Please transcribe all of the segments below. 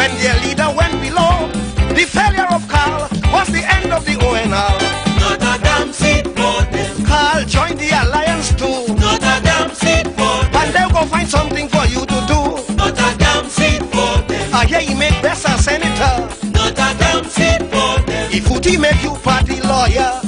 when their leader went below. The failure of Carl was the end of the ONL. Not a damn seat for them. Carl joined the alliance too. Not a damn seat for them. And they'll go find something for you to do. Not a damn seat for them. I hear he make best a senator. Not a damn seat for them. If Footy make you party lawyer.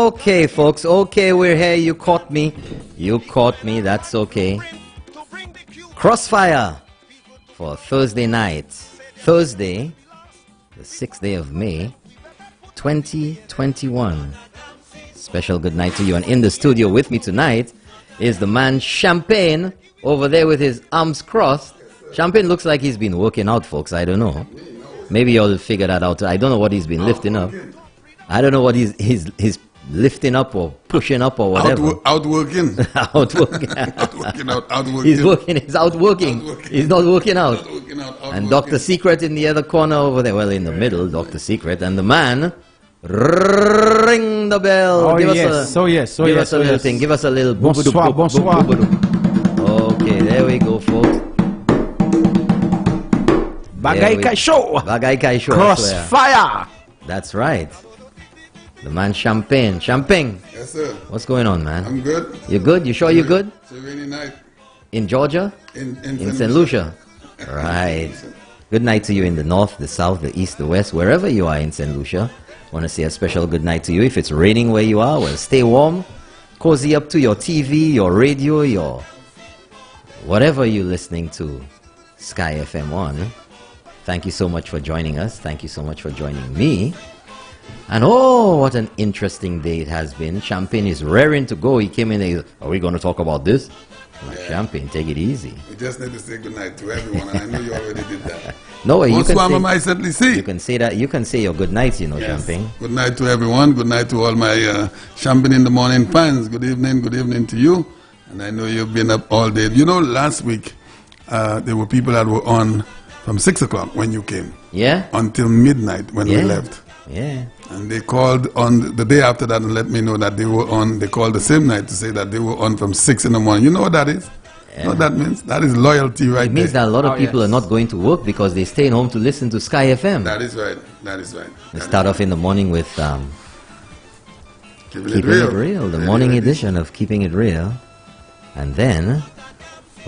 Okay, folks. Okay, we're here. You caught me. You caught me. That's okay. Crossfire for Thursday night. Thursday, the 6th day of May, 2021. Special good night to you. And in the studio with me tonight is the man Champagne over there with his arms crossed. Champagne looks like he's been working out, folks. I don't know. Maybe you'll figure that out. I don't know what he's been lifting up. I don't know what he's lifting up or pushing up or whatever. Outworking. Outworking. Outworking. He's working. He's outworking. He's not working out. And Dr. Secret in the other corner over there. Well, in the middle, Dr. Secret. And the man, ring the bell. Oh, give yes. us a, yes. Give us a little thing. Give us a little. Bonsoir, bonsoir. Okay, there we go, folks. Bagay Kai Show. Bagay Kai Show. Crossfire. That's right. The man Champagne. Champagne. Yes, sir. What's going on, man? I'm good. You good? You sure you good? It's a rainy night. In Georgia? In St. Lucia. Right. Good night to you in the north, the south, the east, the west, wherever you are in St. Lucia. Want to say a special good night to you. If it's raining where you are, well, stay warm. Cozy up to your TV, your radio, your whatever you're listening to. Sky FM 1. Thank you so much for joining us. Thank you so much for joining me. And oh, what an interesting day it has been. Champagne is raring to go. He came in and are we going to talk about this? Like, yeah. Champagne, take it easy. We just need to say good night to everyone, and I know you already did that. No, you can say that. You can say your good night, you know, yes. Champagne. Good night to everyone. Good night to all my Champagne in the Morning fans. Good evening to you. And I know you've been up all day. You know, last week there were people that were on from 6 o'clock when you came. Yeah. Until midnight when we left. Yeah. And they called on the day after that and let me know that they were on. They called the same night to say that they were on from 6 in the morning. You know what that is? Yeah. You know what that means? That is loyalty right there. It means that a lot of people are not going to work because they're staying home to listen to Sky FM. That is right. That is right. They start off in the morning with Keeping It Real. The morning edition of Keeping It Real. And then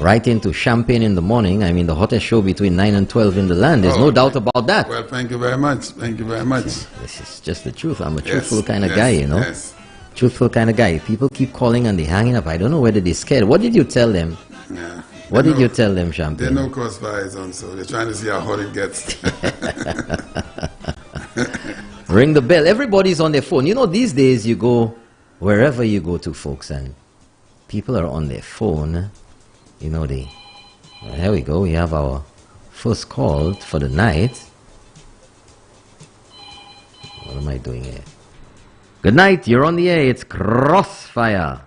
right into Champagne in the morning. I mean, the hottest show between 9 and 12 in the land. There's no doubt about that. Well, thank you very much. Thank you very much. This is just the truth. I'm a truthful kind of guy, you know. Yes. Truthful kind of guy. People keep calling and they're hanging up. I don't know whether they're scared. What did you tell them? Yeah. What did you tell them, Champagne? They know Crossfire is on, so they're trying to see how hot it gets. Ring the bell. Everybody's on their phone. You know, these days you go wherever you go to, folks, and people are on their phone. You know, here we go. We have our first call for the night. What am I doing here? Good night. You're on the air. It's Crossfire.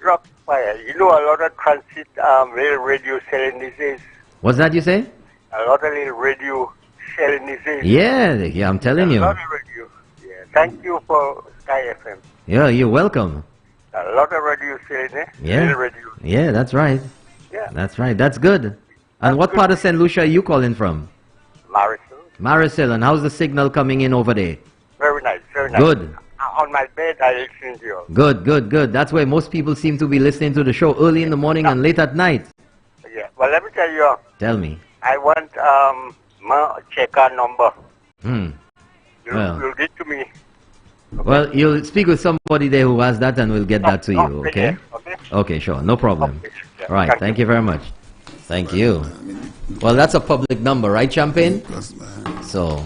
Crossfire. You know, a lot of transit little radio selling these days. What's that you say? A lot of little radio selling these days. Yeah, I'm telling you. A lot of radio. Yeah. Thank you for Sky FM. Yeah, you're welcome. A lot of radio selling, eh? Yeah. Little radio. Yeah, that's right. Yeah. That's right. That's good. And what part of St. Lucia are you calling from? Marisol. Marisol. And how's the signal coming in over there? Very nice. Very nice. Good. On my bed, I listen to you. Good. That's why most people seem to be listening to the show early in the morning and late at night. Yeah. Well, let me tell you. Tell me. I want my checker number. You'll get to me. Okay. Well, you'll speak with somebody there who has that and we'll get that to you, okay? Okay, sure. No problem. Okay. Yeah. All right. Thank you very much. Thank you. Well, that's a public number, right, Champagne? So.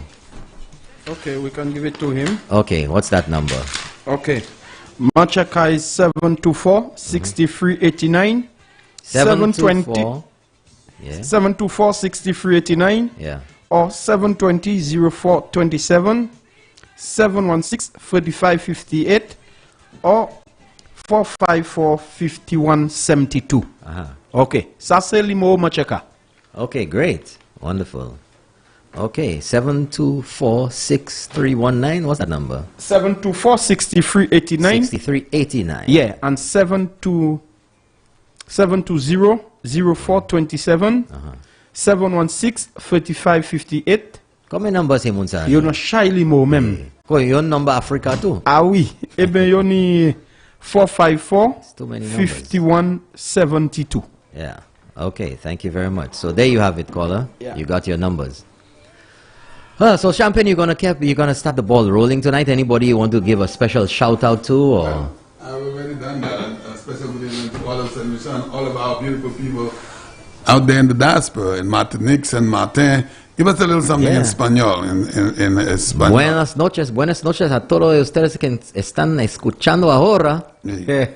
Okay, we can give it to him. Okay, what's that number? Okay. Machaka is 724-6389. 720. Yeah. 724-6389 Yeah. or 720-0427, 716-3558 or 454-5172. Uh-huh. Okay. Sase limo macheka. Okay, great. Wonderful. Okay, 724-6319. What's that number? 724-6389. 6389. Yeah, and 720-0427, 716-3558. How many numbers he munsa? You know, shyly mo mem. Your number Africa too. Ah oui. Eben you ni It's too many numbers. 454-5172. Yeah. Okay, thank you very much. So there you have it, caller. Yeah. You got your numbers. So Champagne, you're gonna start the ball rolling tonight. Anybody you want to give a special shout out to, or? I've already done that. A special good evening to all of St. Lucia and all of our beautiful people out there in the diaspora, in Martinique, Saint Martin. Give us a little something in Espanol, in Espanol. Buenas noches a todos ustedes que están escuchando ahora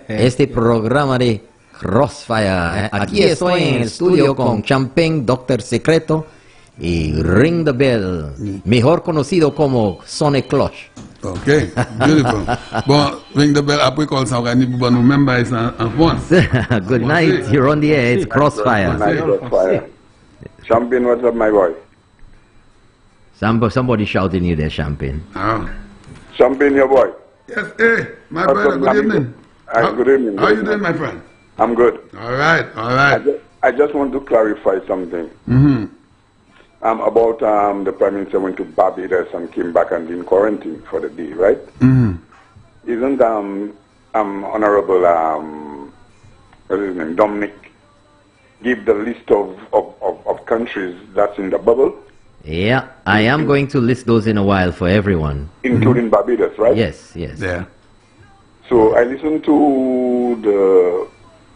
este programa de Crossfire. Aquí estoy en el estudio con Champagne, Doctor Secreto y Ring the Bell, mejor conocido como Sonic Cloche. Okay, beautiful. Bon, ring the bell. Après, call some guy. But remember, it's en France. Good night. You're on the air. It's Crossfire. Crossfire. Champion, what's up, my boy? Somebody shouting you there, Champagne. Oh. Champion, your boy. Yes, hey, my What's brother, up, good Nami? evening. Good evening. How you doing, my friend? I'm good. All right, all right. I just want to clarify something. Mm-hmm. About the Prime Minister went to Barbados and came back and been quarantined for the day, right? Mm-hmm. Isn't Honorable what's his name, Dominic, give the list of countries that's in the bubble? Yeah, I am going to list those in a while for everyone. Including Barbados, right? Yes, yes. Yeah. So I listened to the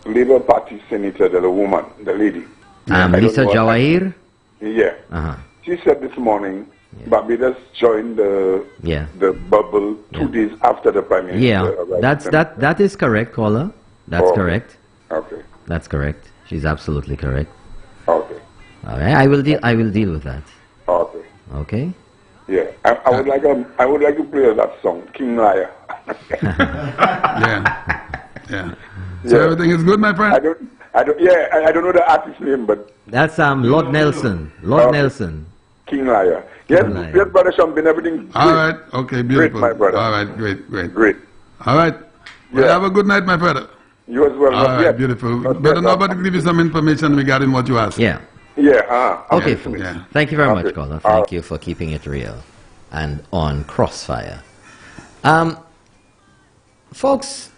Labour Party senator, the woman, the lady. I don't Lisa know- Jawahir? Yeah. Uh-huh. She said this morning Barbados joined the bubble 2 days after the Prime Minister Yeah, arrived. that is correct, caller. That's correct. Okay. That's correct. She's absolutely correct. Okay. All right, I will deal with that. Okay. Okay? Yeah. I would like to play that song, King Liar. Yeah. Yeah. So everything is good, my friend? I don't know the artist's name, but That's Lord Nelson. Lord Nelson. King Liar. Yes, King Liar. yes, brother Champagne, everything. All right. Okay, beautiful. my brother. All right, great, great. Great. All right. Well, Yeah. have a good night, my brother. You as well. All right, Yeah. beautiful. Not Better bad, nobody give you some information regarding what you asked. Yeah. Yeah. Okay, Yeah, folks. yeah. Thank you very Okay. much, caller. Thank you for keeping it real and on Crossfire. Folks,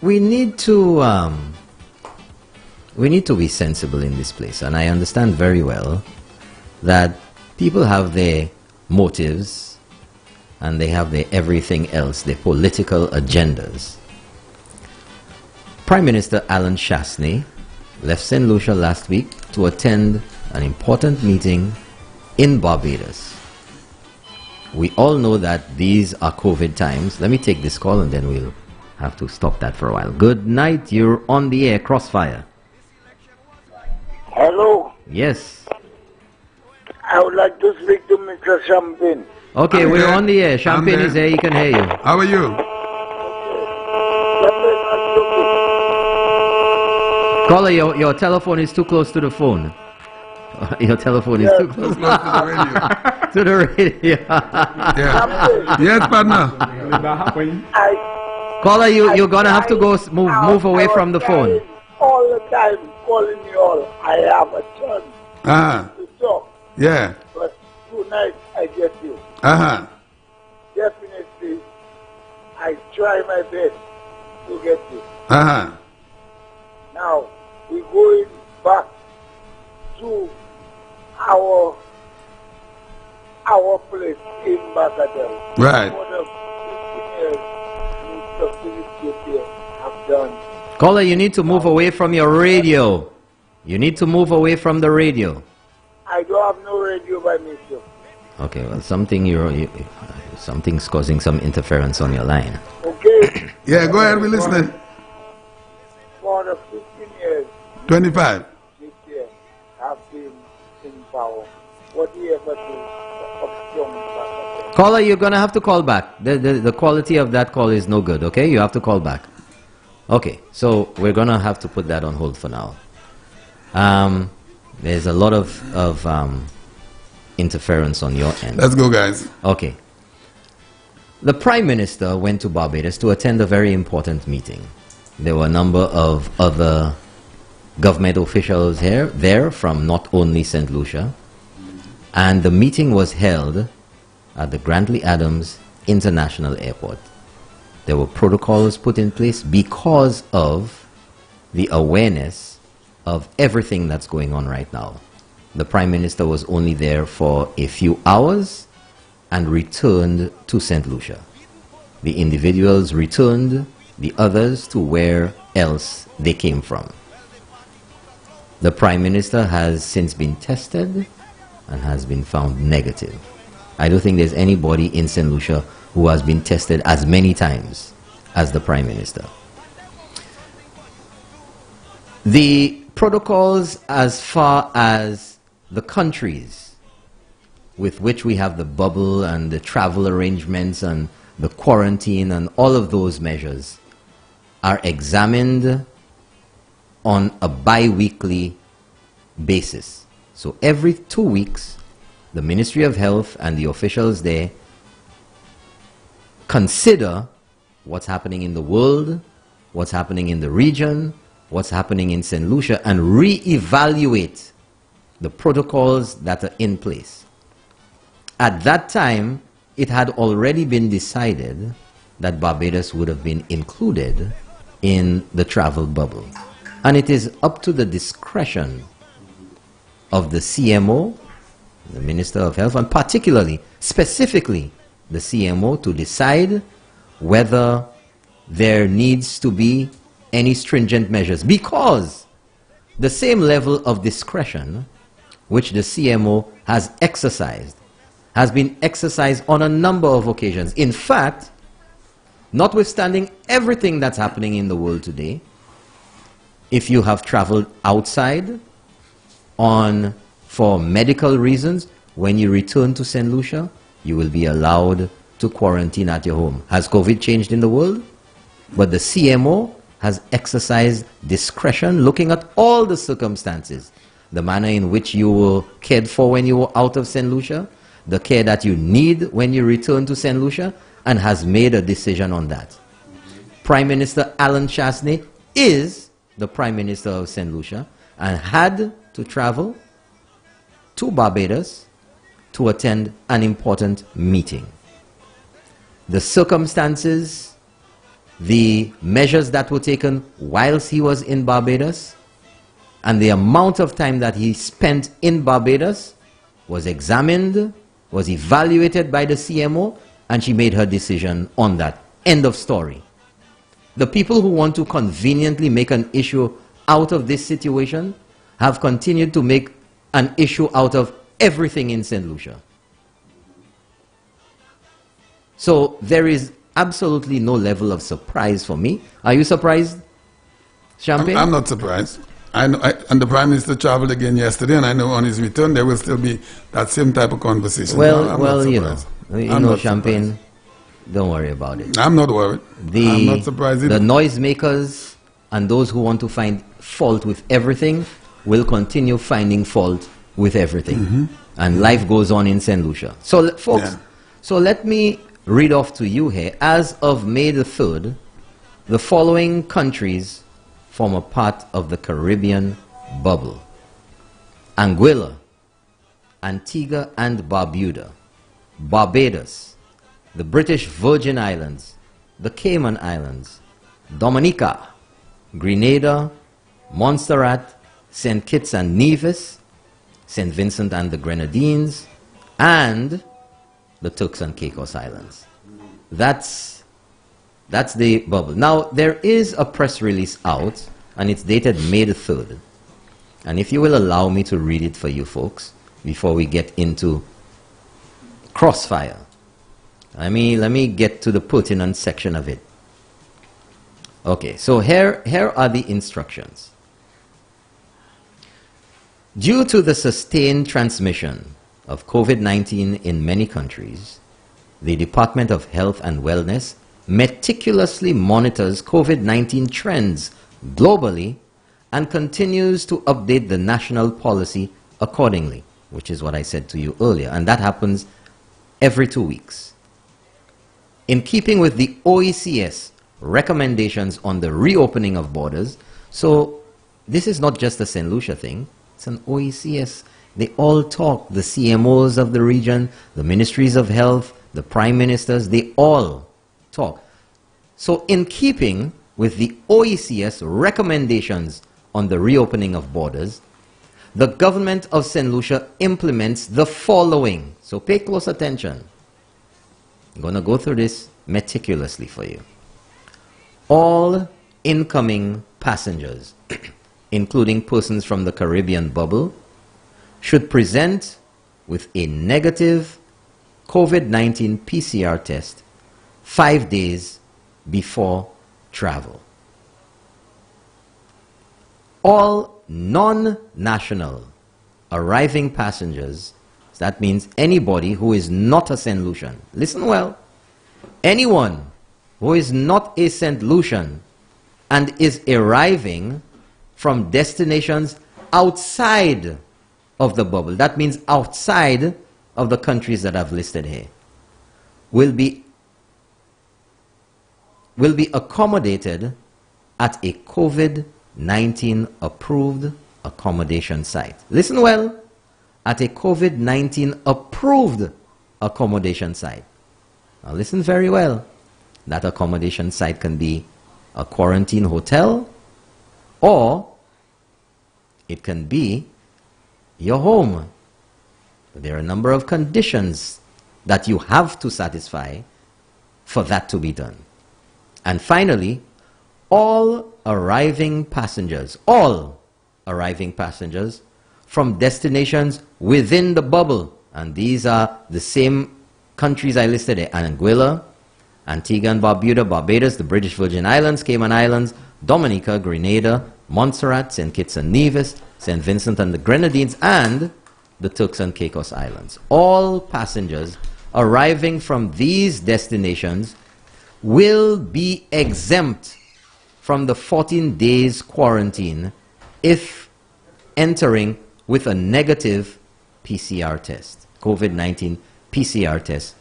we need to be sensible in this place, and I understand very well that people have their motives and they have their everything else, their political agendas. Prime Minister Alan Shastney left St. Lucia last week to attend an important meeting in Barbados. We all know that these are COVID times. Let me take this call and then we'll have to stop that for a while. Good night, you're on the air, Crossfire. Hello. Yes. I would like to speak to Mr. Champagne. Okay, I'm we're there. on the air. Champagne I'm there. is here, he can hear you. How are you? Caller, your telephone is too close to the phone. Your telephone is too close Close to the radio. to the radio. Yeah. Yes, partner. Caller, you're gonna have to go move away from the phone. All the time calling you all. I have a chance Uh-huh. to talk, Yeah. but tonight I get you. Uh-huh. Definitely, I try my best to get you. Uh-huh. Now, we're going back to our place in Bagadel. Right. For the 15 years Mr. Philip Gautier have done. Caller, you need to move away from your radio. You need to move away from the radio. I don't have no radio by me, sir. Okay, well, something's causing some interference on your line. Okay? Yeah, go ahead, we're listening. For the 15 years 25. this year have Caller, you're going to have to call back. The quality of that call is no good, okay? You have to call back. Okay, so we're going to have to put that on hold for now. There's a lot of interference on your end. Let's go, guys. Okay. The Prime Minister went to Barbados to attend a very important meeting. There were a number of other government officials there from not only St. Lucia. And the meeting was held at the Grantley Adams International Airport. There were protocols put in place because of the awareness of everything that's going on right now. The Prime Minister was only there for a few hours and returned to St. Lucia. The individuals returned, the others to where else they came from. The Prime Minister has since been tested and has been found negative. I don't think there's anybody in St. Lucia who has been tested as many times as the Prime Minister. The protocols as far as the countries with which we have the bubble and the travel arrangements and the quarantine and all of those measures are examined on a bi-weekly basis. So every 2 weeks, the Ministry of Health and the officials there consider what's happening in the world, what's happening in the region, what's happening in St. Lucia, and re-evaluate the protocols that are in place. At that time, it had already been decided that Barbados would have been included in the travel bubble. And it is up to the discretion of the CMO, the Minister of Health, and particularly, specifically, the CMO to decide whether there needs to be any stringent measures, because the same level of discretion which the CMO has exercised has been exercised on a number of occasions. In fact, notwithstanding everything that's happening in the world today, if you have traveled outside for medical reasons, when you return to St. Lucia, you will be allowed to quarantine at your home. Has COVID changed in the world? But the CMO has exercised discretion, looking at all the circumstances, the manner in which you were cared for when you were out of St. Lucia, the care that you need when you return to St. Lucia, and has made a decision on that. Prime Minister Alan Chasney is the Prime Minister of St. Lucia and had to travel to Barbados to attend an important meeting. The circumstances, the measures that were taken whilst he was in Barbados, and the amount of time that he spent in Barbados was examined, was evaluated by the CMO, and she made her decision on that. End of story. The people who want to conveniently make an issue out of this situation have continued to make an issue out of everything in St. Lucia. So there is absolutely no level of surprise for me. Are you surprised, Champagne? I'm not surprised. And the Prime Minister traveled again yesterday, and I know on his return there will still be that same type of conversation. Well, you know, Champagne, don't worry about it. I'm not worried. I'm not surprised either. The noisemakers and those who want to find fault with everything will continue finding fault with everything. And life goes on in St. Lucia. So, folks, so let me read off to you here. As of May the 3rd, the following countries form a part of the Caribbean bubble: Anguilla, Antigua and Barbuda, Barbados, the British Virgin Islands, the Cayman Islands, Dominica, Grenada, Montserrat, St. Kitts and Nevis, St. Vincent and the Grenadines, and the Turks and Caicos Islands. That's the bubble. Now, there is a press release out, and it's dated May the 3rd. And if you will allow me to read it for you folks, before we get into crossfire. Let me get to the pertinent section of it. Okay, so here are the instructions. Due to the sustained transmission of COVID-19 in many countries, the Department of Health and Wellness meticulously monitors COVID-19 trends globally and continues to update the national policy accordingly, which is what I said to you earlier, and that happens every 2 weeks. In keeping with the OECS recommendations on the reopening of borders, so this is not just a St. Lucia thing, it's an OECS. They all talk, the CMOs of the region, the ministries of health, the prime ministers, they all talk. So in keeping with the OECS recommendations on the reopening of borders, the government of St. Lucia implements the following. So pay close attention. I'm going to go through this meticulously for you. All incoming passengers, including persons from the Caribbean bubble, should present with a negative COVID-19 PCR test 5 days before travel. All non-national arriving passengers, that means anybody who is not a St. Lucian, listen well, anyone who is not a St. Lucian and is arriving from destinations outside of the bubble, that means outside of the countries that I've listed here, will be accommodated at a COVID-19 approved accommodation site. Listen well, at a COVID-19 approved accommodation site. Now listen very well. That accommodation site can be a quarantine hotel, or it can be your home. There are a number of conditions that you have to satisfy for that to be done. And finally, all arriving passengers from destinations within the bubble, and these are the same countries I listed here: Anguilla, Antigua and Barbuda, Barbados, the British Virgin Islands, Cayman Islands, Dominica, Grenada, Montserrat, St. Kitts and Nevis, St. Vincent and the Grenadines, and the Turks and Caicos Islands. All passengers arriving from these destinations will be exempt from the 14 days quarantine if entering with a negative PCR test, COVID-19 PCR test,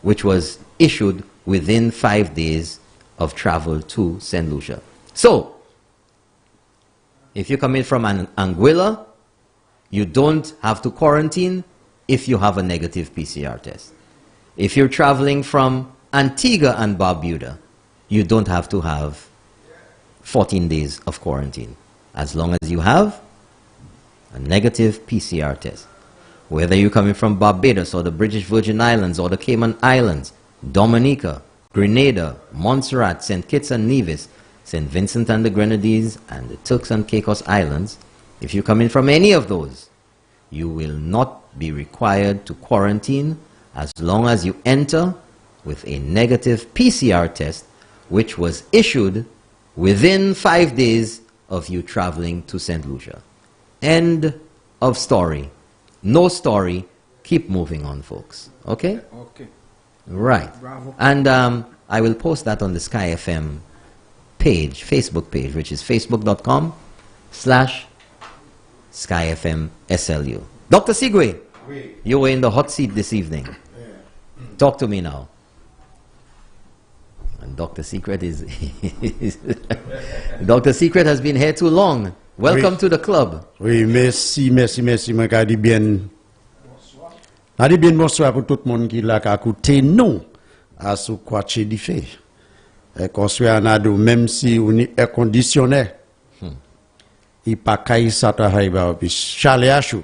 which was issued within 5 days of travel to St. Lucia. So, if you come in from Anguilla, you don't have to quarantine if you have a negative PCR test. If you're traveling from Antigua and Barbuda, you don't have to have 14 days of quarantine, as long as you have a negative PCR test. Whether you're coming from Barbados or the British Virgin Islands or the Cayman Islands, Dominica, Grenada, Montserrat, St. Kitts and Nevis, St. Vincent and the Grenadines, and the Turks and Caicos Islands, if you come in from any of those, you will not be required to quarantine as long as you enter with a negative PCR test, which was issued within 5 days of you traveling to St. Lucia. End of story. No story. Keep moving on, folks. Okay? Okay. Right. Bravo. And I will post that on the Sky FM page, Facebook page, which is facebook.com/SkyFMSLU. Dr. Sigwe, you were in the hot seat this evening. Talk to me now. And Dr. Secret is... Dr. Secret has been here too long. Welcome to the club. Oui, merci. Moi, je dis bien. Je dis bien bonsoir pour tout le monde qui l'a écouté nous à ce quoi tu dis fait. Et qu'on soit en ado, même si on est conditionné, il pas qu'à ça travaille puis chalet chaud,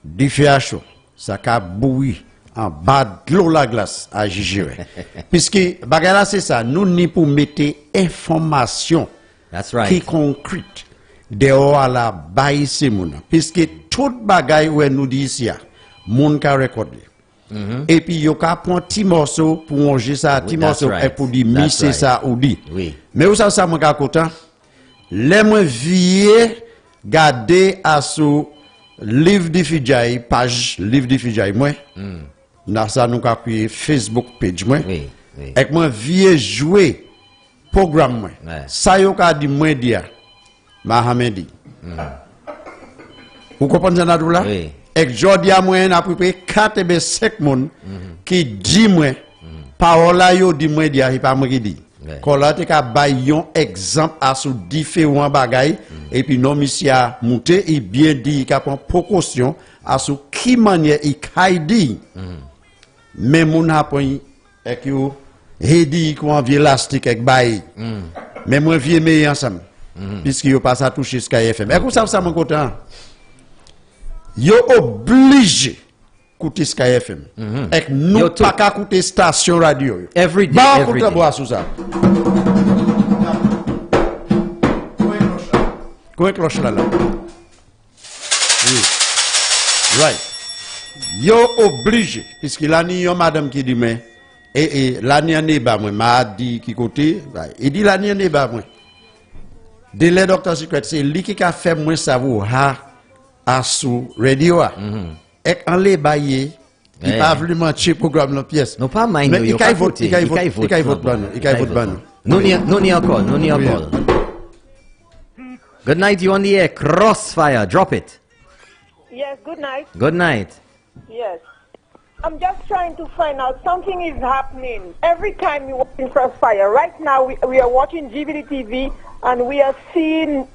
du feu chaud, ça ca bouillir en bas de l'eau la glace à gérer. Puisque bagala c'est ça, nous ni pour mettre information qui concrète dehors à la baille c'est moun. Puisque tout bagay où nous dit ici, moun ka recorder. Et puis yo ka prend petit morceau pour manger ça, petit morceau et pour dire misser ça ou dit. Mais où ça moi ka content. Les moi vieux garder à sous livre di Fidjay, page livre di Fidjay moi. Dans ça nous ka créé Facebook page moi. Oui, oui. Et moi vieux jouer programme moi. Ouais. Ça yo ka di moi dia. Mahamedi. Vous comprenez ça là? Oui. Et jodi a moi na prépare 4 et 5 moun qui dit moi parole là yo di moi dia, pas moi qui dit. Ouais. Quand là te ka bay yon exemple à sous différents bagailles et puis non monsieur a monté et bien dit il prend précaution à sous qui manière il kay dit. Mais moun a point et que he dit qu'on vieux élastique avec bay. Mais moi vieux meilleur ensemble. Puisque yo pas à toucher Sky FM. Et vous savez ça mon côté hein? Yo obligé écouter Sky FM. Et nous Yo pas qu'à écouter station radio. Every day, Bah, every écoutez day. bois sous ça. Quoi cloche là là? Oui. Right. Yo obligé puisque là ni yon madame qui dit mais et là ni en bas moi m'a dit qui côté il dit là ni en bas moi. De le docteur secret c'est lui qui a fait moi savoir à sous radio et en les bailler il Eh. pas voulu mentir programme la pièce. Non, pas mind Mais you, il yo kay pas vote, voter, il kay il vote, kay il kay vote vote ban, il kay vote ban. No ni encore, no ni Oui. encore. Good night, you on the air. Crossfire, drop it. Yes, good night. Good night. Yes. I'm just trying to find out something is happening. Every time you watch in Crossfire, right now we are watching GBD TV and we are seeing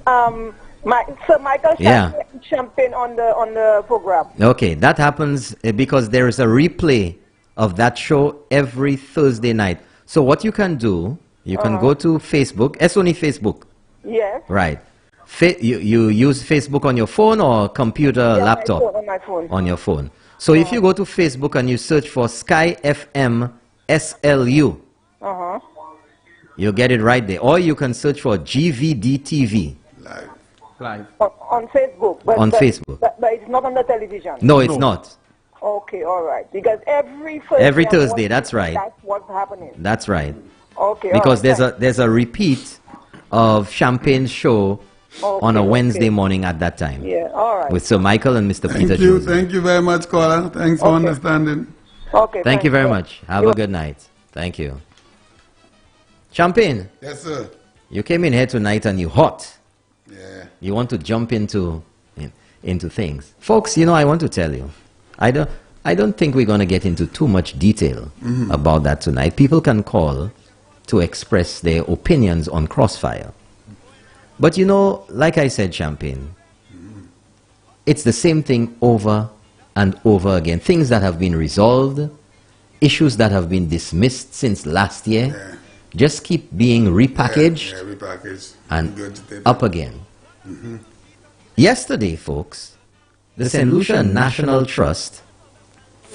Sir Michael Yeah. Champagne on the program. Okay, that happens because there is a replay of that show every Thursday night. So what you can do, you can go to Facebook. It's only Facebook, Yes. right? You use Facebook on your phone or computer, Yeah, laptop? on my phone. On your phone. So if you go to Facebook and you search for Sky FM SLU, Uh-huh. you get it right there. Or you can search for GVD TV. Live. On Facebook. But, On but, Facebook. But it's not on the television. No, it's not. Okay, all right. Because every Thursday. Every I'm Thursday, watching, that's right. That's what's happening. That's right. Okay. Because all right, there's a repeat of Champagne's show on a Okay, Wednesday okay. morning at that time. Yeah, all right. With Sir Michael and Mr. Peter Thank you. Joseph. Thank you very much, caller. Thanks for Okay. understanding. Okay. Thank you thanks. very much. Have a good night. Thank you. Champagne, Yes, sir. you came in here tonight and you hot. Yeah. You want to jump into things. Folks, you know, I want to tell you, I don't think we're going to get into too much detail about that tonight. People can call to express their opinions on Crossfire. But you know, like I said, Champagne, it's the same thing over and over again. Things that have been resolved, issues that have been dismissed since last year, just keep being repackaged Yeah, repackaged. and Regurgitated. up again. Yesterday, folks, the St. Lucia National Trust,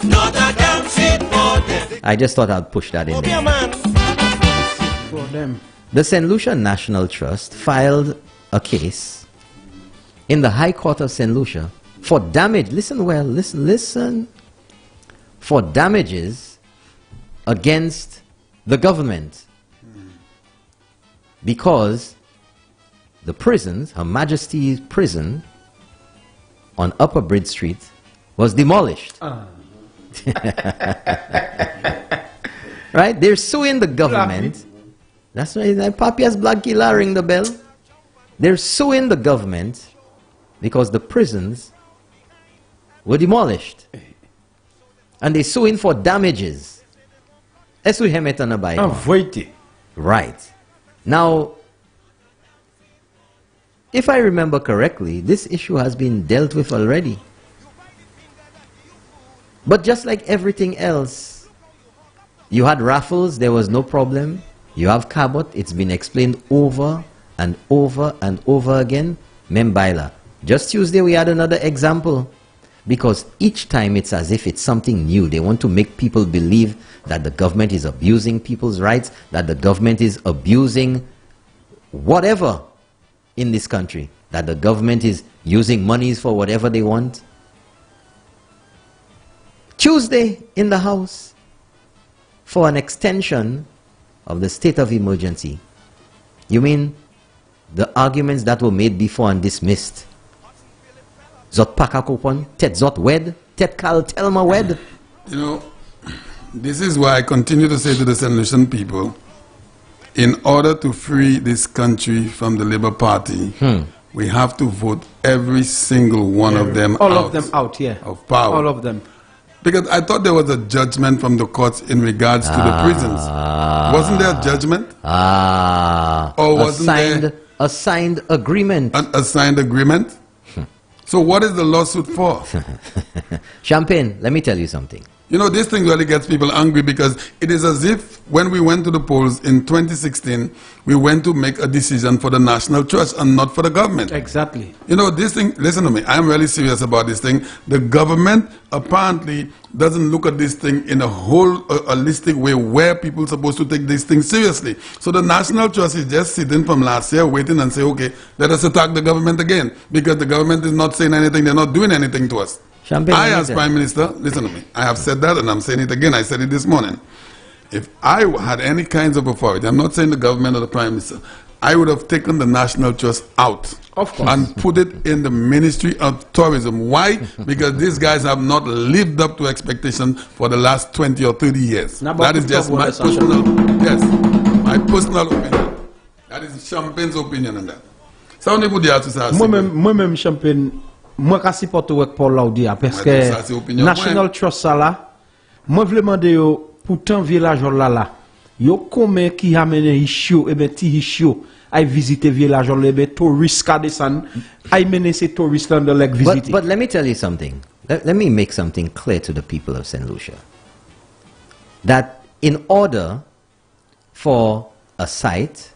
Not a damn seat for them. I just thought I'd push that in Be a there. man. For them. The St. Lucia National Trust filed a case in the High Court of St. Lucia for damage, listen well, listen, for damages against the government because the prisons, Her Majesty's prison on Upper Bridge Street was demolished. Right? They're suing the government. That's right. Papias Black Killer ring the bell. They're suing the government because the prisons were demolished. And they're suing for damages. Esu hemetana by Avoid Right. Now, if I remember correctly, this issue has been dealt with already. But just like everything else, you had raffles, there was no problem. You have Cabot, it's been explained over and over and over again. Membaila. Just Tuesday we had another example. Because each time it's as if it's something new. They want to make people believe that the government is abusing people's rights, that the government is abusing whatever in this country, that the government is using monies for whatever they want. Tuesday in the House for an extension of the state of emergency. You mean the arguments that were made before and dismissed? Zot pakakopon, tet zot wed, tet kal telma wed. You know, this is why I continue to say to the St. Lucian people, in order to free this country from the Labour Party, we have to vote every single one of them All out. of them out, yeah. Of power. All of them. Because I thought there was a judgment from the courts in regards to the prisons. Wasn't there a judgment? Or wasn't a signed agreement? A signed agreement? So what is the lawsuit for? Champagne, let me tell you something. You know, this thing really gets people angry because it is as if when we went to the polls in 2016, we went to make a decision for the National Trust and not for the government. Exactly. You know, this thing, listen to me, I'm really serious about this thing. The government apparently doesn't look at this thing in a whole holistic way where people are supposed to take this thing seriously. So the National Trust is just sitting from last year waiting and say, okay, let us attack the government again because the government is not saying anything, they're not doing anything to us. Champagne, I, as Prime Minister, listen to me, I have said that and I'm saying it again, I said it this morning. If I had any kinds of authority, I'm not saying the government or the Prime Minister, I would have taken the National Trust out. Of course. And put it in the Ministry of Tourism. Why? Because these guys have not lived up to expectation for the last 20 or 30 years. That is just my personal, my personal opinion. That is Champagne's opinion on that. So many people have to say, moi-même Champagne, moi ka supporte avec Paul Laudia parce que National Trust ça là, moi vle demander yo pourtant village là yo comme qui amène Hichio et ben ti Hichio ay visiter village là ben touriste ka descend ay mener ces touristes dans le visiter. But let me tell you something. Let me make something clear to the people of St. Lucia. That in order for a site,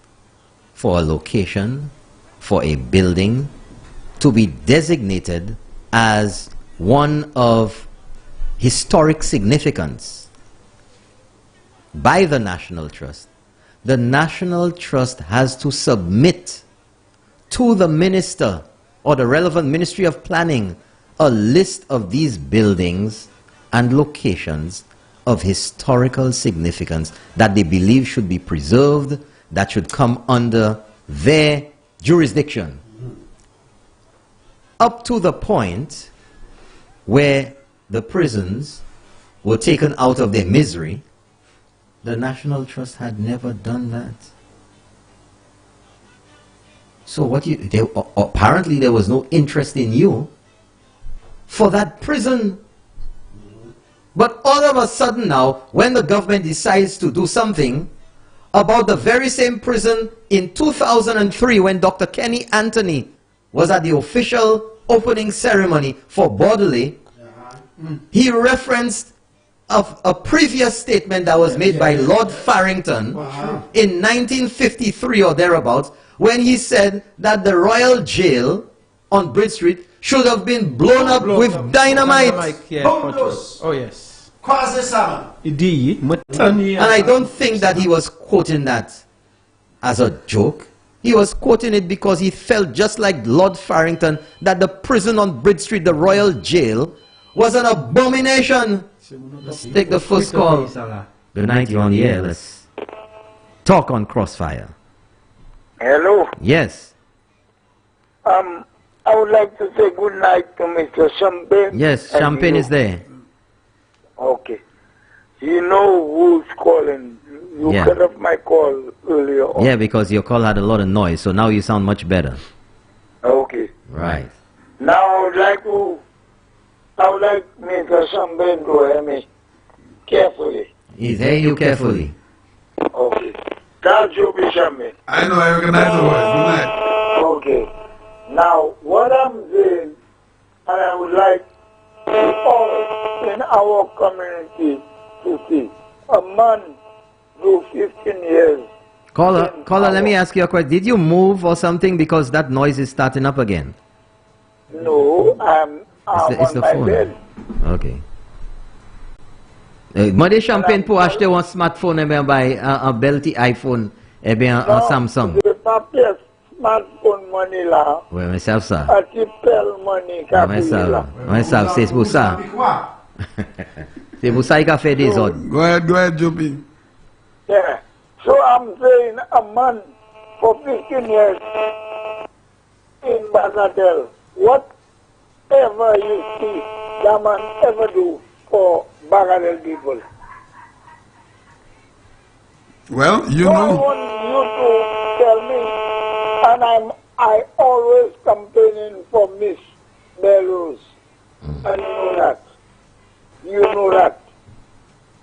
for a location, for a building to be designated as one of historic significance by the National Trust, the National Trust has to submit to the minister or the relevant Ministry of Planning a list of these buildings and locations of historical significance that they believe should be preserved, that should come under their jurisdiction. Up to the point where the prisons were taken out of their misery, the National Trust had never done that. So apparently there was no interest in you for that prison. But all of a sudden now, when the government decides to do something about the very same prison in 2003 when Dr. Kenny Anthony was at the official opening ceremony for Bordelais, he referenced a previous statement that was made by Lord Farrington in 1953 or thereabouts, when he said that the Royal Jail on Bridge Street should have been blown up with dynamite. Oh yes. And I don't think that he was quoting that as a joke. He was quoting it because he felt just like Lord Farrington that the prison on Bridge Street, the Royal Jail, was an abomination. Let's take the first call. Good night, you're on the air. Let's talk on Crossfire. Hello. Yes. I would like to say good night to Mr. Champagne. Yes, Champagne is there. Okay. You know who's calling. You cut off my call earlier on. Yeah, because your call had a lot of noise, so now you sound much better. Okay. Right. Now I would like Mr. Champagne to hear me carefully. He's hearing you carefully. Okay. That's you, Champagne. I know, I recognize the voice. Good night. Okay. Now, what I'm saying, and I would like all in our community to see a man do 15 years. Caller, let me ask you a question. Did you move or something because that noise is starting up again? No, I'm it's the on my phone. bed. Okay. Moi des champagne pour acheter un smartphone et bien un belti iPhone et bien un Samsung. Je pas payer smartphone money là. Oui, mais ça ça. A ti pel money ka là. Mais ça c'est pour ça. C'est pour ça qu'il a fait des ordres. Go ahead, Joby. Yeah. So I'm saying a man for 15 years in Bagatelle. What ever you see that man ever do for Bagadel people? Well, you I know. want you to tell me, and I always campaigning for Miss Belarus, and you know that. You know that.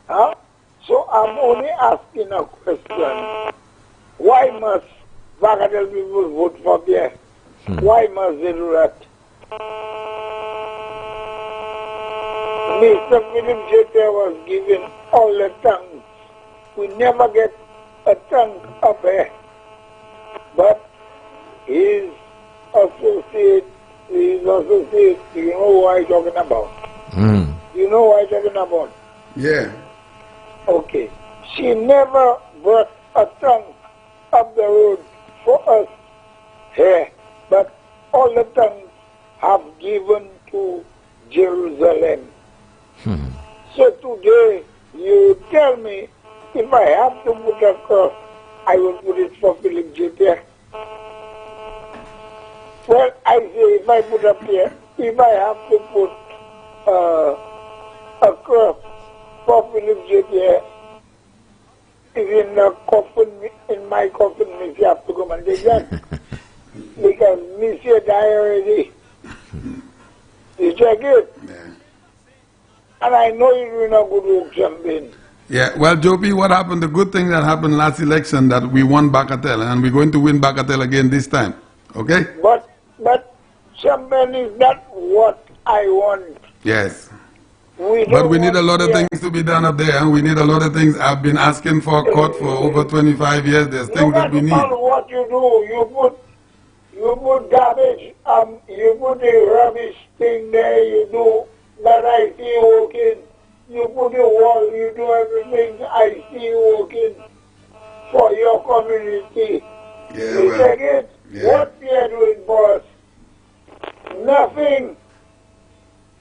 Huh? So I'm only asking a question. Why must Bagadel people vote for Pierre? Why must they do that? Mr. Philip Jeter was given all the tongues. We never get a tongue up here. But his associate, you know who I'm talking about? You know what I'm talking about? Yeah. Okay. She never brought a tongue up the road for us here, but all the tongues have given to Jerusalem. So today, you tell me, if I have to put a cross, I will put it for Philip Jeter. Well, I say if I put up here, if I have to put a cross for Philip Jeter, is in the coffin, in my coffin, Monsieur have to come and take that. Because Monsieur died already. You check it? Yeah. And I know you're doing a good work, Champagne. Yeah, well, Joby, what happened? The good thing that happened last election that we won Bacatel, and we're going to win Bacatel again this time. Okay? But Champagne is not what I want. Yes. We But we need a lot of things to be done up there. And we need a lot of things. I've been asking for a court for over 25 years. There's things that we need. What you do, you put garbage, you put the rubbish thing there, you do that I see you working. You put the wall, you do everything I see you working for your community. Yeah, You well, take it? yeah. What we are doing, boss? Nothing.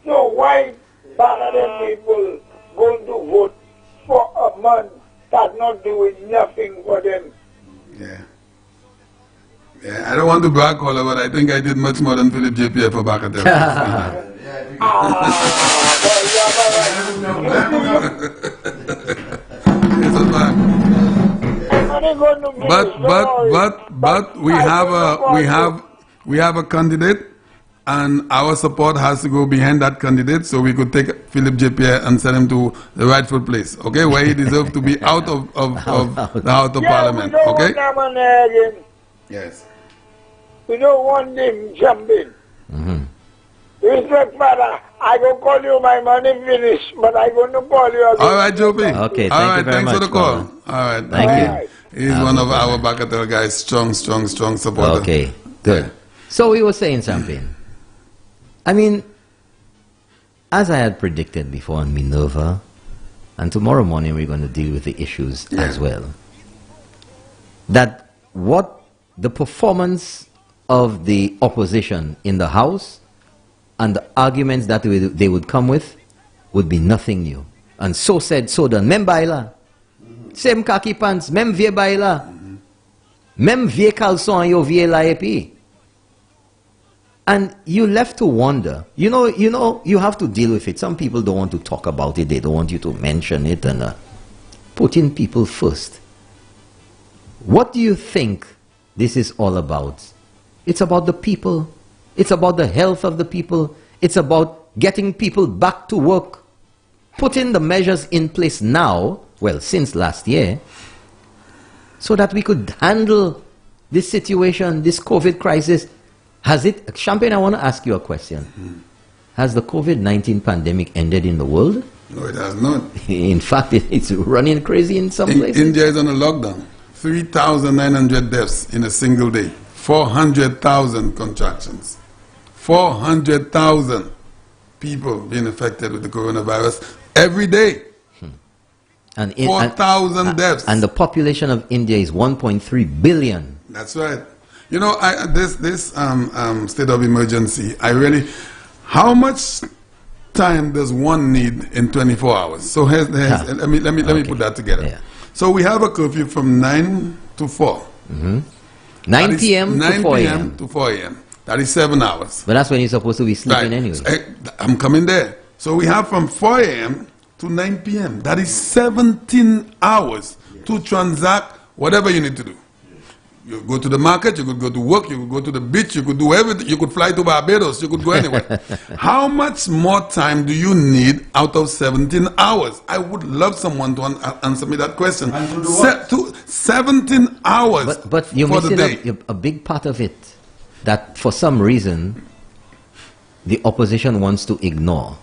So why Bangladesh people going to vote for a man that's not doing nothing for them? Yeah. Yeah, I don't want to brag, Caller, but I think I did much more than Philip JPF for Bacatel. But we have a candidate, and our support has to go behind that candidate, so we could take Philip JPF and send him to the rightful place, okay, where he deserves to be out of the House of Parliament, okay? Yes. We don't want him jumping. Respect, Father. I will call you my money finish, but I'm going to call you again. All right, Joby. Okay, all right, thank you very thanks for much, the call. Colin. All right. Thank you. He's one of our Bacatel guys, strong supporter. Okay, good. So we were saying something. I mean, as I had predicted before on Minerva, and tomorrow morning we're going to deal with the issues as well, that what the performance of the opposition in the House and the arguments that they would come with would be nothing new. And so said, so done. Mem baila. Same khaki pants. Mem vie baila. Mem vie caleçon yo vie la epi. And you left to wonder. You know, you have to deal with it. Some people don't want to talk about it. They don't want you to mention it and putting people first. What do you think this is all about? It's about the people. It's about the health of the people. It's about getting people back to work. Putting the measures in place now, well, since last year, so that we could handle this situation, this COVID crisis. Has it, Champagne, I want to ask you a question. Has the COVID-19 pandemic ended in the world? No, it has not. In fact, it's running crazy in some places. India is on a lockdown. 3,900 deaths in a single day. 400,000 contractions. 400,000 people being affected with the coronavirus every day. And 4,000 deaths. And the population of India is 1.3 billion. That's right. You know, this state of emergency, how much time does one need in 24 hours? So let me put that together. Yeah. So we have a curfew from 9 to 4. 9 p.m. to 4 a.m. to 4 a.m. That is 7 hours. But that's when you're supposed to be sleeping anyway. I'm coming there. So we have from 4 a.m. to 9 p.m. That is 17 hours to transact whatever you need to do. You go to the market, you could go to work, you could go to the beach, you could do everything. You could fly to Barbados, you could go anywhere. How much more time do you need out of 17 hours? I would love someone to answer me that question. 17 hours but you're for the day. missing a big part of it that for some reason the opposition wants to ignore.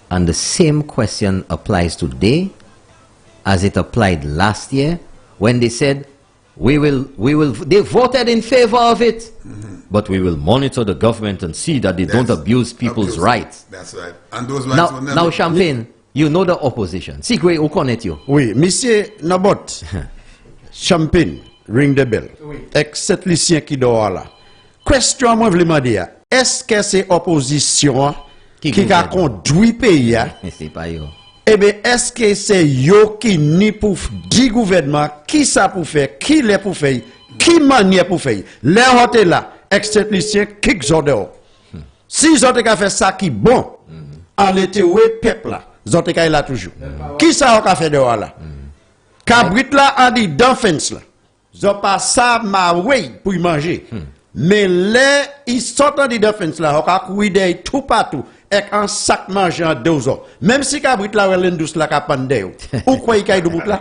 And the same question applies today as it applied last year when they said, they voted in favor of it, but we will monitor the government and see that they don't abuse people's rights. That's right. And those rights will never... Now, Champagne, you know the opposition. Si kwe ou konet yo. Oui, monsieur Nabot, Champagne, ring the bell. Except l'icien qui dort là. Question moi vle demander, est-ce que c'est opposition qui a conduit pays? C'est pas yo. Eh bien, est-ce que c'est yo qui ni pour dit gouvernement, qui ça pour faire, qui l'est pour faire, qui manière pour faire? Les hôtels là, ex-technicien, qui dehors. Si ils ont fait ça qui bon, en l'été, oui, peuple là, ils ont fait là toujours. Qui ça a fait dehors là? Cabrit là, a dit d'offense là. Ils ont pas ça, ma way, pour y manger. Mais les, ils sortent de défense là, on a couillé tout partout. Et un sac manger en 2 ans. Même si Cabrit la l'industrie la capande ou quoi il caille de bout là.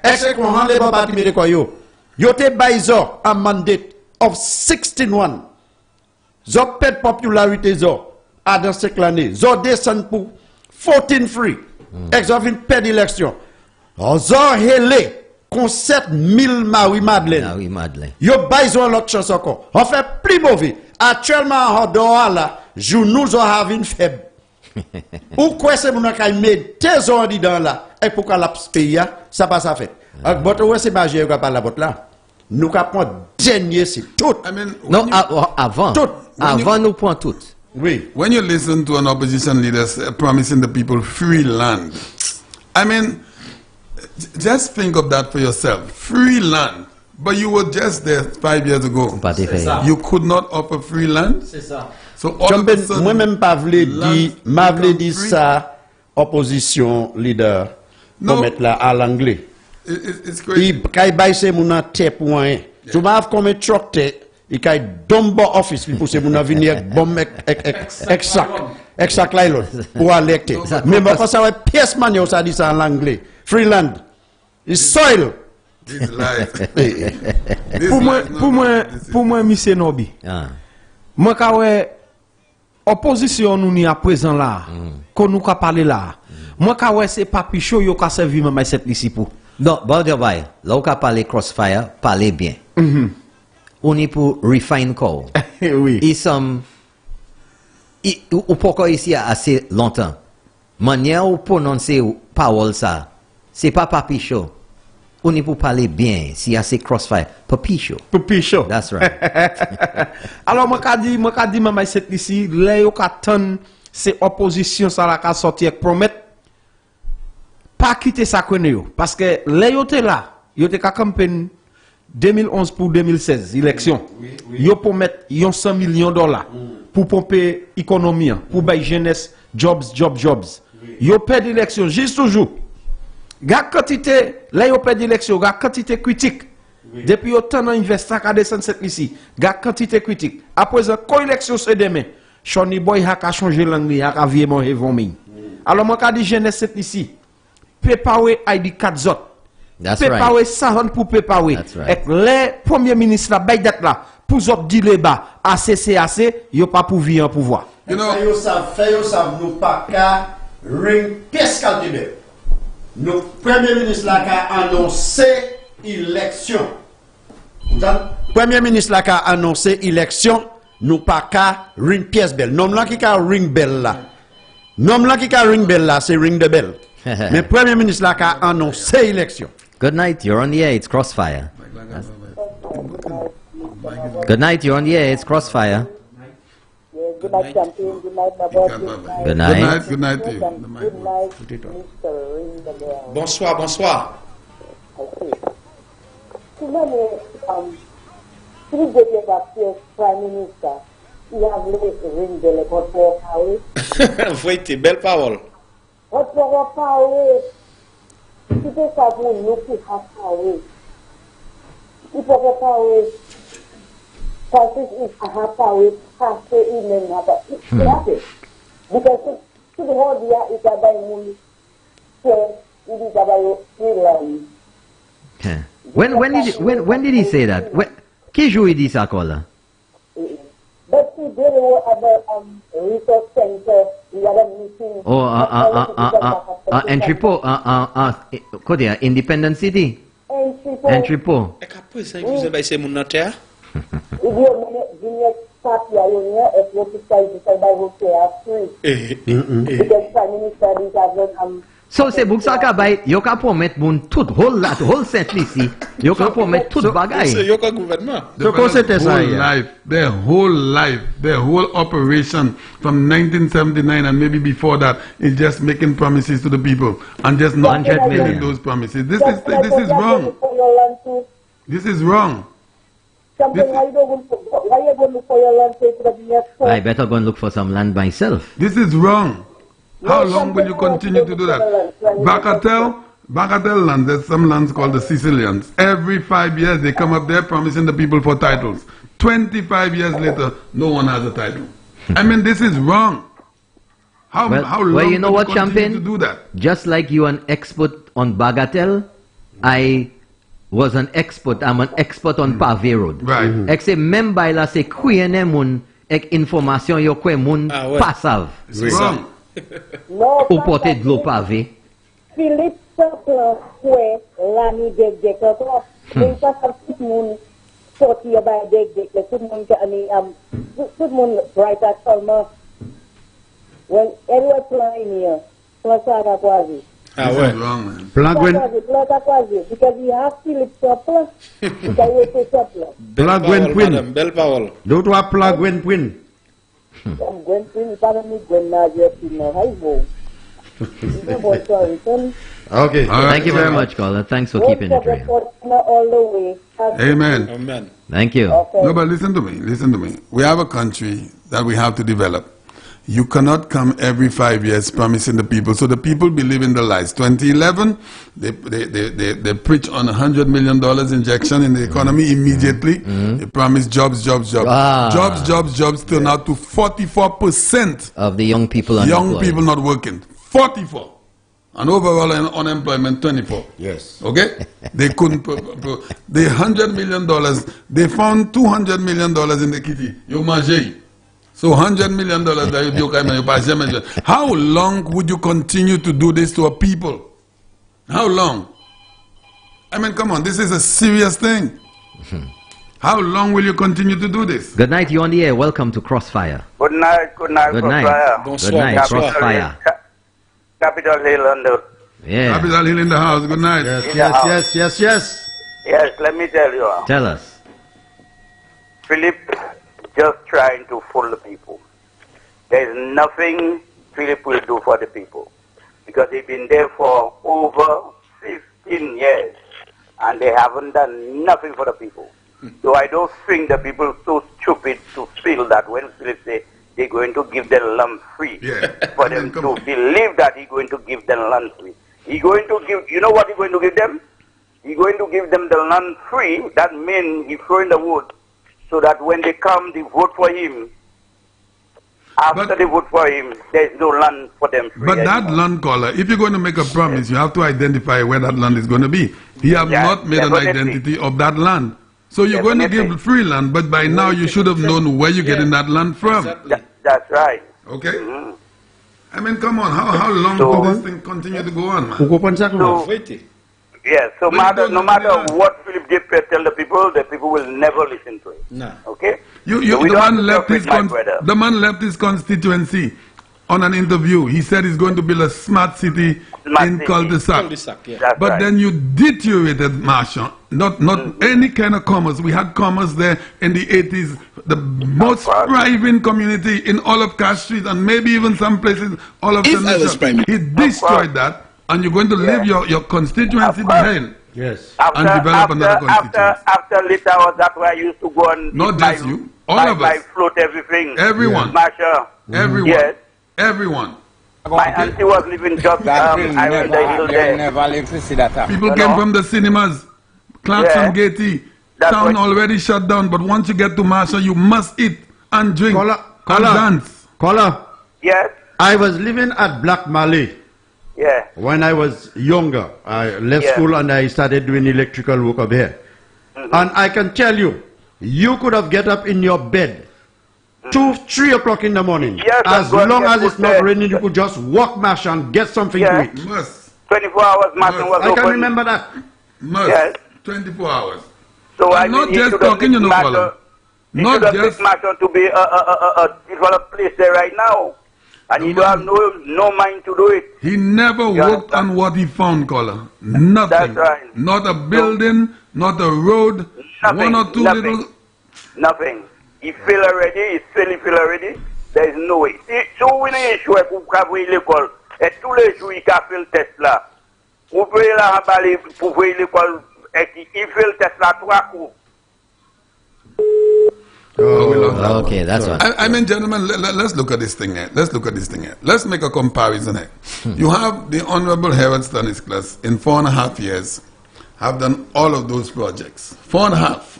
Est-ce qu'on rend les bons de quoi yo? Yo te baizo a mandate of 16-1. Zo pet popularité zo à dans cette année. Zo descend pour 14 free. Exo fin pet élection. Zo hele con 7000 Marie Madeleine. Ah oui, Madeleine. Yo baizo l'autre chose encore. On fait plus mauvais. Actuellement en dehors là, nous avons une faible. Ou quoi c'est mon cas met tes ordres dans là et pour qu'à la paye ça passe à fait. But ouais c'est magique qui parle la botte là. Nous capons dernier c'est tout. Non avant. Tout. Avant nous prend tout. Oui. When you listen to an opposition leader promising the people free land, I mean, just think of that for yourself. Free land. But you were just there 5 years ago. You could not offer free land? C'est ça. So all of a sudden, moi-même pas vle dire ça opposition leader pour mettre là à l'anglais. It's crazy. Il baille c'est mon tête pour rien. Tu m'as comme tracte, il kay dombo office pour c'est mon venir bombe exact là pour électer. Mais quand ça va pièce man ça dit ça en anglais. Free land. It's soil. Pour moi, monsieur Nobi. Moi, quand opposition nous n'y à présent là, qu'on nous a parlé là. Moi, quand c'est pas pichot, yo ka servi même cette ici pour. Non, bon de bail. Là où qu'a parlé crossfire, parler bien. On est pour refine call. Oui. Ils sont ou pourquoi ici assez longtemps. Manière où prononcer parole ça, c'est pas papicho. On est pour parler bien, si y a ces crossfire, papicho. Papicho. That's right. Alors moi ka di maman cette ici, là yo ka ton c'est opposition ça la ka sorti avec promettre pas quitter ça connaît yo parce que là yo te là, yo te ka campagne 2011 pour 2016 élection. Yo pour mettre 100 millions de dollars pour pomper économie, pour bailler jeunesse jobs. Yo perd élection juste toujours. Ga quantité là yo perd élection, ga quantité critique. Depuis autant d'investisseurs qui descend cette ici, ga quantité critique. Après ça quand élection c'est demain, Shoni Boy a changé langue, a vieux mon evoming. Alors moi ka di jeunesse cette ici, préparer ID 4 zot. Préparer ça pour préparer. Et les premiers ministres la bay date là pour zop di le bas ACCAC, yo pas pour vivre en pouvoir. You know, yo savent nous pas ka ring pièce caltibé. Nous premier ministre là a annoncé élection. Premier ministre là a annoncé élection, nous pas ka ring pièce belle. Nom là qui ka ring bell là. Nom là qui ka ring bell là, c'est ring de bell. Mais premier ministre là a annoncé élection. Good night, you're on the air, it's crossfire. Good night, you're on the air, it's crossfire. Good night, Champagne. Good night, Nabot. Good night. Good night to you. Good night, Mr. Ring. Bonsoir. I see. So, Si vous devez appeler Prime Minister, il a voulu ring de l'école pour parler. Voyez, belle parole. Votre pour parler, c'était ça pour nous qui a parlé. Il faut parler. Parce qu'il a parlé, parce qu'il n'a pas parlé. Because tout le monde is about money. So it is about freelance. When did he say that? Qui jour il dit ça quoi là? But today we were at the research center. We had a meeting. Oh, entrepôt, quoi dire? Independent City. Entrepôt. Et qu'après ça, vous avez essayé mon notaire? Il y a party ionia if you decide to say by who say free. Because Prime Minister is having So c'est pour ça que yo ka promettre bon tout whole Saint ici. Yo ka promettre tout bagay. C'est yo ka gouvernement. So their whole life, their whole operation from 1979 and maybe before that is just making promises to the people and just not fulfilling those promises. This is wrong. This is wrong. I better go and look for some land myself. This is wrong. How long will you continue to do that? Bagatelle land, there's some lands called the Sicilians. Every 5 years they come up there promising the people for titles. 25 years later, no one has a title. I mean, this is wrong. How long you know what, Champagne? To do that? Just like you an expert on Bagatelle, I was an expert. I'm an expert on Pavé Road. Right. Except member la se kuyene mun ek information yo kwe mun pasav. It's wrong. Ou porte de l'eau pavé. Philippe Saplan kwe lani dek ko. Men pas tout moun sorti ba dek tout moun ani tout moun bright at Salma. When everyone playing here, plus I quasi. Ah ouais. Wrong, man. Because you have Philip Saplan. Because you Saplan. Plug Gwen Belle parole. D'autres à plug Gwen Quinn. Gwen Quinn, pas de Gwen Nadia Pino. Okay. Thank you very much, caller. Thanks for keeping it real. All the way. Amen. Amen. Thank you. Okay. No, but listen to me. Listen to me. We have a country that we have to develop. You cannot come every 5 years promising the people. So the people believe in the lies. 2011, they preach on $100 million injection in the economy immediately. They promise jobs. Jobs turn out to 44% of the young people young people not working. 44. And overall unemployment 24. Yes. Okay? They couldn't the $100 million, they found $200 million in the kitty. You mangé. So $100 million how long would you continue to do this to a people? How long? I mean, come on, this is a serious thing. How long will you continue to do this? Good night, you on the air. Welcome to Crossfire. Good night, Good night. Bonsoir. Good night, Crossfire. Capitol Hill on the... Yeah. Capitol Hill in the house. Good night. Yes. Yes, let me tell you. Tell us. Philip just trying to fool the people. There is nothing Philip will do for the people. Because he's been there for over 15 years. And they haven't done nothing for the people. So I don't think the people are so stupid to feel that when Philip says they're going to give them land free. Yeah. For them to believe that he's going to give them land free. He's going to give, you know what he's going to give them? He's going to give them the land free. That means he's throwing the wood. So that when they come, they vote for him. After they vote for him, there is no land for them free. But that land caller, if you're going to make a promise, you have to identify where that land is going to be. He have not made an identity of that land. So you're going to give free land, but by now you should have known where you're getting that land from. That's right. Okay? I mean, come on, how long will this thing continue to go on, man? Yes, so no matter what Philip J. tell the people will never listen to it. No. Okay? The man left his constituency on an interview. He said he's going to build a smart city in cul-de-sac. Yeah. But then you deteriorated Marshall. Not any kind of commerce. We had commerce there in the 80s. The most thriving community in all of Cash Street and maybe even some places all of St. Lucia. He destroyed that. And you're going to leave your constituency behind. Yes. And develop another constituency. After late hours, that's where I used to go and Not just you, all of my us. float, everything. Everyone. Masha. Everyone. Yes. Everyone. My auntie was living just I went there. Never live to see that. People came from the cinemas, Clarkson, Gaiety. Town already shut down, but once you get to Marshall, you must eat and drink and dance. Caller. Yes. I was living at Black Malay. Yeah. When I was younger, I left school and I started doing electrical work up here. And I can tell you, you could have get up in your bed 2, 3 o'clock in the morning. Yes, as long as it's not raining, you could just walk Marsh and get something to eat. Must. 24 hours Marshall was I open. can remember that. Must. Yes. 24 hours. So I'm not just talking, you know, Colin. Not just Marshall to be a developed place there right now. And he don't have no mind to do it. He never worked on what he found, Colin. Nothing. That's right. Not a building, not a road, Nothing, one or two little... Nothing. He failed already, he's failing already. There is no way. So when il échoue pour travailler l'école, et tous les jours il a fait le test là. Vous pouvez la remballer pour voir l'école, et il fait le test là 3 coups. Okay, that's one. I mean, gentlemen, let's look at this thing here. Let's look at this thing here. Let's make a comparison here. You have the Honorable Harold Stanislas in 4.5 years have done all of those projects. 4.5.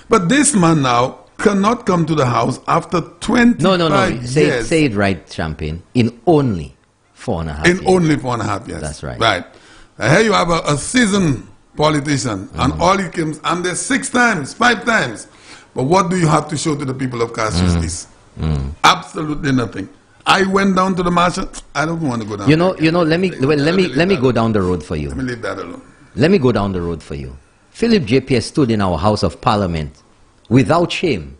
But this man now cannot come to the house after 25 years. Say it right, Champagne. In only 4.5 years. In only 4.5 years. That's right. Right. Here you have a seasoned politician, and all he comes, and there's 6 times, 5 times. But what do you have to show to the people of Constituency? Absolutely nothing. I went down to the marshal. I don't want to go down. You know. Let me go down the road for you. Let me leave that alone. Let me go down the road for you. Philip JPS stood in our House of Parliament without shame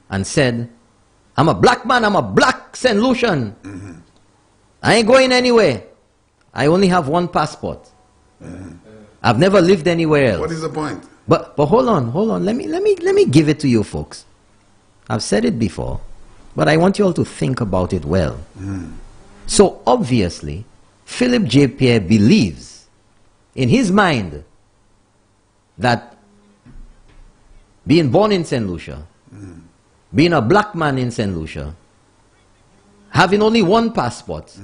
and said, "I'm a black man. I'm a black St. Lucian. I ain't going anywhere. I only have 1 passport. I've never lived anywhere else." What is the point? But hold on. Let me give it to you folks. I've said it before, but I want you all to think about it well. So obviously, Philip J. Pierre believes in his mind that being born in St. Lucia, being a black man in St. Lucia, having only 1 passport,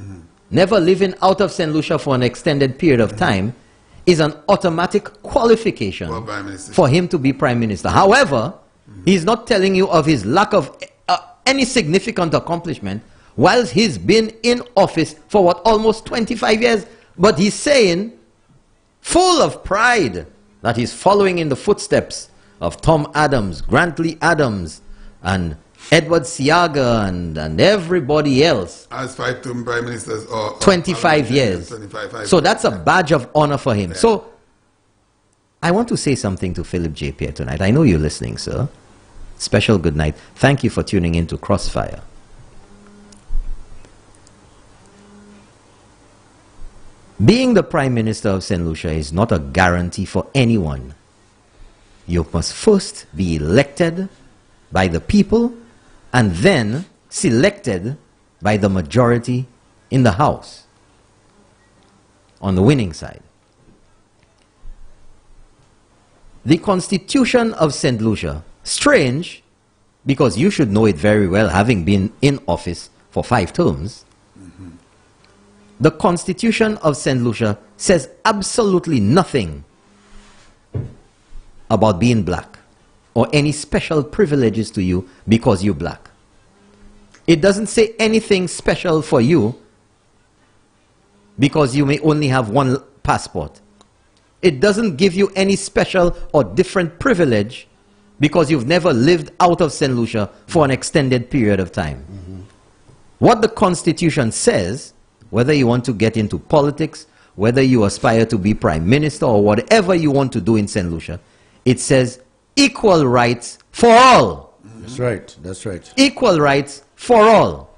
never living out of St. Lucia for an extended period of time, is an automatic qualification for him to be Prime Minister. However, he's not telling you of his lack of any significant accomplishment whilst he's been in office for what, almost 25 years. But he's saying, full of pride, that he's following in the footsteps of Tom Adams, Grantley Adams, and Edward Siaga, and everybody else. As 5-term prime ministers or 25 years. 25 so that's a badge of honor for him. So I want to say something to Philip J. Pierre tonight. I know you're listening, sir. Special good night. Thank you for tuning in to Crossfire. Being the Prime Minister of St. Lucia is not a guarantee for anyone. You must first be elected by the people and then selected by the majority in the House on the winning side. The Constitution of St. Lucia, strange, because you should know it very well, having been in office for 5 terms. The Constitution of St. Lucia says absolutely nothing about being black or any special privileges to you because you're black. It doesn't say anything special for you because you may only have 1 passport. It doesn't give you any special or different privilege because you've never lived out of St. Lucia for an extended period of time. What the Constitution says, whether you want to get into politics, whether you aspire to be Prime Minister or whatever you want to do in St. Lucia, it says equal rights for all. That's right, that's right. Equal rights for all.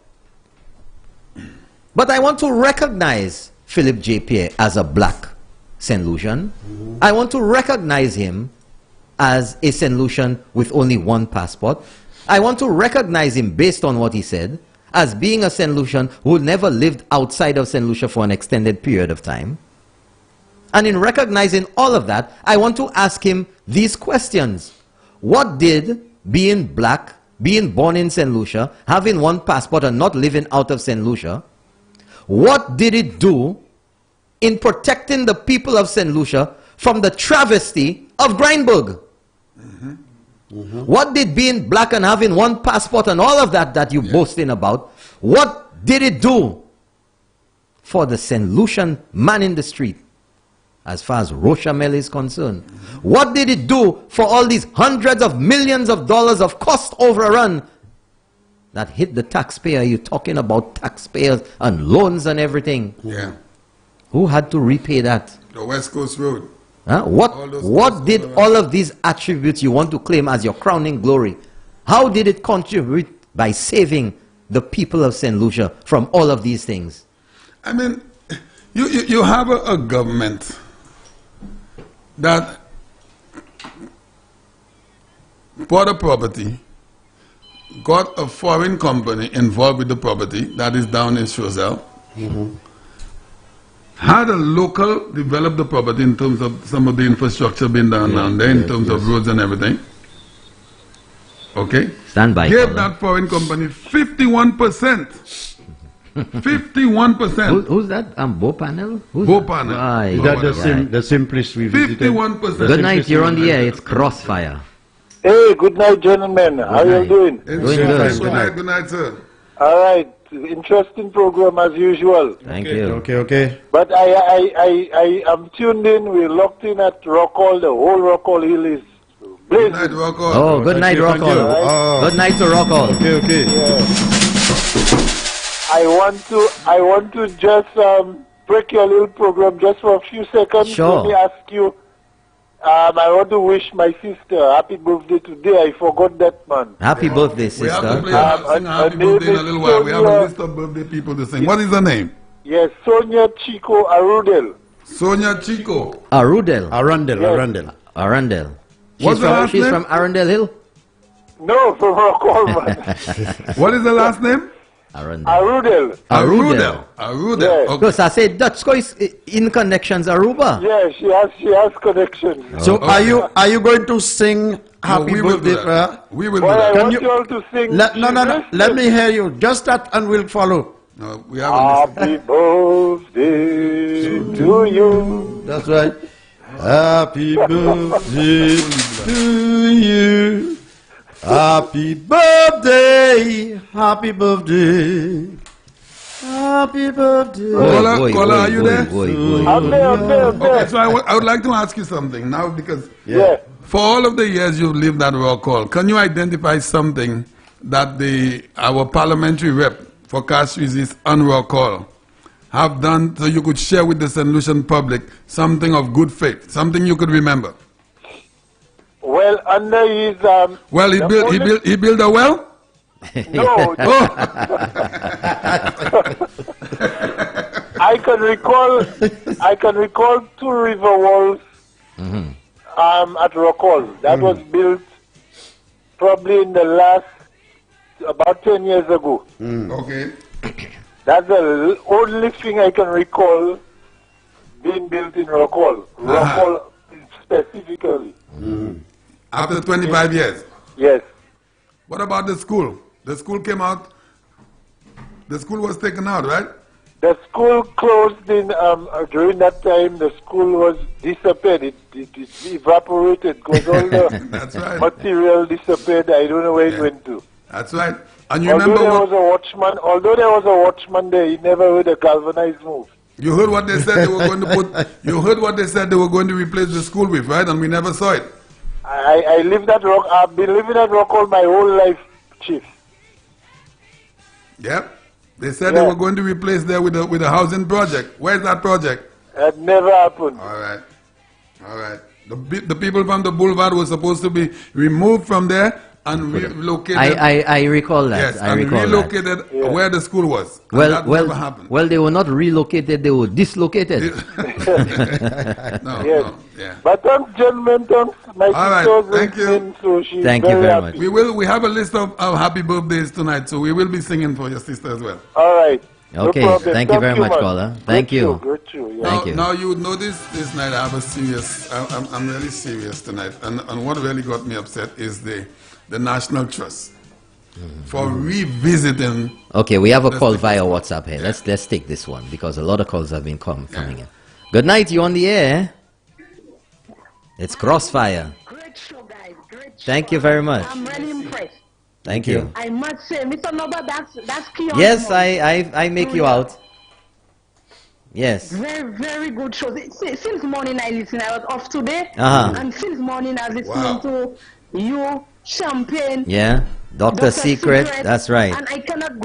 But I want to recognize Philip J. Pierre as a black St. Lucian. I want to recognize him as a St. Lucian with only 1 passport. I want to recognize him based on what he said as being a St. Lucian who never lived outside of St. Lucia for an extended period of time. And in recognizing all of that, I want to ask him these questions. What did being black, being born in St. Lucia, having one passport and not living out of St. Lucia, what did it do in protecting the people of St. Lucia from the travesty of Grindberg? What did being black and having one passport and all of that you're boasting about, what did it do for the St. Lucian man in the street as far as Rochamel is concerned? What did it do for all these hundreds of millions of dollars of cost overrun that hit the taxpayer? You're talking about taxpayers and loans and everything. Yeah. Who had to repay that? The West Coast Road. Huh? What did all of these attributes you want to claim as your crowning glory, how did it contribute by saving the people of St. Lucia from all of these things? I mean, you have a government that bought a property, got a foreign company involved with the property that is down in Choiseul, had a local develop the property in terms of some of the infrastructure being down there, in terms of roads and everything. Okay? Stand by. Gave that foreign company 51%. 51%. Who's that? Bo Panel? Bo Panel. Right. The simplest we visited. 51%. Good night, you're on the air. It's Crossfire. Hey, good night, gentlemen. How are you doing? Doing good. Good night, sir. All right. Interesting program as usual. Thank you. Okay. But I am tuned in. We're locked in at Rockall. The whole Rockall Hill is blazing. Good night, Rockall. Oh, good night, Rockall. Oh. Good night to Rockall. Okay. Yeah. I want to just break your little program just for a few seconds. Sure. Let me ask you. I want to wish my sister happy birthday today. I forgot that, man. Happy birthday, We have to sister. play sing happy birthday in a little while. We have a list of birthday people to sing. What is her name? Yes, Sonia Chico Arudel. Sonia Chico. Arundel. Arundel. What's the last She's name? from Arundel Hill? No, from Rockall, man. What is the last name? Arudel. Arundel. Arudel. Okay. Because I said Dutch is in connections Aruba. Yeah, she has connections. So are you going to sing happy we will birthday do for her? that. We will do Well, I that. want you- you all to sing. No. Let me hear you. Just that and we'll follow. No, we have a list. Happy birthday to you. That's right. Happy birthday to you. Happy birthday. Happy birthday. Happy birthday. Kola, are you there? I'm there. Okay, so I would like to ask you something now, because Yeah. for all of the years you've lived at Rockall, can you identify something that our parliamentary rep for Castries and Rockall have done so you could share with the St. Lucian public something of good faith, something you could remember? Well, under his Well, he built a well? no. I can recall two river walls at Rockall. That was built probably in the last about 10 years ago. Okay. That's the only thing I can recall being built in Rockall. Rockall specifically. After 25 years. Yes. What about the school? The school came out. The school was taken out, right? The school closed in during that time. The school was disappeared. It evaporated because all the That's right. material disappeared. I don't know where it went to. That's right. And you Although remember there was a watchman there, he never heard a galvanized move. you heard what they said they were going to put. You heard what they said they were going to replace the school with, right? And we never saw it. I lived at Rock. I've been living at Rockall my whole life, Chief. Yep. They said they were going to replace there with a housing project. Where's that project? That never happened. All right. The people from the boulevard were supposed to be removed from there and relocated. I recall that. Yes, I and recall relocated that. where the school was. And that never happened. Well, they were not relocated; they were dislocated. Yes. But thanks, gentlemen. Thanks. My All right, sister's thank you. in, so she's Thank you very happy. much. We have a list of happy birthdays tonight, so we will be singing for your sister as well. All right. Okay, No problem. thank you very much, man. caller. Thank you. Good to you. Thank you. Now you would notice this night I have a serious, I'm really serious tonight. And what really got me upset is the National Trust for revisiting. Okay, we have a call via WhatsApp here. Let's take this one because a lot of calls have been coming in. Good night, you on the air? It's Crossfire. Great show, guys. Great show. Thank you very much. I'm really impressed. Thank you. I must say, Mr. Noba, that's key on Yes, the moment. I make you out. Yes. Very, very good show. Since morning I listen. I was off today. And since morning I was listening to you, Champagne. Yeah. Dr. Secret. That's right. And I cannot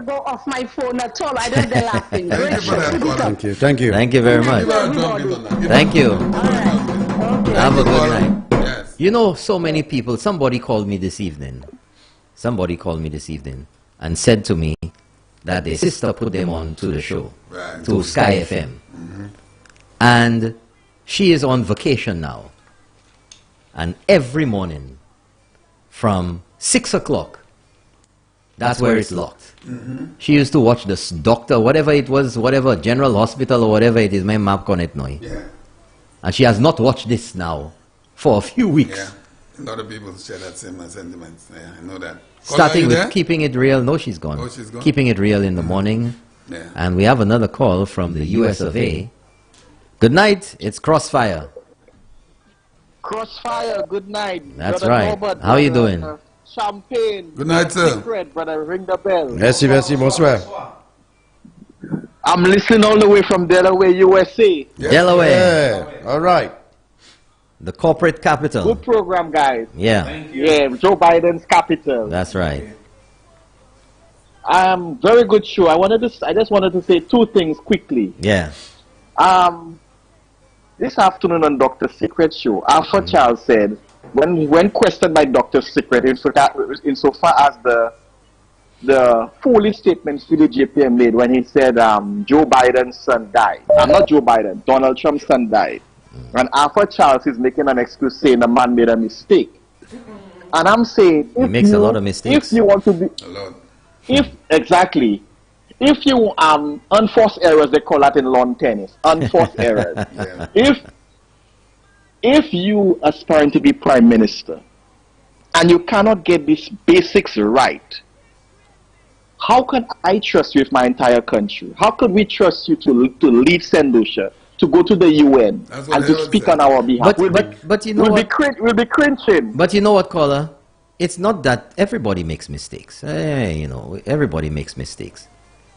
go off my phone at all. I don't be laughing. Great show. Thank you. Thank you. Thank you very much. Thank you. Okay. Have a good night. Yes. You know, so many people, somebody called me this evening and said to me that their sister put them on to the show, to Sky FM. And she is on vacation now. And every morning from 6 o'clock, that's where it's locked. She used to watch this doctor, whatever it was, whatever, General Hospital or whatever it is, my map connect now. And she has not watched this now for a few weeks. Yeah. A lot of people share that same sentiments. Yeah, I know that. Starting with Keeping It Real. No, she's gone. Oh, she's gone? Keeping It Real in the morning. Yeah. And we have another call from the US of A. Good night. It's Crossfire. Crossfire, good night. That's Brother right. Norbert, How are you brother, doing? Champagne. Good night, sir. Secret, brother, ring the bell. Merci, bonsoir. I'm listening all the way from Delaware, USA. Yes. Delaware. Yeah. All right. The corporate capital. Good program, guys. Yeah. Yeah, Joe Biden's capital. That's right. Very good show. I just wanted to say two things quickly. Yeah. This afternoon on Dr. Secret show, Alpha Charles said, when questioned by Dr. Secret, insofar as the foolish statements Philip JPM made when he said Joe Biden's son died. Not Joe Biden, Donald Trump's son died. And Alpha Charles is making an excuse saying the man made a mistake. And I'm saying, He makes a lot of mistakes. If you want to be, if you unforced errors, they call that in lawn tennis, unforced errors. If you aspiring to be prime minister and you cannot get these basics right, how can I trust you with my entire country? How could we trust you to lead St. Lucia, to go to the UN and to speak on our behalf? But you know we'll be cringing. But you know what, caller? It's not that everybody makes mistakes. You know, everybody makes mistakes.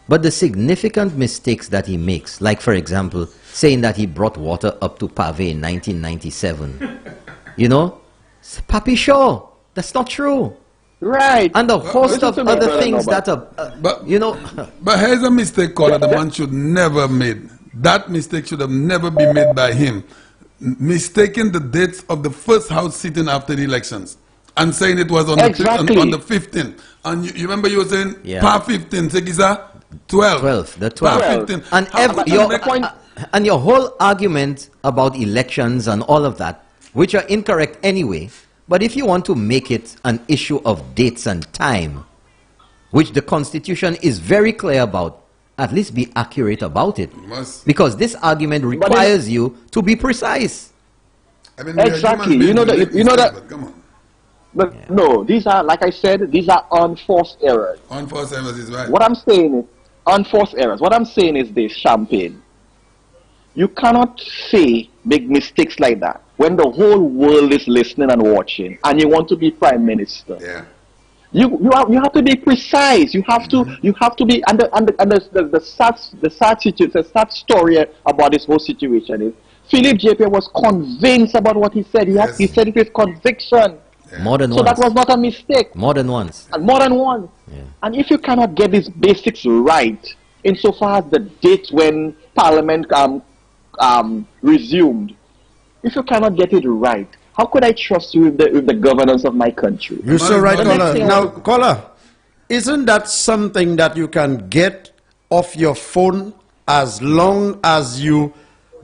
But the significant mistakes that he makes, like for example, saying that he brought water up to Pave in 1997, you know, Papi Shaw, that's not true. Right. And a host of other things that are, you know. But here's a mistake, caller, the man should never made. That mistake should have never been made by him. Mistaking the dates of the first House sitting after the elections and saying it was on the 15th. And you remember you were saying, PA 15, Segisa? 12. The 12th. And your whole argument about elections and all of that, which are incorrect anyway, but if you want to make it an issue of dates and time, which the Constitution is very clear about, at least be accurate about it. Because this argument requires you to be precise. I mean, exactly. You know that. Come on. But no, these are, like I said, these are unforced errors. Unforced errors is right. What I'm saying is, unforced errors. What I'm saying is this, Champagne. You cannot say big mistakes like that when the whole world is listening and watching, and you want to be prime minister. Yeah. You have to be precise. You have to be the sad story about this whole situation is Philip JP was convinced about what he said. He said it with conviction. More than so once. that was not a mistake. More than once. And more than once. Yeah. And if you cannot get these basics right, insofar as the date when Parliament resumed, if you cannot get it right, how could I trust you with the governance of my country? You're so right, caller. Now, caller, isn't that something that you can get off your phone as long as you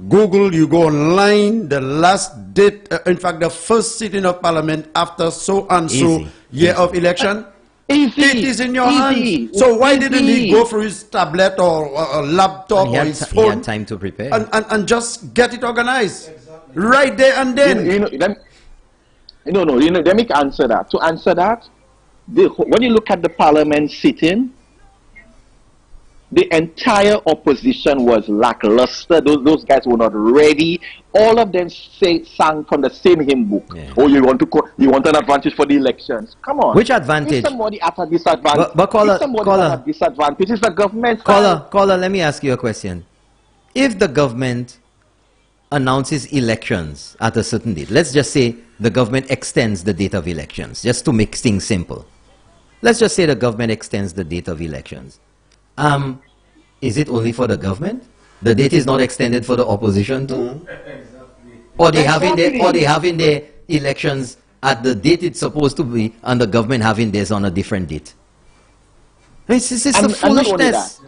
Google, you go online, the last date, in fact, the first sitting of Parliament after so and so year of election? Easy. It is in your hands. So why didn't he go for his tablet or a laptop or his phone? He had time to prepare. And just get it organized. Exactly. Right there and then. Let me answer that. To answer that, when you look at the parliament sitting, the entire opposition was lackluster. Those guys were not ready. All of them sang from the same hymn book. Yeah. Oh, you want an advantage for the elections? Come on. Which advantage? If somebody at a disadvantage. But caller, if somebody at a disadvantage, it's the government. Caller, let me ask you a question. If the government announces elections at a certain date, let's just say the government extends the date of elections, just to make things simple. Let's just say the government extends the date of elections. Is it only for the government? The date is not extended for the opposition too? Or they having their elections at the date it's supposed to be, and the government having theirs on a different date? This is the foolishness.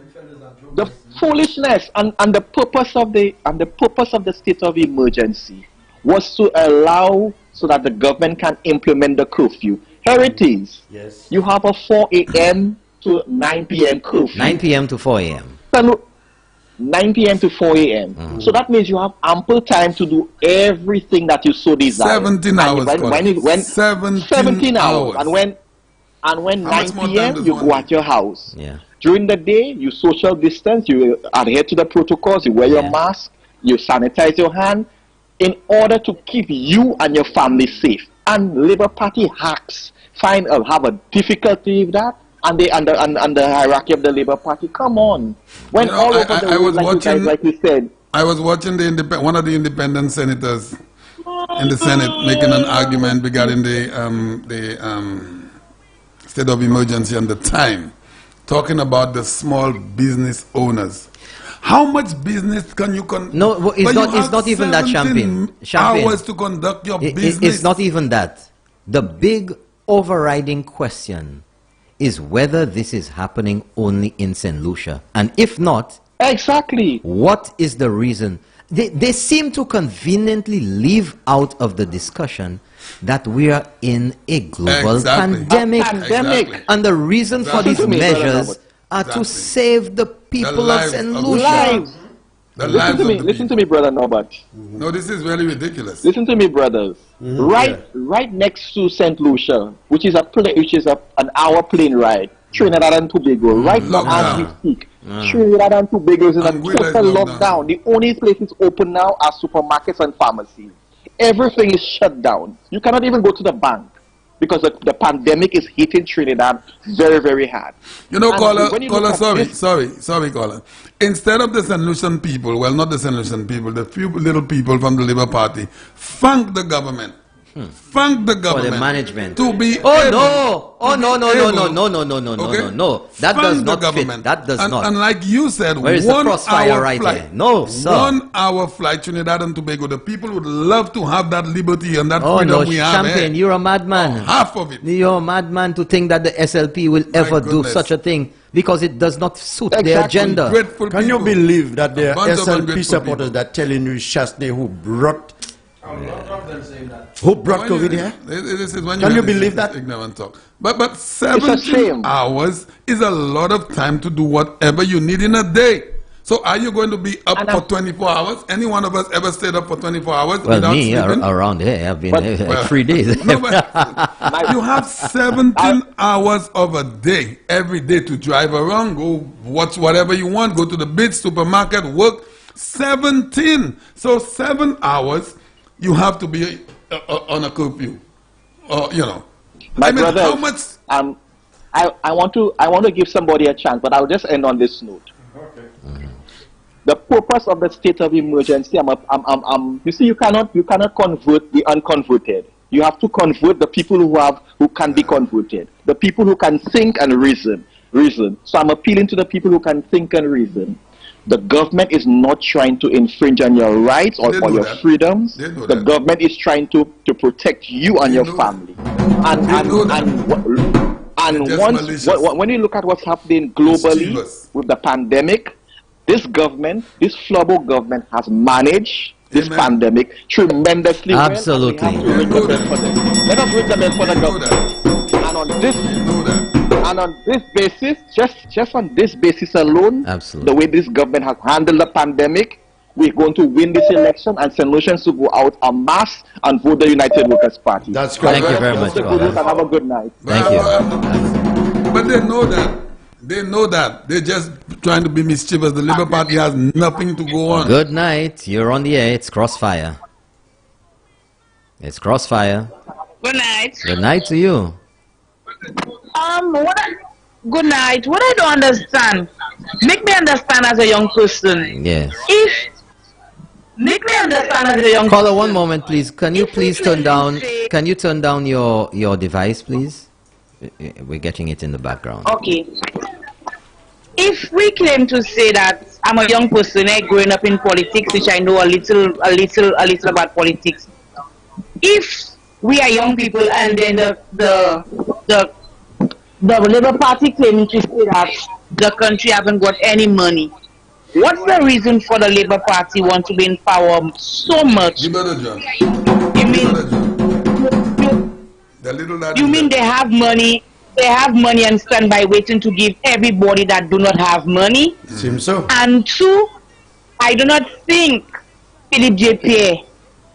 The foolishness and the purpose of the state of emergency was to allow so that the government can implement the curfew. Here it is. Yes. You have a 4 a.m. to 9 p.m. curfew. 9 p.m. to 4 a.m. 9 p.m. to 4 a.m. Mm-hmm. So that means you have ample time to do everything that you so desire. 17 hours. 17 hours. And when 9 p.m. you go at your house. Yeah. During the day, you social distance, you adhere to the protocols, you wear your mask, you sanitize your hand in order to keep you and your family safe. And Labour Party hacks have a difficulty with that. And the hierarchy of the Labour Party, come on. When all over the world, like you said. I was watching one of the independent senators in the Senate making an argument regarding the state of emergency and the time, talking about the small business owners. How much business can you conduct? No, it's not even that, Champagne. Hours to conduct your business. It's not even that. The big overriding question is whether this is happening only in St. Lucia. And if not, exactly, what is the reason? They seem to conveniently leave out of the discussion that we are in a global pandemic. Exactly. And the reason for these measures are to save the people of St. Lucia. Listen to me, brother Norbert. No, this is really ridiculous. Listen to me, brothers. Right next to St. Lucia, which is an hour plane ride, Trinidad and Tobago. Right now, as we speak, Trinidad and Tobago is in a total lockdown. The only places open now are supermarkets and pharmacies. Everything is shut down. You cannot even go to the bank because the pandemic is hitting Trinidad very, very hard. You know, caller, sorry, caller. Instead of the St. Lucian people, well, not the St. Lucian people, the few little people from the Labour Party, thank the government. Thank the government. For the management. To be no. That does not fit. That does not. And like you said, where is the crossfire right there? No, sir. 1 hour flight, Trinidad and Tobago. The people would love to have that liberty and that freedom we have. Champagne, you're a madman. Half of it. You're a madman to think that the SLP will ever do such a thing, because it does not suit their agenda. Can you believe that there are SLP supporters that telling you Chastney who brought COVID here? Can you believe that? Ignorant talk. But 17 hours is a lot of time to do whatever you need in a day. So are you going to be up for 24 hours? Any one of us ever stayed up for 24 hours without sleeping? Around here, I've been like 3 days. No, but you have 17 hours of a day, every day, to drive around, go watch whatever you want, go to the beach, supermarket, work. 17. So 7 hours you have to be on a curfew. My brother, how much? I want to give somebody a chance, but I'll just end on this note. Okay. The purpose of the state of emergency, you see, you cannot convert the unconverted. You have to convert the people who can be converted, the people who can think and reason. So I'm appealing to the people who can think and reason. The government is not trying to infringe on your rights or your freedoms. The government is trying to protect you and your family. And when you look at what's happening globally with the pandemic, this Flobo government has managed this pandemic tremendously well. Absolutely. Let us ring the bell for them. Let us ring the bell for the government. And on this And on this basis, just on this basis alone, absolutely, the way this government has handled the pandemic, we're going to win this election, and St. Lucians to go out en masse and vote the United Workers' Party. That's correct. Thank you very much, and have a good night. Thank you. But they know that. They know that. They're just trying to be mischievous. The Labour Party has nothing to go on. Good night. You're on the air. It's Crossfire. It's Crossfire. Good night. Good night to you. Good night. What I don't understand, make me understand as a young person. Yes. Make me understand as a young Caller, person. one moment, please. Can you please turn down? Can you turn down your device, please? We're getting it in the background. Okay. If we claim to say that I'm a young person growing up in politics, which I know a little about politics. If we are young people and then the Labour Party claiming to say that the country haven't got any money, what's the reason for the Labour Party want to be in power so much? You better jump. You mean they have money? They have money and stand by waiting to give everybody that do not have money? Seems so. And two, I do not think Philip J. Pierre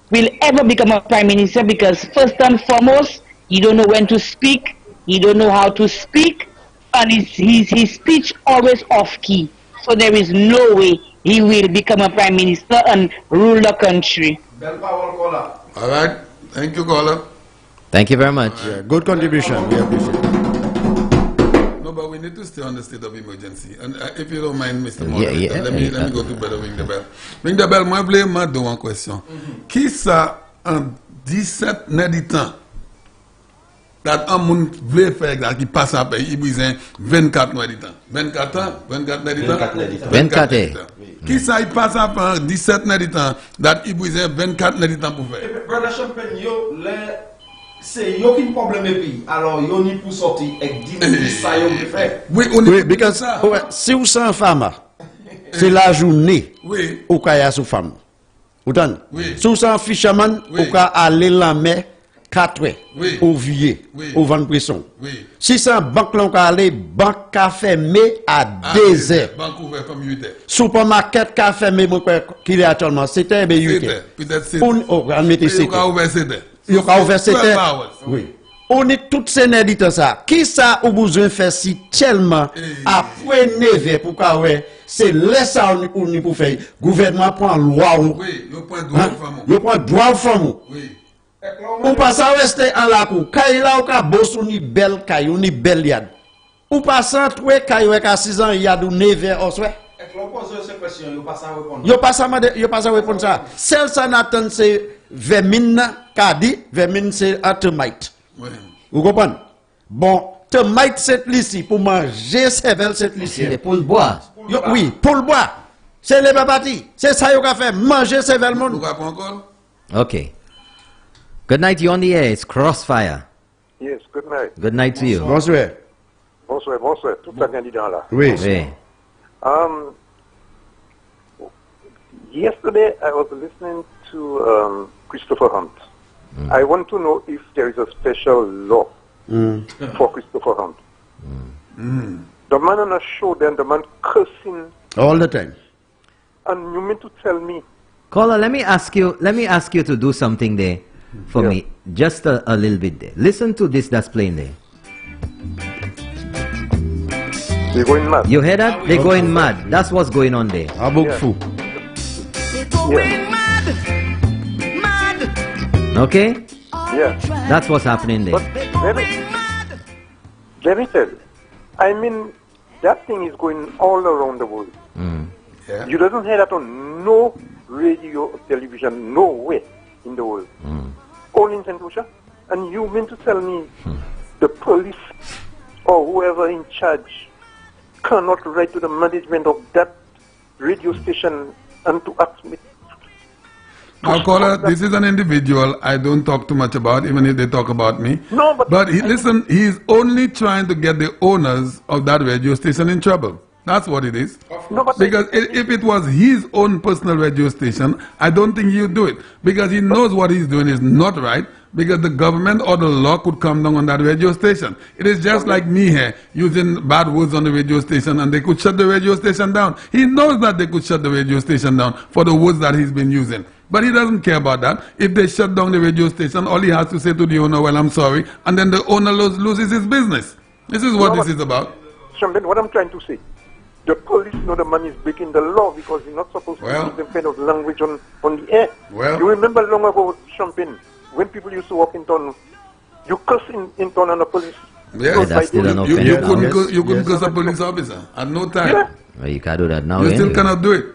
will ever become a prime minister because first and foremost, he don't know when to speak, he don't know how to speak, and his speech always off key. So there is no way he will become a prime minister and rule the country. All right. Thank you, caller. Thank you very much. Yeah, good contribution. We appreciate it. No, but we need to stay on the state of emergency. And if you don't mind, Mr. Moderator, let me go to bed and ring the bell. Ring the bell, moi, je voulais demander une question. Qui ça, en 17 ans de temps, un monde voulait faire qui passe à pays, il besoin 24 mois de temps. 24 ans? 24 mois de temps? 24 ans. Qui ça, il passe à 17 ans de temps, il besoin 24 mois de temps pour faire? Brother Champagne, c'est aucun problème et puis alors yo ni pour sortir avec 10 ça yo fait. Oui, because si vous êtes une femme, c'est la journée où vous êtes une femme. Vous entendez? Si vous êtes un fisherman, vous pouvez aller la mer 4 heures au vieux, au vent de pression. Si c'est un banque, vous pouvez aller banque café à 2 heures. Supermarket café qui est actuellement 7 heures, 8 heures. On met 7 heures. Vous pouvez ouvrir 7 heures. Oui. On est toutes ces nédites ça. Qui ça ou besoin faire si tellement après 9 heures pour qu'aoué c'est ça on pour faire. Gouvernement prend loi. Oui, le prend droit femme. Oui. Ou pas à rester en la cour. Kay là ou ka boss ou ni belle kay ou ni belle yad. Ou pas sans trouver kay ou ka 6 ans yad ou 9 heures au soir. Yo pas ça répondre ça. Celle ça n'attend c'est vermine kadi, vermine c'est un termite. Vous comprenez? Bon, termite c'est ici pour manger cervelle c'est ici. Pour le boire. Oui, pour le boire. C'est les babati. C'est ça yo ka fait manger cervelle monde. Okay. Good night, you on the air. It's Crossfire. Yes, good night. Good night to you. Bonsoir. Bonsoir. Tout ça candidat là. Oui. Yesterday I was listening to Christopher Hunt. I want to know if there is a special law for Christopher Hunt. The man on a show, then the man cursing all the time. And you mean to tell me? Caller, let me ask you to do something there for me, just a little bit there. Listen to this that's playing there. They're going mad. You hear that? They're going mad. That's what's going on there. Okay? Yeah. That's what's happening there. But let me tell you, I mean, that thing is going all around the world. You doesn't hear that on no radio or television, nowhere in the world. Only in St. Lucia. And you mean to tell me the police or whoever in charge cannot write to the management of that radio station and to ask me? Now, caller, this is an individual I don't talk too much about, even if they talk about me. No, but listen, he's only trying to get the owners of that radio station in trouble. That's what it is. No, but because if it was his own personal radio station, I don't think he would do it. Because he knows what he's doing is not right. because the government or the law could come down on that radio station. It is just like me here using bad words on the radio station, and they could shut the radio station down. He knows that they could shut the radio station down for the words that he's been using. But he doesn't care about that. If they shut down the radio station, all he has to say to the owner, well, I'm sorry, and then the owner loses his business. This is what this is about. Champagne, what I'm trying to say, the police know the man is breaking the law because you're not supposed to use them kind of language on the air. Well, you remember long ago, Champagne, when people used to walk in town, you curse in town on the police. Yes, that's still an offense. You couldn't curse a police officer at no time. Yeah. Well, you can't do that now. You still cannot do it.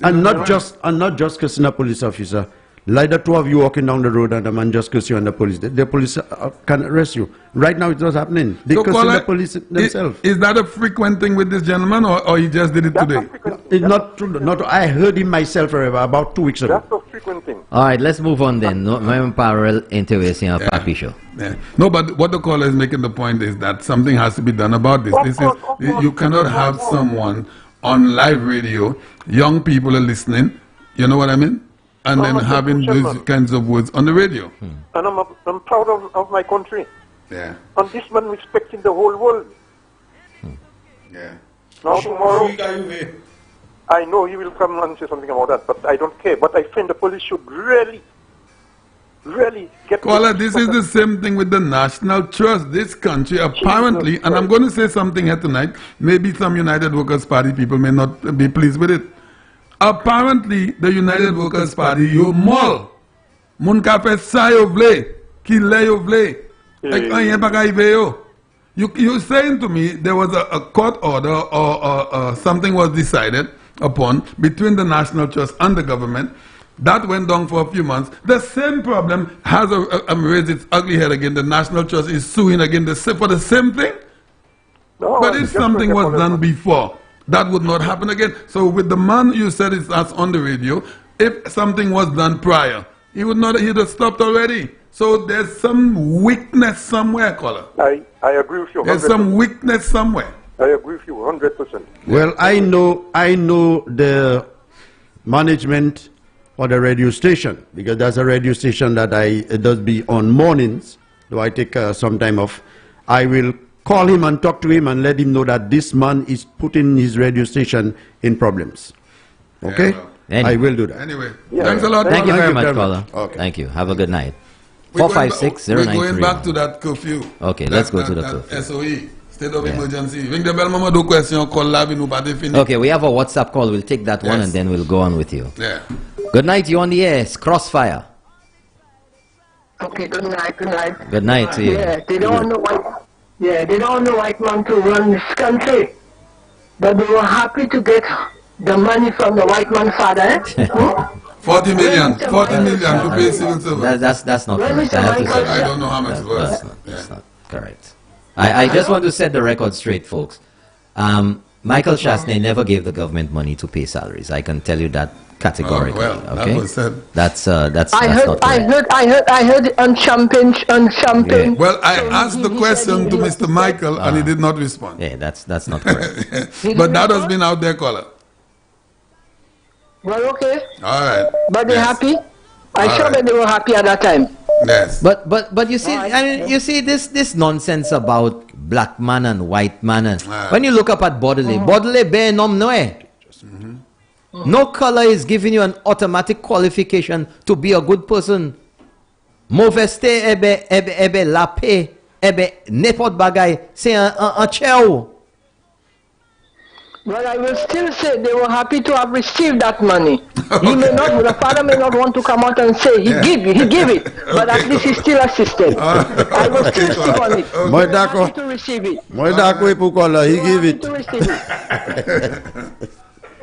And not just cursing a police officer. Like the two of you walking down the road and the man just curse you and the police. The police can arrest you. Right now it's not happening. They So cursing the police themselves. Is that a frequent thing with this gentleman, or he just did it today? It's not true. I heard him myself about 2 weeks ago. That's a frequent thing. All right, let's move on then. No, my parallel intervention of Papi show. Yeah. No, but what the caller is making the point is that something has to be done about this. You cannot have someone on live radio, young people are listening, you know what I mean? And then having those kinds of words on the radio. And I'm proud of my country. Yeah. And this man respecting the whole world. Yeah. Now tomorrow, I know he will come and say something about that, but I don't care. But I think the police should really get... Caller, this is the same thing with the National Trust. This country apparently, and I'm going to say something here tonight, maybe some United Workers' Party people may not be pleased with it. Apparently, the United Workers' Party, you mall, moun ka fe sa yo vle, ki le yo vle, ek anye baka ive yo. You're saying to me there was a court order or something was decided upon between the National Trust and the government. That went down for a few months. The same problem has raised its ugly head again. The National Trust is suing again for the same thing. No, but if something was done before, that would not happen again. So with the man you said is that's on the radio, if something was done prior, he'd have stopped already. So there's some weakness somewhere, caller. I agree with you 100%. There's some weakness somewhere. I agree with you 100%. Well, I know the management for the radio station, because there's a radio station that it does be on mornings, though I take some time off. I will call him and talk to him and let him know that this man is putting his radio station in problems. Okay? Yeah, well, I will do that. Anyway, thanks a lot. Thank you very much, much. caller. Okay. Thank you. Have a good night. 456-0931. We're going back to that curfew. Okay, let's go to the curfew. SOE, state of emergency. Ring the bell, mama, do question, call live in Ubade Fini. Okay, we have a WhatsApp call. We'll take that one and then we'll go on with you. Yeah. Good night, you on the air. It's Crossfire. Okay, good night, good night. Good night to you. Yeah, they don't know white man to run this country. But they were happy to get the money from the white man's father. 40 million to pay civil servants. That's not correct. I have to say I don't know how much it was. That's not correct. I just want to set the record straight, folks. Michael Chasney never gave the government money to pay salaries. I can tell you that categorically. Okay, that was said. That's not correct. I heard on champagne. Yeah. Well, I asked the question to Mr. Michael and he did not respond. Yeah, that's not correct. But that has been out there, caller. Well, okay. All right. But they're happy. I'm sure that they were happy at that time. Yes. But you see, I mean, you see this nonsense about black man and white man. And when you look up at Baudelaire be nom noe. No color is giving you an automatic qualification to be a good person. Mauveste ebe la paix ebe n'importe bagay c'est un cheo. Well, I will still say they were happy to have received that money. He may not, the father may not want to come out and say he give it, but at least he still assisted. I will still stick on it. Moi d'accord. To receive it. Moi d'accord pourquoi là, he give it. To receive it.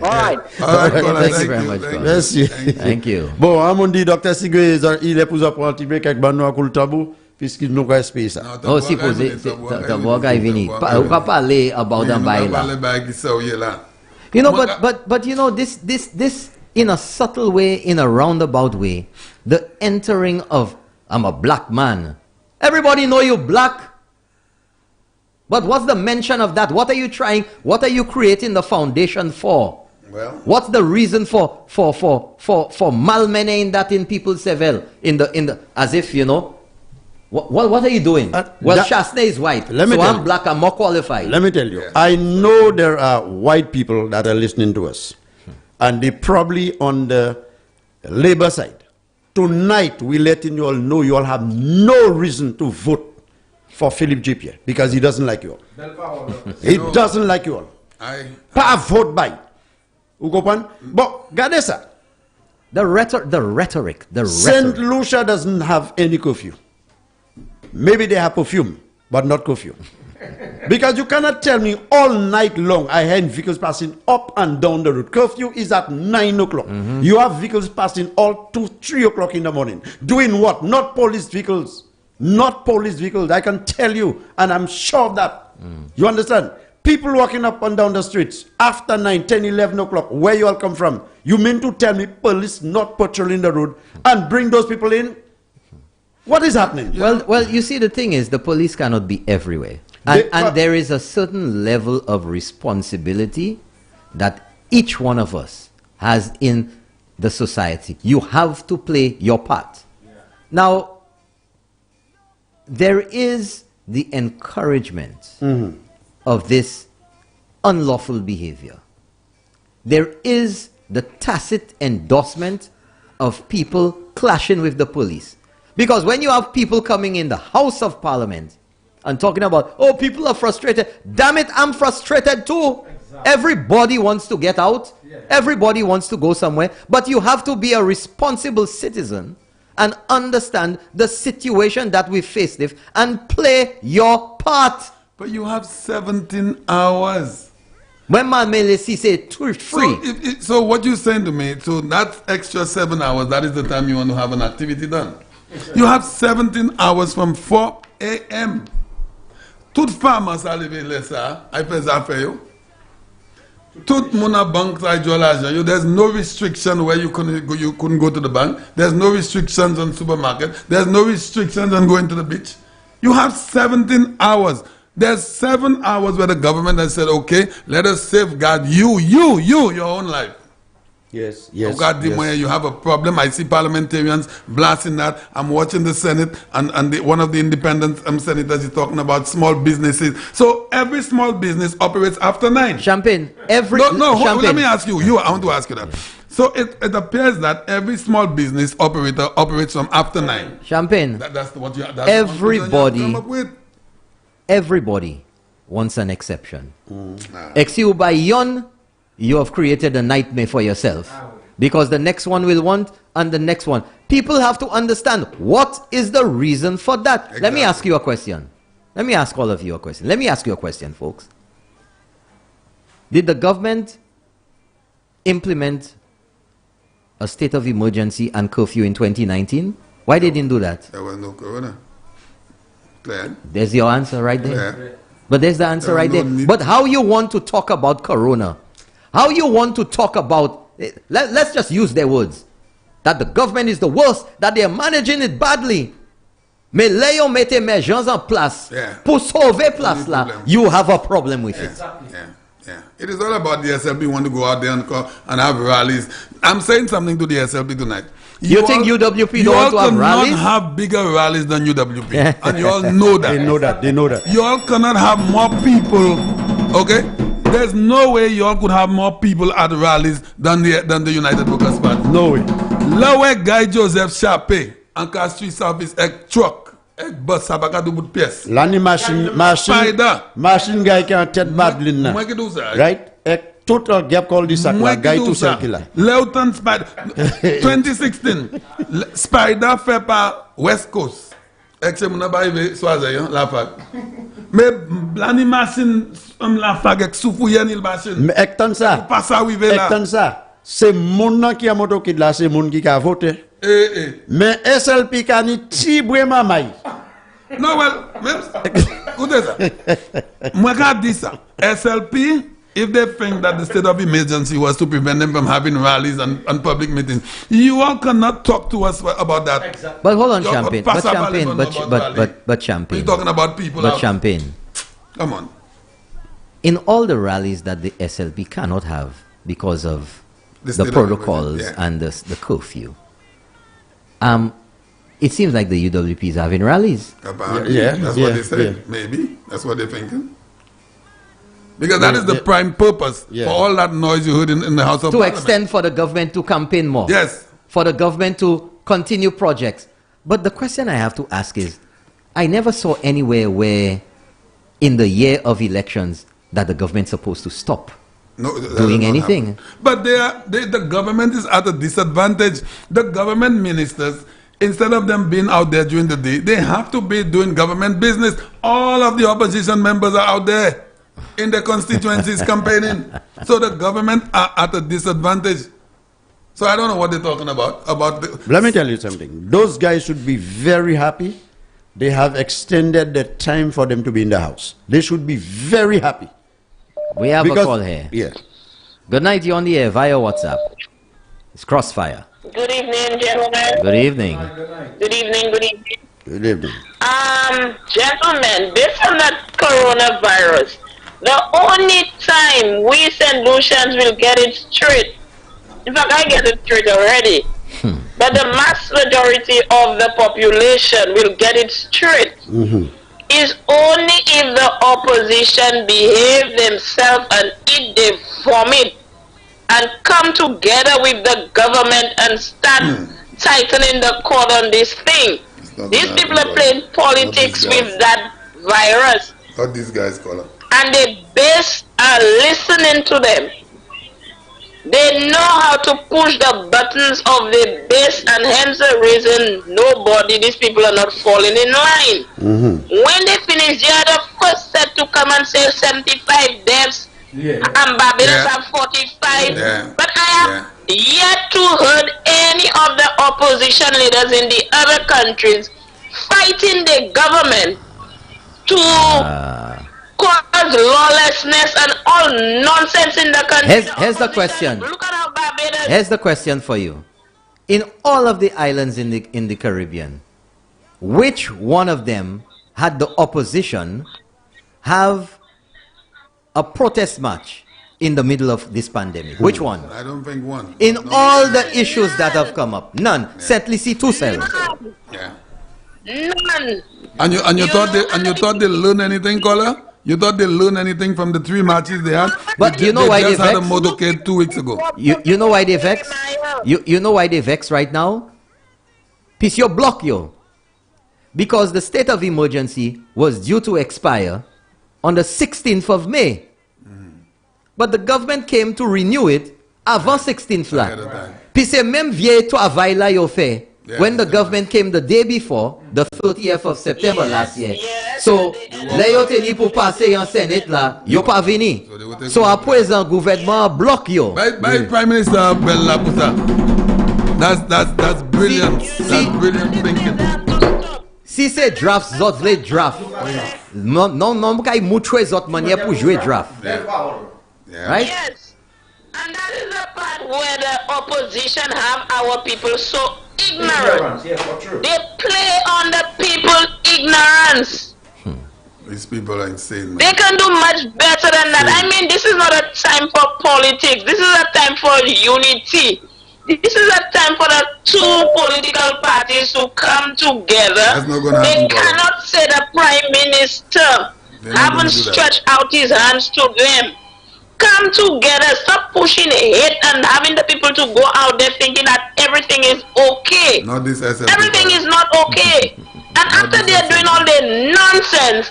All right. Thank you very much. Merci. Thank you. Bon, on dit Dr. Sigwe, il est pour apprendre quelques bandes à coule tabou. Puisqu'il nous a espéré ça. Oh, si posé, t'as voix vini. On va parler about them by là. You know, but you know, this in a subtle way, in a roundabout way, the entering of I'm a black man. Everybody know you black. But what's the mention of that? What are you trying? What are you creating the foundation for? Well, what's the reason for malmening that in people's cerveau? In the as if, you know, what are you doing? Well, Shasne is white, so I'm black, I'm more qualified. Let me tell you, I know there are white people that are listening to us, and they probably on the labor side. Tonight, we're letting you all know you all have no reason to vote for Philip J. because he doesn't like you all. He doesn't like you all. Pa vote by. But Gadesa, the rhetoric. St. Lucia doesn't have any curfew. Maybe they have perfume, but not curfew. Because you cannot tell me all night long I had vehicles passing up and down the road. Curfew is at 9 o'clock. You have vehicles passing all 2, 3 o'clock in the morning. Doing what? Not police vehicles. Not police vehicles. I can tell you, and I'm sure of that. You understand? People walking up and down the streets after 9, 10, 11 o'clock. Where you all come from? You mean to tell me police not patrolling the road and bring those people in? What is happening? Well, you see, the thing is, the police cannot be everywhere. And there is a certain level of responsibility that each one of us has in the society. You have to play your part. Now, there is the encouragement of this unlawful behavior. There is the tacit endorsement of people clashing with the police. Because when you have people coming in the House of Parliament and talking about, oh, people are frustrated. Damn it, I'm frustrated too. Exactly. Everybody wants to get out. Yeah. Everybody wants to go somewhere. But you have to be a responsible citizen and understand the situation that we face with and play your part. But you have 17 hours. When my Melisi say free. So what you're saying to me, so that extra 7 hours, that is the time you want to have an activity done. You have 17 hours from 4 a.m. Tout farmers are living lesser. I pay that for you. Tout mona bank there's no restriction where you couldn't go to the bank. There's no restrictions on supermarket. There's no restrictions on going to the beach. You have 17 hours. There's 7 hours where the government has said, okay, let us safeguard your own life. Yes. Oh God, yes. You have a problem. I see parliamentarians blasting that. I'm watching the Senate, and one of the independent senators is talking about small businesses. So every small business operates after 9. Champagne. Let me ask you. I want to ask you that. So it appears that every small business operator operates from after 9. Champagne. That's what you. That's everybody wants an exception. Except by yon. You have created a nightmare for yourself. Because the next one will want, and the next one. People have to understand what is the reason for that. Exactly. Let me ask you a question. Let me ask all of you a question. Let me ask you a question, folks. Did the government implement a state of emergency and curfew in 2019? Why they didn't do that? There was no corona. Clear. There's your answer right there. Clear. But there's the answer right there. But how you want to talk about corona? How you want to talk about, let's just use their words, that the government is the worst, that they are managing it badly. Mais là, ils mettent mes gens en place pour sauver place là. You have a problem with it. Yeah. It is all about the SLP want to go out there and have rallies. I'm saying something to the SLP tonight. You think UWP don't want to have rallies? You all cannot have bigger rallies than UWP. And you all know that. They know that. You all cannot have more people, okay? There's no way you all could have more people at rallies than the United Workers Party. No way. Lower Guy Joseph Chappé and Castries Service ek truck ek bus sabaka do bout pièce. L'année machine guy qui en tête badline là. Moi qui do ça. Right? Ek tout un gap call this là guy tout seul qui là. Leuton Spider 2016 Spider fait par West Coast. Ek se moun ba arrivé soirée la fac. Mais l'animation la fac ek soufouyen il machine. Mais ek tan ça. Pas ça arrivé là. Ek tan ça. C'est mon qui a moto qui là, c'est mon qui a voté. Mais SLP qui a ni tibre mamay. Non, même écoutez ça. Moi quand dit ça, SLP, if they think that the state of emergency was to prevent them from having rallies and public meetings, you all cannot talk to us about that. Exactly. But hold on, Champagne. But Champagne. You're talking about people. But Champagne. Come on. In all the rallies that the SLP cannot have, because of The the state of protocols emergency, yeah. and the curfew. It seems like the UWP is having rallies. Apparently, that's what they said. Maybe that's what they're thinking. Because that is the prime purpose for all that noise you heard in the House of Parliament. To extend for the government to campaign more. Yes. For the government to continue projects. But the question I have to ask is, I never saw anywhere where in the year of elections that the government's supposed to stop doing anything. But the government is at a disadvantage. The government ministers, instead of them being out there during the day, they have to be doing government business. All of the opposition members are out there in the constituencies campaigning. So the government are at a disadvantage. So I don't know what they're talking about. Let me tell you something. Those guys should be very happy. They have extended the time for them to be in the house. They should be very happy. We have a call here. Yeah. Good night, you're on the air via WhatsApp. It's Crossfire. Good evening, gentlemen. Good evening. Good evening, good evening. Good evening. Gentlemen, based on that coronavirus, the only time we St. Lucians will get it straight, in fact, I get it straight already, but the mass majority of the population will get it straight, is only if the opposition behave themselves and eat their vomit and come together with the government and start tightening the cord on this thing. These people are playing politics with that virus. What these guys call it. And the base are listening to them. They know how to push the buttons of the base, and hence the reason these people are not falling in line. When they finish, they are the first set to come and say 75 deaths, and Barbados have 45. But I have yet to heard any of the opposition leaders in the other countries fighting the government to cause lawlessness and all nonsense in the country. Here's the question. Look at how Barbados. Here's the question for you. In all of the islands in the Caribbean, which one of them had the opposition have a protest march in the middle of this pandemic? Which one? I don't think one. In all the issues that have come up, none. Saint Lucie tout seul. Yeah. None. And you thought they learned anything, caller? You thought they learned anything from the 3 matches they had? But you know why they just had a vexed? motorcade 2 weeks ago. You know why they vex? You know why they vex right now? Peace your block yo. Because the state of emergency was due to expire on the 16th of May. But the government came to renew it avant 16th là. Puis c'est même vieille travail là yo fait. When the government came the day before, the 30th of September last year. So, là yo teni pour passer en Sénat là, yo pas vini. So à présent gouvernement bloque yo. By Prime Minister Bella Puta. That's brilliant. That's brilliant thinking. Si c'est draft, zot vle draft. Non kay moutre zot manière pour jouer draft. Right? Yes. And that is the part where the opposition have our people so ignorant. They play on the people's ignorance. These people are insane, man. They can do much better than that. I mean, this is not a time for politics. This is a time for unity. This is a time for the two political parties to come together. That's not gonna happen, They cannot say the Prime Minister haven't stretched out his hands to them. Come together, stop pushing hate and having the people to go out there thinking that everything is okay. Not this SL Everything is not okay. And after they're doing all the nonsense,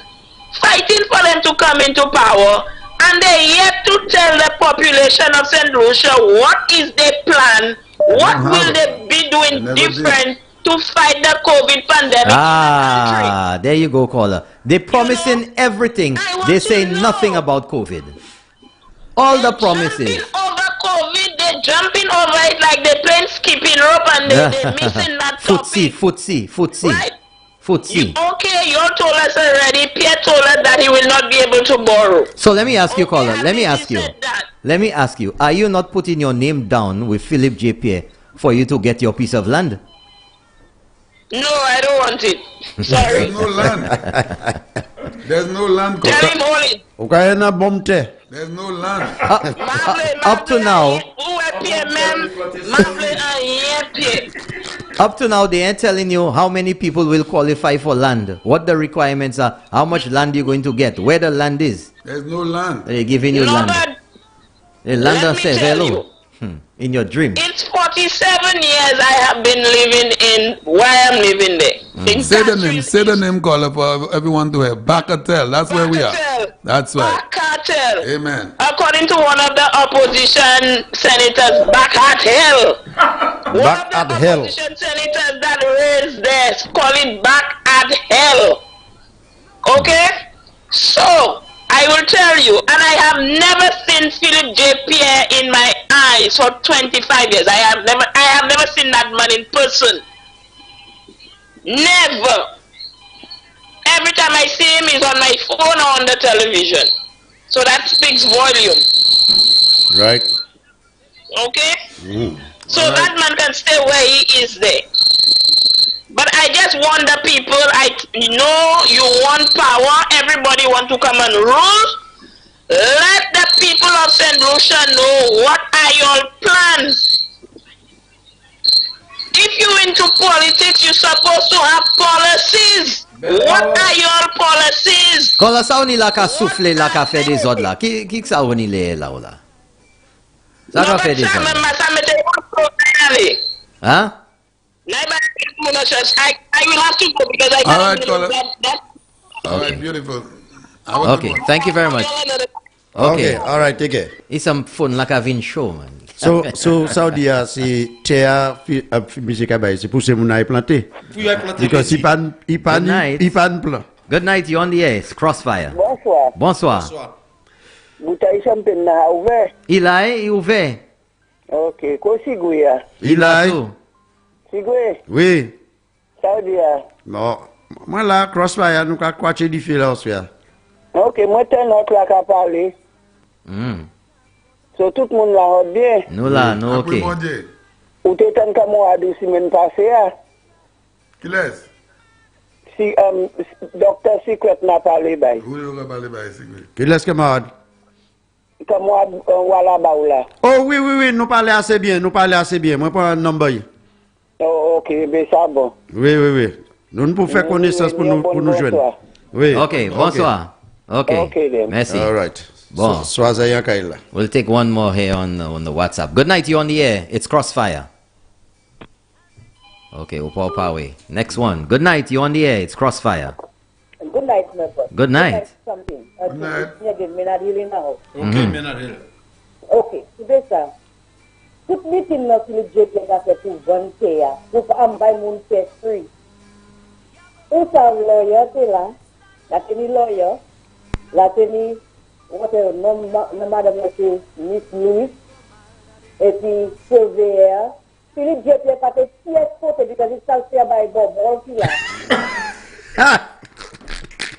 fighting for them to come into power, and they're yet to tell the population of St. Lucia what is their plan, what will they be doing different to fight the COVID pandemic. There you go, caller. They're promising everything. They say nothing about COVID. All the promises. Over COVID, they're jumping over it like they're playing skipping rope and they're missing that topic. Footsie. Right? Footsie. Okay, you told us already. Pierre told us that he will not be able to borrow. So let me ask you, caller. Let me ask you. Are you not putting your name down with Philip J. Pierre for you to get your piece of land? No, I don't want it. Sorry. There's no land. There's no land. Tell him hold it. Okay, na bomte. There's no land. Up to now. Up to now, they ain't telling you how many people will qualify for land, what the requirements are, how much land you're going to get, where the land is. There's no land. They're giving you land. The land says hello. In your dream. It's 47 years I have been living in where I'm living there. Say the name, caller, for everyone to have. Bacatel, that's where we are. That's right. Bacatel. Amen. According to one of the opposition senators, back at hell. Back at hell. Opposition senators that raised this, call it back at hell. Okay? So, I will tell you, and I have never seen Philip J. Pierre in my eyes for 25 years. I have never seen that man in person. Never. Every time I see him, he's on my phone or on the television. So that speaks volume. Right. Okay? So that man can stay where he is there. But I just want the people, I know you want power, everybody want to come and rule. Let the people of St. Lucia know what are your plans. If you're into politics, you're supposed to have policies. What are your policies? Kola sa oni la ka souffle la ka fait des ordres là. Qui ça oni le là ou là? Ça ka fait des ordres. Hein? I will have to go because I can't. All right, beautiful. Okay, thank you very much. Okay, all right, take care. It's some fun like a Vin show, man. So Saudi c'est terre monsieur Kabay, c'est pour ces moun a planter. Because il pan plan. Good night, you're on the air. It's Crossfire. Bonsoir. Bonsoir. Bouteille champagne na ouvert. Il est ouvert. OK, ko sigouya. Il a. Sigoué. Oui. Saudi. Non, moi là Crossfire nous ka kwache di fil là aussi. OK, moi ten autre là ka parler. So tout le monde là bien. Nous là, nous OK. Ou t'étais comme moi à 2 semaines passées. Qui laisse? Si docteur Secret n'a parlé bail. Où il a parlé bail Secret? Qui laisse camarade? Comme moi voilà baoula. Oh oui, nous parlons assez bien, Moi prends un number. Oh OK, ben ça bon. Oui. Nous ne pouvons faire connaissance pour nous joindre. Oui. OK, bonsoir. Okay. Merci. All right. Bon. We'll take one more here on the WhatsApp. Good night, you're on the air. It's Crossfire. Okay, Upawe. Next one. Good night, you're on the air. It's Crossfire. Good night, my brother. Good night. Something. Good night. Okay, Menadil. Okay, today, sir. Tout meeting na Philip J. Pierre a fait pour volontaire, pour ambaye moun fait free. Un sa lawyer, c'est là. La teni lawyer. La teni, madame Miss Louis. Et puis, surveyor. Philip J. Pierre a fait si exporté because he started here by Bob.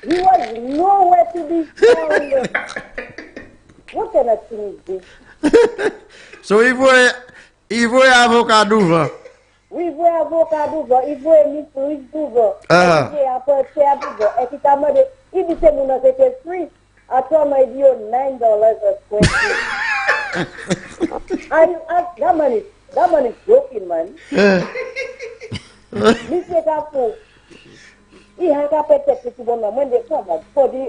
He was nowhere to be found. What kind of thing is this? So il faut avocat d'ouvre. Oui, il faut avocat d'ouvre, il faut Miss Louis d'ouvre. Il faut apporter d'ouvre. Et puis, il dit que mon c'était free. I told my dear $9 a square feet. That man is joking, man. Mr. Kafu, he has a pet to when they come for the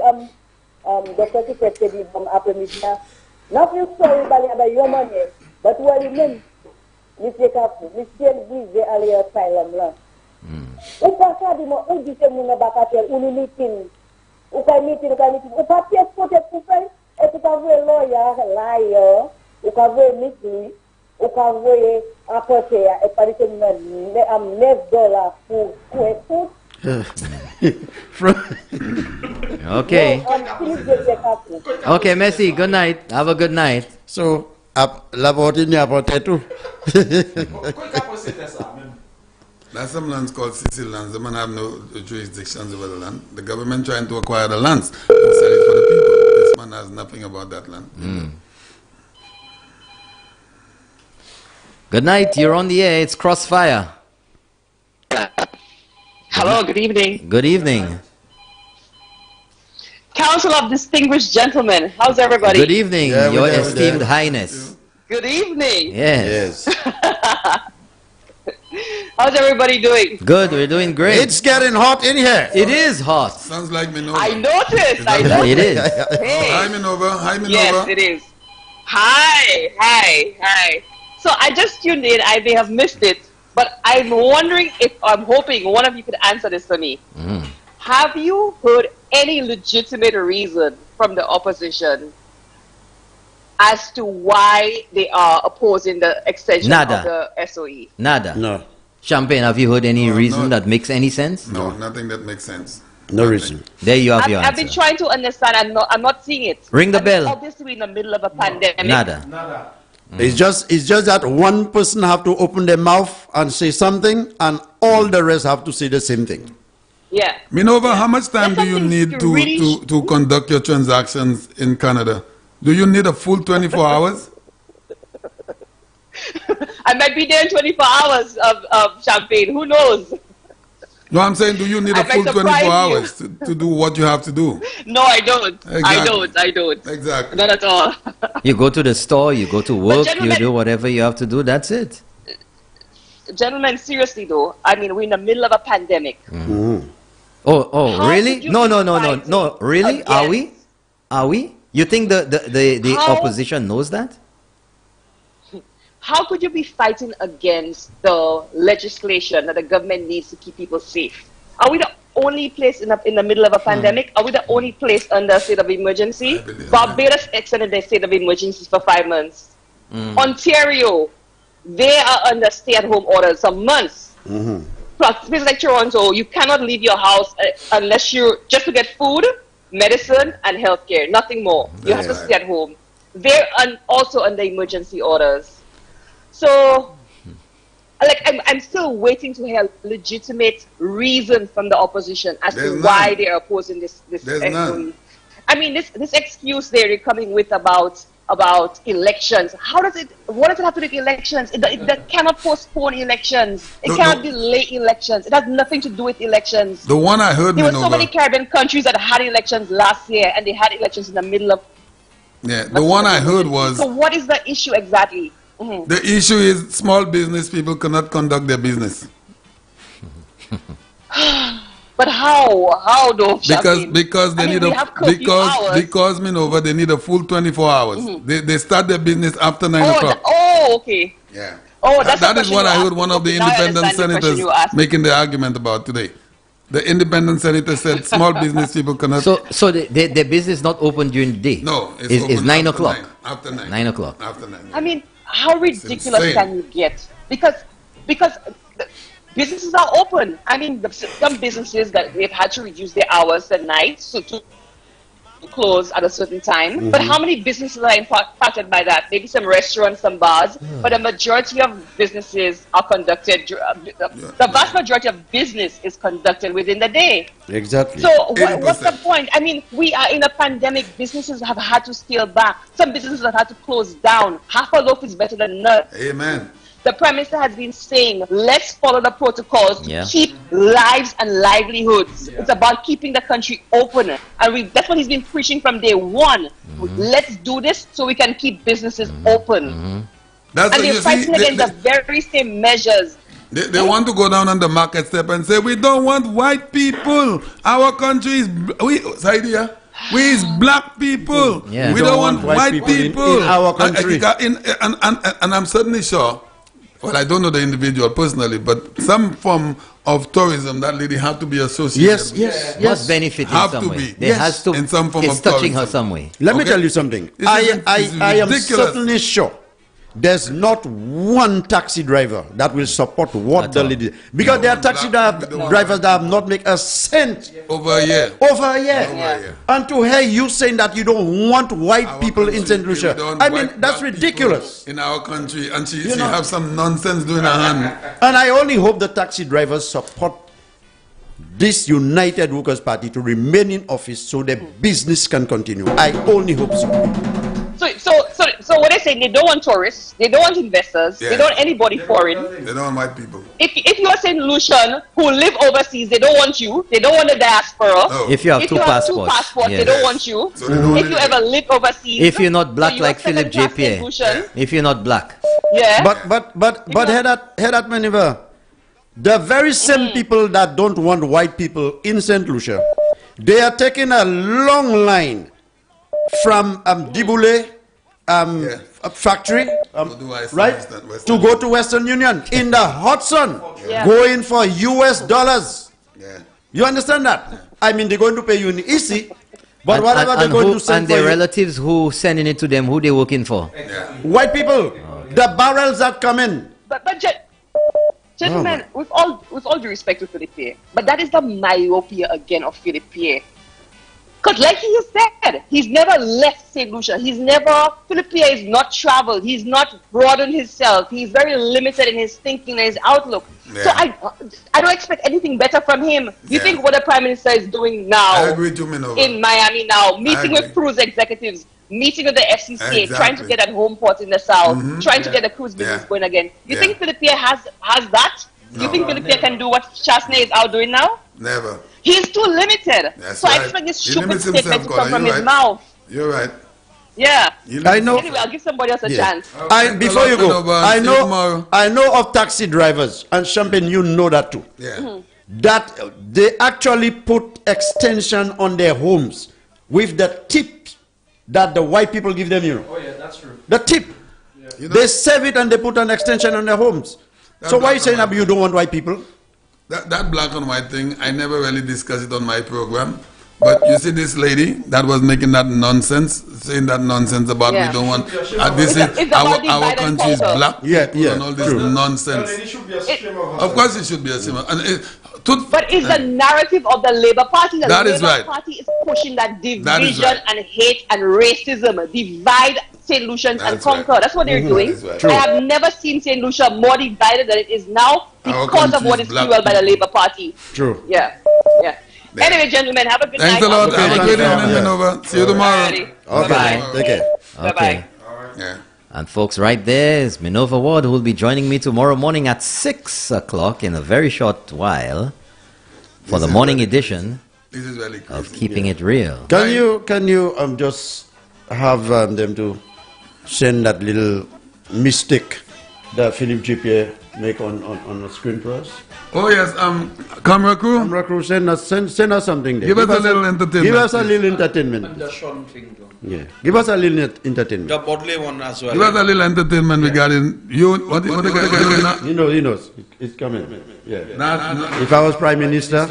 Dr. Secret said after midnight. Nothing sorry about your money, but what it meant, Mr. Kafu, Mr. Gize Ali Asylum la. O pasa di mo, o di se muna bakatel, meeting. O ka meeting. O pa pièce côté pour faire, et tu ka voué lawyer, liar, o ka voué Miss o ka voué apporter, et pas di se muna, $9 pour écoute. Okay. Okay, merci. Good night. Have a good night. So, la porte n'y a pas tout. That's some lands called Sicily lands. The man have no jurisdictions over the land. The government trying to acquire the lands and sell it for the people. This man has nothing about that land. Good night. You're on the air. It's Crossfire. Hello, good evening. Good evening. council of distinguished gentlemen. How's everybody? Good evening, Your Esteemed Highness. Good evening. Yes. How's everybody doing? Good, we're doing great. It's getting hot in here. It is hot. Sounds like Minova. I noticed. I noticed. It is. Hey. Hi, Minova. Hi, Minova. Yes, it is. Hi. So I just tuned in. I may have missed it, but I'm hoping one of you could answer this for me. Have you heard any legitimate reason from the opposition as to why they are opposing the extension of the SOE? Nada. No. Champagne, have you heard any reason that makes any sense? No, nothing that makes sense. No reason. There you have your answer. I've been trying to understand. I'm not seeing it. Ring the bell. Obviously, in the middle of a pandemic. Nada. It's just that one person have to open their mouth and say something, and all the rest have to say the same thing. Yeah. Minova, how much time do you need to conduct your transactions in Canada? Do you need a full 24 hours? I might be there in 24 hours of Champagne. Who knows? No, I'm saying, do you need a full 24 hours to do what you have to do? No, I don't. Exactly. I don't. Exactly. Not at all. You go to the store, you go to work, you do whatever you have to do, that's it. Gentlemen, seriously though, I mean, we're in the middle of a pandemic. Oh, really? No, really? Again? Are we? You think the opposition knows that? How could you be fighting against the legislation that the government needs to keep people safe? Are we the only place in the middle of a pandemic? Are we the only place under a state of emergency? Barbados extended their state of emergency for 5 months. Ontario, they are under stay-at-home orders for months. Places like Toronto, you cannot leave your house unless just to get food, medicine, and healthcare. Nothing more. You have to stay at home. They're also under emergency orders. So, I'm still waiting to hear legitimate reason from the opposition as to why they are opposing this SOE. I mean, this excuse they're coming with about elections. What does it have to do with elections? It cannot postpone elections. It cannot delay elections. It has nothing to do with elections. The one I heard, there were so many Caribbean countries that had elections last year, and they had elections in the middle of. Yeah, the one I heard was. So what is the issue exactly? The issue is small business people cannot conduct their business. But how though? Because they need because Minova, they need a full 24 hours. They start their business after 9 o'clock. Oh, okay. Yeah. Oh, that is what I heard one of the independent senators making the argument about today. The independent senator said small business people cannot. So their business is not open during the day. No, it's 9 o'clock. After 9. 9 o'clock. After 9. I mean, how ridiculous can you get? Because businesses are open. I mean, some businesses that they've had to reduce their hours at night to close at a certain time. But how many businesses are impacted by that? Maybe some restaurants, some bars. But the majority of businesses are conducted. The vast majority of business is conducted within the day. Exactly. So what's the point? I mean, we are in a pandemic. Businesses have had to scale back. Some businesses have had to close down. Half a loaf is better than none. Amen. The Prime Minister has been saying, let's follow the protocols to keep lives and livelihoods. It's about keeping the country open. And that's what he's been preaching from day one. Let's do this so we can keep businesses open. And they're fighting against the very same measures. They want to go down on the market step and say, we don't want white people. Our country is... we is black people. We don't want white people in our country. And I'm certainly sure... Well, I don't know the individual personally, but some form of tourism that lady have to be associated. Yes. Must benefit in some way. There has to in some form it's of touching tourism. her some way. Let me tell you something. I am certainly sure there's not one taxi driver that will support what the lady, because there are taxi drivers that have not made a cent over a year. And to hear you saying that you don't want white people in St. Lucia, I mean, that's ridiculous. In our country, and she have some nonsense doing her hand. And I only hope the taxi drivers support this United Workers' Party to remain in office so the business can continue. I only hope so. So what they say saying they don't want tourists, they don't want investors, they don't want anybody foreign. They don't want white people. If you are St. Lucian who live overseas, they don't want you. They don't want the diaspora. No. If you have two passports, they don't want you. So if you ever live overseas, if you're not black like Philip JPA, if you're not black. Yeah. But hear that maneuver. The very same people that don't want white people in St. Lucia, they are taking a long line from Diboulet factory, right, to go to Western Union in the hot sun, going for US dollars. You understand that? I mean, they're going to pay you in EC, but whatever they're going to send and their relatives who sending it to them, who they working for? White people. The barrels that come in. But gentlemen, with all due respect to Philippe, but that is the myopia again of Philippe. Because like he said, he's never left St. Lucia. Philippe is not traveled. He's not broadened himself. He's very limited in his thinking and his outlook. Yeah. So I don't expect anything better from him. You think what the Prime Minister is doing now in Miami now, meeting with cruise executives, meeting with the FCCA, trying to get that home port in the South, trying to get the cruise business going again. You think Philippe has that? You think Philippe can do what Chasney is out doing now? Never. He's too limited. So I expect this stupid statement to come from his mouth. You're right. Yeah. I know. Anyway, I'll give somebody else a chance. Before you go, I know of taxi drivers, and Champagne, you know that too. Yeah. That they actually put extension on their homes with the tip that the white people give them, Oh yeah, that's true. The tip. Yeah. They save it and they put an extension on their homes. So why are you saying that you don't want white people? That black and white thing, I never really discussed it on my program. But you see this lady that was making that nonsense, saying that nonsense about we don't want, this is our country is black and all this nonsense. Of course it should be a symbol. But it's the narrative of the Labour Party. The Labour Party is pushing that division and hate and racism. Divide St. Lucians and conquer. That's what they're doing. I have never seen St. Lucia more divided than it is now because of what is fueled by the Labour Party. True. Yeah. Anyway, gentlemen, have a good night. Thanks a lot. Have a good evening. See you tomorrow. Okay. Take care. Okay. Yeah. And folks, right there is Minova Ward, who will be joining me tomorrow morning at 6 o'clock in a very short while for the morning edition of Keeping It Real. Can you just have them to send that little mistake that Philip JPA make on the screen for us? Oh yes, camera crew. Camera crew, send us something there. Give us a little entertainment. Give us a little entertainment. And the Sean thing. Yeah, give us a little entertainment. The Bodley one as well. Give us a little entertainment regarding you. What the guy He knows. It's coming. Yeah. If I was Prime Minister,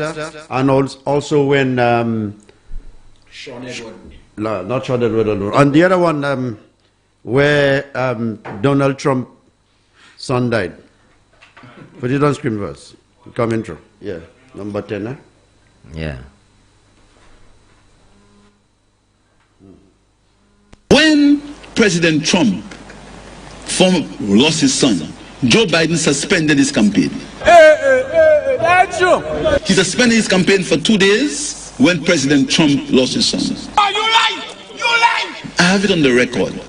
and also when Sean Edward. No, not Sean Edward. And the other one where Donald Trump's son died. Put it on screen first. Coming through. Yeah. Number 10, huh? Yeah. When President Trump lost his son, Joe Biden suspended his campaign. Hey, that's true. He suspended his campaign for 2 days when President Trump lost his son. Oh, you lie! You lie! I have it on the record.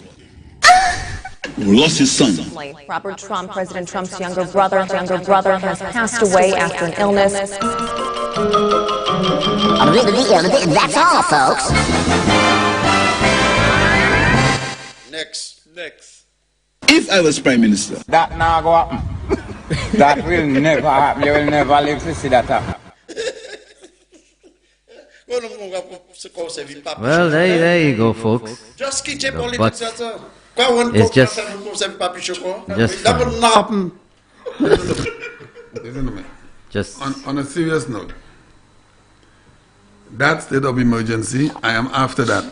Lost his son. Robert Trump, President Trump's younger brother, has passed away after an illness. That's all, folks. Next. If I was Prime Minister, that now go happen. That will never happen. You will never live to see that happen. Well, there you go, folks. Just keep it's just Listen to me. On a serious note, that state of emergency, I am after that.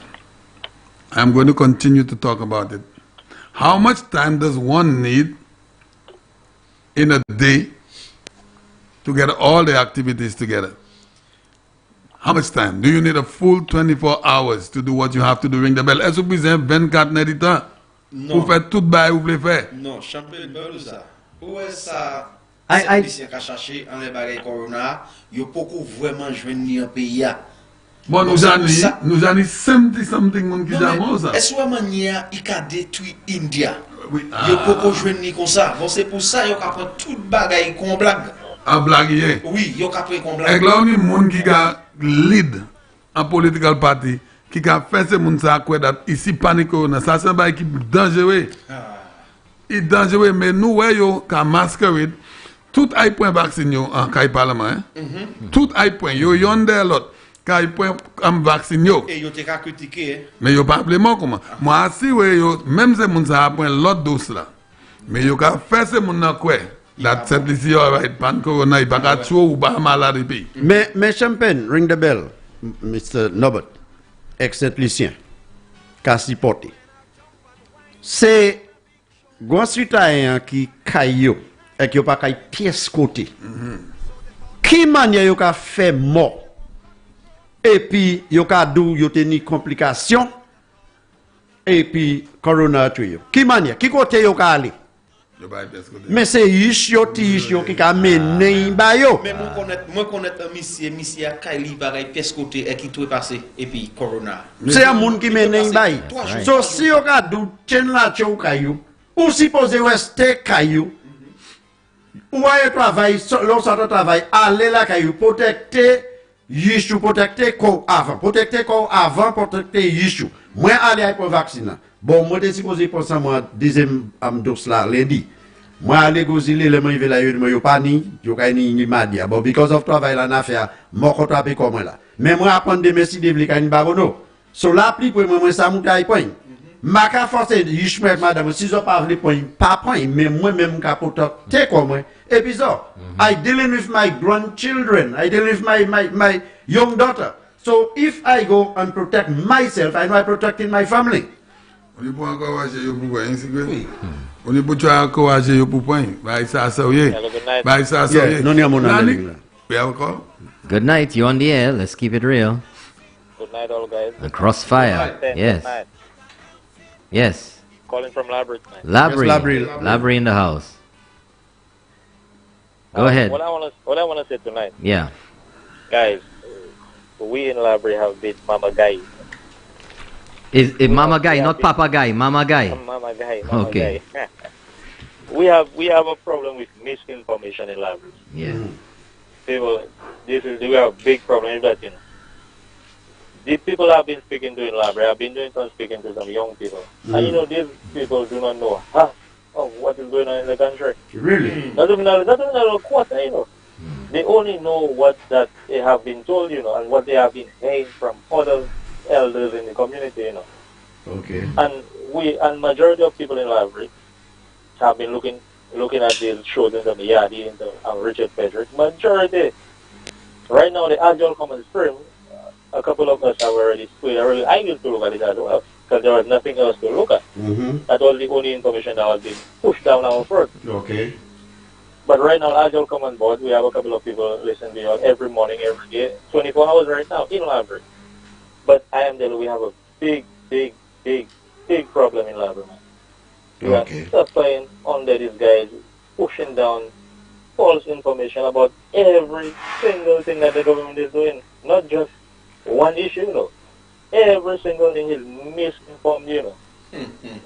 I am going to continue to talk about it. How much time does one need in a day to get all the activities together? How much time? Do you need a full 24 hours to do what you have to do? Ring the bell. Est-ce que vous avez 24 n'éditeur? Vous faites tout bail, vous voulez faire? Non, champion de ça. Où est ça? I chercher en les barrières corona, yo beaucoup vraiment joindre en pays. Bon, nous avons 70-something moun qui jamon ça. Est-ce que manière il a détruit India? Oui. Il peut pas jouer ni comme ça. Bon, c'est pour ça qu'il a pris toute bagaille qu'on blague. En blague, oui, il a pris qu'on blague. Et là, on est moun qui a lead en political party, qui a fait ce moun ça quoi ici panique ça c'est un bail qui dangereux. Il est dangereux, mais nous voyons qu'à masquerade tout ay point vaccine yo en kay parlement tout ay point yo yonder l'autre kay point am vaccine yo et yo te ka critiquer mais yo pas vraiment comment moi si ouais yo même ces moun ça point l'autre dose là mais yo ka faire ces moun nan quoi that simplicity right pan corona il pas ka tuer ou pas maladie pays mais champagne ring the bell Mr. Norbert ex-Saint-Lucien ka supporter c'est grand citoyen qui kayo et qui n'a pas de pièce côté. Qui manière yo ka fait mort et puis yo ka dou yo teni complication et puis corona tué. Qui manière qui côté yo ka aller? Mais c'est yo qui ka mené ba yo. Mais moi connaître monsieur a Kaili pareil pièce côté et qui tout passé et puis corona. C'est un monde qui mené ba. So si yo ka dou chen la chou kayo ou supposé rester kayo ou à travail, l'on travail, aller là, caillou, protecter, Yishu, protecter corps avant, protecter Yishu. Moi, aller pour vacciner. Bon, moi, je supposé pour ça, moi, deuxième dose là, lundi. Moi, aller goziller, le moi, il va y avoir pas ni, je vais ni madia. Bon, because of travail, là, n'affaire, moi, contre appeler comme là. Mais moi, apprendre des messieurs, des vlicaines barono. So, l'appli pour moi, ça m'a point. Ma ka force Yishu, madame, si je pas vle point, pas point, mais moi-même, ka protecter comme moi. Et puis ça, I dealing with my grandchildren. I dealing with my young daughter. So if I go and protect myself, I know I protecting my family. On est pas encore agir yo pour ainsi que. On est pas encore agir yo pour point. Bah ça ça oui. Bah ça ça oui. Non, mon ami. Good night, you on the air. Let's keep it real. Good night, all guys. The crossfire. Yes. Good night. Yes. Calling from Labrie. Labrie in the house. Go ahead. What I want to say tonight. Yeah. Guys, we in Labrie have beat Mama Guy. Is Mama Guy, not Papa Guy? Mama Guy. Mama Guy. Okay. Guy. we have a problem with misinformation in Labrie. Yeah. People, we have a big problem with that, you know. The people I've been speaking to in Labrie, I've been doing some speaking to some young people. And you know, these people do not know half of what is going on in the country. Really? Not even a quarter, you know. They only know what that they have been told, you know, and what they have been hearing from other elders in the community, you know. Okay. And majority of people in Labrie have been looking at these shows in the Miyadi and Richard Frederick. Majority. Right now, the Agile Common Stream, a couple of us have already swayed. I used to look at it as well, because there was nothing else to look at. That was the only information that was being pushed down our throat. Okay. But right now, Agile Common Board, we have a couple of people listening to you every morning, every day, 24 hours right now in Labrie. But I am telling you, we have a big problem in Labrie, man. We are suffering under these guys, pushing down false information about every single thing that the government is doing. Not just one issue, you know. Every single thing is misinformed, you know.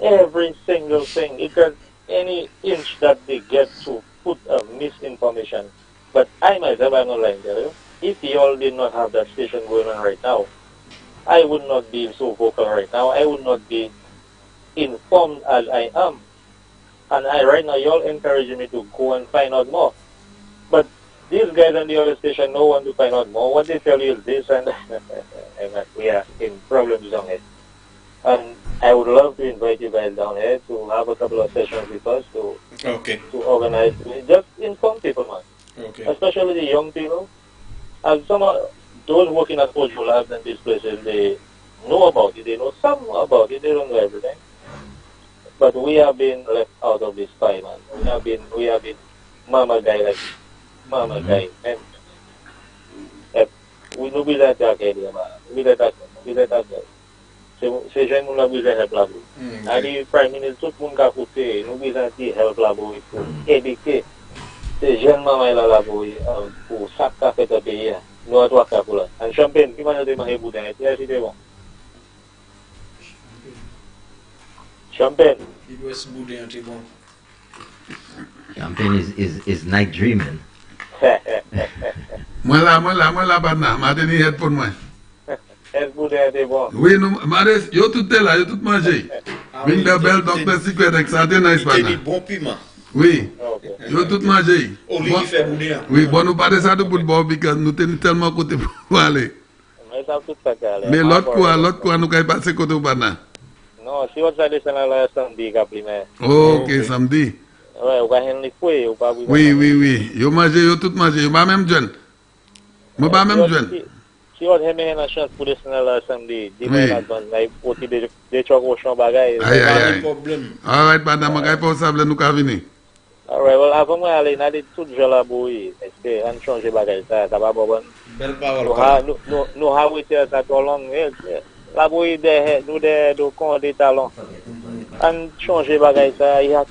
Every single thing. Because any inch that they get to put of misinformation. But I myself, I'm not lying to you. If you all did not have that station going on right now, I would not be so vocal right now. I would not be informed as I am. And right now, you all encouraging me to go and find out more. But these guys on the other station don't want to find out more. What they tell you is this and that we are in problems down here. And I would love to invite you guys down here to have a couple of sessions with us to organize, just inform people, man. Okay. Especially the young people. And some of those working at Ojo Labs and these places, they know about it. They know some about it. They don't know everything. But we have been left out of this fight, man. We have been Mama Guy like Mama Guy. And we know we let that idea, man. We let that guy. Se jen moun la bwize help la bo. A di Prime Minister, tout moun ka koute, nou bwize ti help la bo, edike. C'est jeune maman là là pour chaque café de pays. Nous à trois cafés là. Un champagne, qui m'a dit manger boudin, c'est bon. Champagne. Champagne is night dreaming. Moi là, badna, m'a donné head pour moi. Est boudin, c'est bon. Oui, nous, madès, yo tout est là, yo tout mangé. Bring the bell, Dr. Secret, avec ça, c'est nice, badna. Il bon piment. Oui, yo tout mangé. Olive fait boudin. Oui, bon, nous pas de ça de bout de bord, parce que nous tenons tellement côté pour aller. Mais l'autre quoi, nous pouvons passer côté au badna. Non, si on s'est descendu là samedi, mais. Ok, samedi. Ouais, on va aller fouiller, ou pas. Oui. Yo mangé, yo tout mangé, yo pas même jeune. Moi pas même jeune. Si on aime une chance pour descendre là samedi, dimanche là, il faut des chocs au champ bagaille. Aïe. All right, badna, je vais pas savoir nous venir. Alright, well, avant moi aller, n'a dit tout gens là bouillir. Est-ce que on change bagaille ça va bon? Belle parole. Nous avons été ça trop long. La bouillie nous de compte des talents. On change bagaille ça, il y a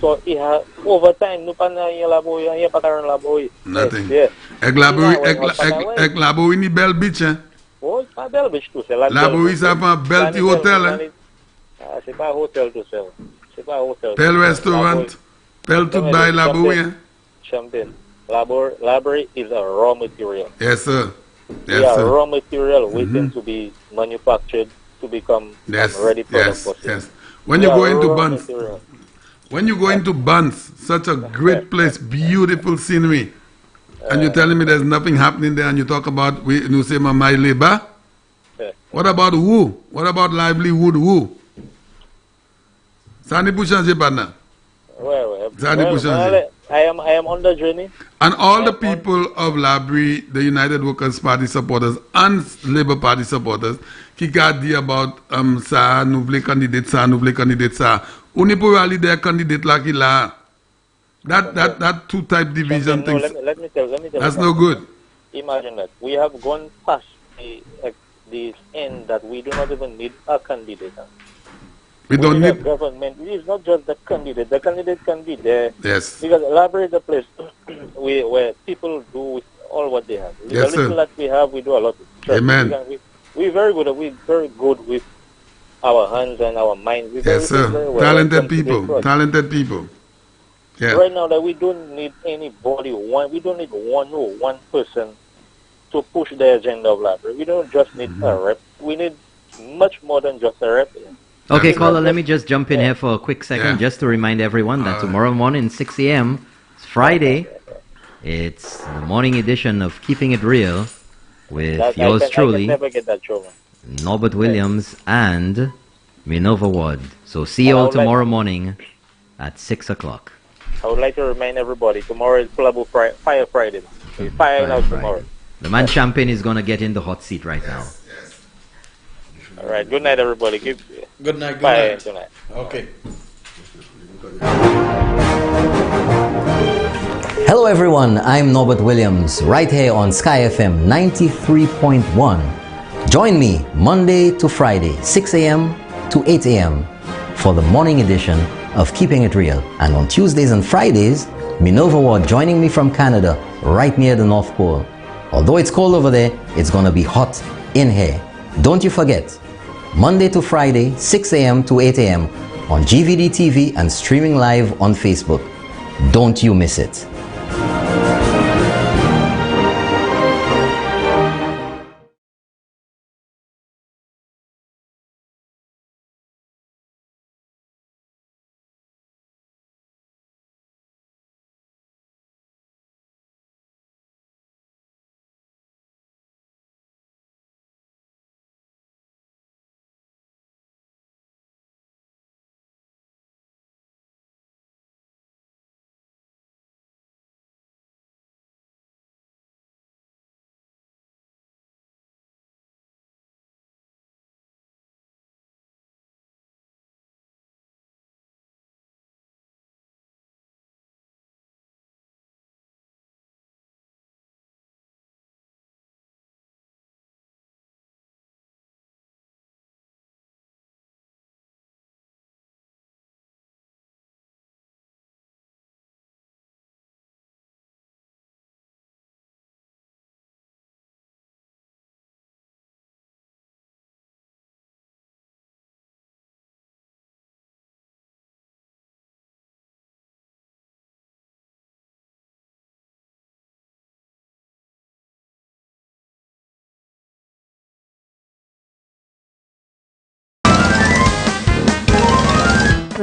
overtime, nous pas rien la bouillie, il y a pas de la bouillie. Nothing. Avec la bouillie ni belle beach hein. Oh, c'est pas belle beach tout c'est la bouillie ça prend belle petit hôtel hein. C'est pas hôtel tout ça. C'est pas hôtel. Bel restaurant. Bel tout bail la bouillie hein. Champagne. Library is a raw material. Yes sir. Yes, we are raw material waiting to be manufactured to become ready product. Yes. When you go into Buns, such a great place, beautiful scenery, and you're telling me there's nothing happening there, and you talk about you say my labor. What about who? What about livelihood? Who? Sani pour changer partner. I am on the journey. And all the people of Labrie, the United Workers Party supporters and Labour Party supporters, qui gardent about ça, nous voulons candidate ça. On n'est pas aller des candidats là qui là. That two type division thing. Let me tell that's no good. Imagine that we have gone past the end that we do not even need a candidate. We don't need government. It is not just the candidate. The candidate can be there. Yes. Because Library is the place where people do with all what they have. Yes, the little that we have, we do a lot. Amen. We're very good. We're very good with our hands and our minds. Yes, sir. Well. Talented people. Yeah. Right now, that we don't need anybody. We don't need one person to push the agenda of Library. We don't just need a rep. We need much more than just a rep. Okay, caller, let me just jump in here for a quick second just to remind everyone that tomorrow morning, 6 a.m., it's Friday. It's the morning edition of Keeping It Real with yours truly, Norbert Williams and Minerva Ward. So see you all tomorrow morning at 6 o'clock. I would like to remind everybody, tomorrow is Pullable Fire Friday. We're firing out tomorrow. The man Champagne is going to get in the hot seat right now. All right. Good night, everybody. Good night. Bye tonight. Okay. Hello, everyone. I'm Norbert Williams, right here on Sky FM 93.1. Join me Monday to Friday, 6 a.m. to 8 a.m. for the morning edition of Keeping It Real. And on Tuesdays and Fridays, Minerva Ward joining me from Canada, right near the North Pole. Although it's cold over there, it's going to be hot in here. Don't you forget, Monday to Friday, 6 a.m. to 8 a.m. on GVD TV and streaming live on Facebook. Don't you miss it.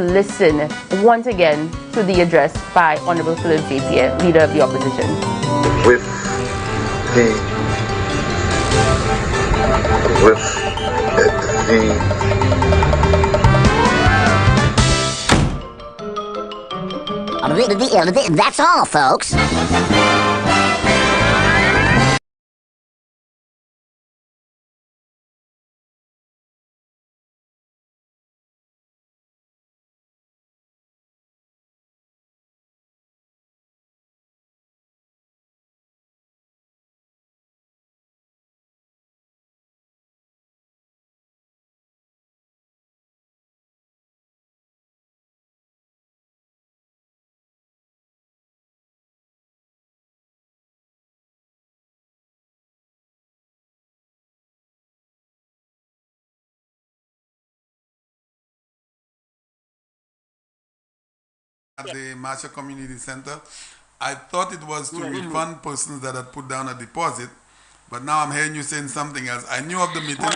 listen once again to the address by Honorable Philip J. Pierre, Leader of the Opposition. With the That's all, folks. At the Marshall Community Center, I thought it was to refund persons that had put down a deposit, but now I'm hearing you saying something else. I knew of the meeting.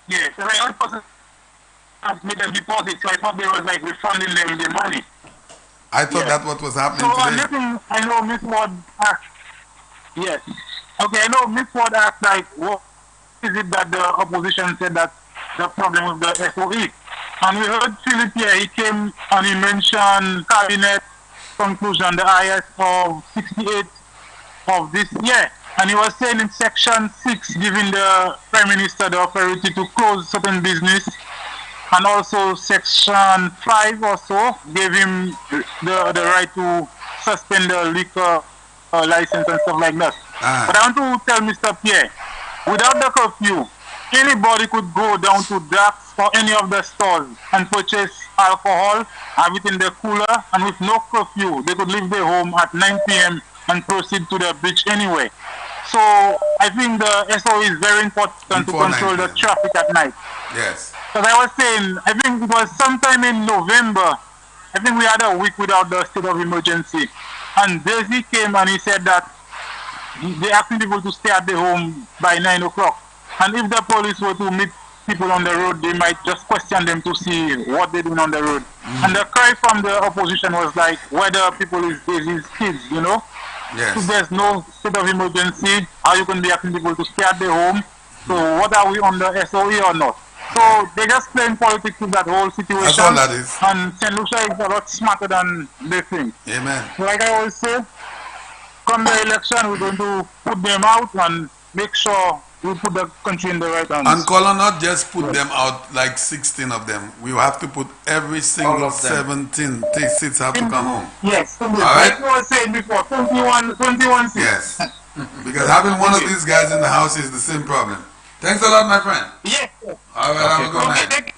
Yes, I person has made a deposit, so I thought they was like refunding them the money. I thought that's what was happening today. I know Miss Ward asked. Yes. Okay, I know Miss Ward asked, like, what is it that the opposition said that the problem with the SOE? And we heard Philip here, he came and he mentioned cabinet conclusion, the IS of 68 of this year. And he was saying in section 6, giving the Prime Minister the authority to close certain business. And also section 5 or so gave him the right to suspend the liquor license and stuff like that. But I want to tell Mr. Pierre, without the curfew, anybody could go down to Dax or any of the stores and purchase alcohol, have it in the cooler, and with no curfew, they could leave their home at 9 p.m. and proceed to the beach anyway. So I think the SO is very important to control the traffic at night. Yes. Because I was saying, I think it was sometime in November, I think we had a week without the state of emergency. And Daisy came and he said that they asking people to stay at the home by 9 o'clock. And if the police were to meet people on the road, they might just question them to see what they're doing on the road. And the cry from the opposition was like, whether people is Daisy's kids, you know? Yes. If there's no state of emergency, how you can be asking people to stay at their home? So what are we on the SOE or not? So they're just playing politics with that whole situation. That's all that is. And St. Lucia is a lot smarter than they think. Amen. Like I always say, come the election, we're going to put them out and make sure we put the country in the right hands. And Color, not just put them out, like 16 of them. We have to put every single 17 seats have to come home. Yes. All right? Like I was saying before, 21 seats. Yes. Because having one of these guys in the house is the same problem. Thanks a lot, my friend. Yes. All right, have a good night.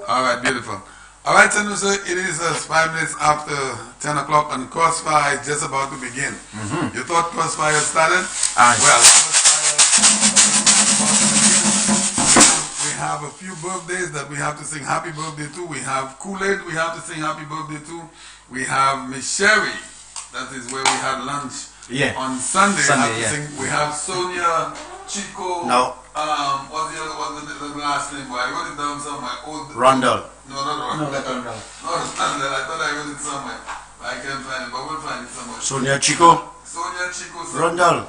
All right, beautiful. All right, so it is 5 minutes after 10 o'clock and Crossfire is just about to begin. You thought Crossfire started? Well, we have a few birthdays that we have to sing happy birthday to. We have Kool-Aid we have to sing happy birthday to. We have Miss Sherry, that is where we had lunch on Sunday. We have Sonia, Chico. No. What's the other one? The last name? I wrote it down somewhere. Rondell. No, not Rondell. No, I thought I wrote it somewhere. I can't find it, but we'll find it somewhere. Sonia Chico. Sonia Chico. Rondell.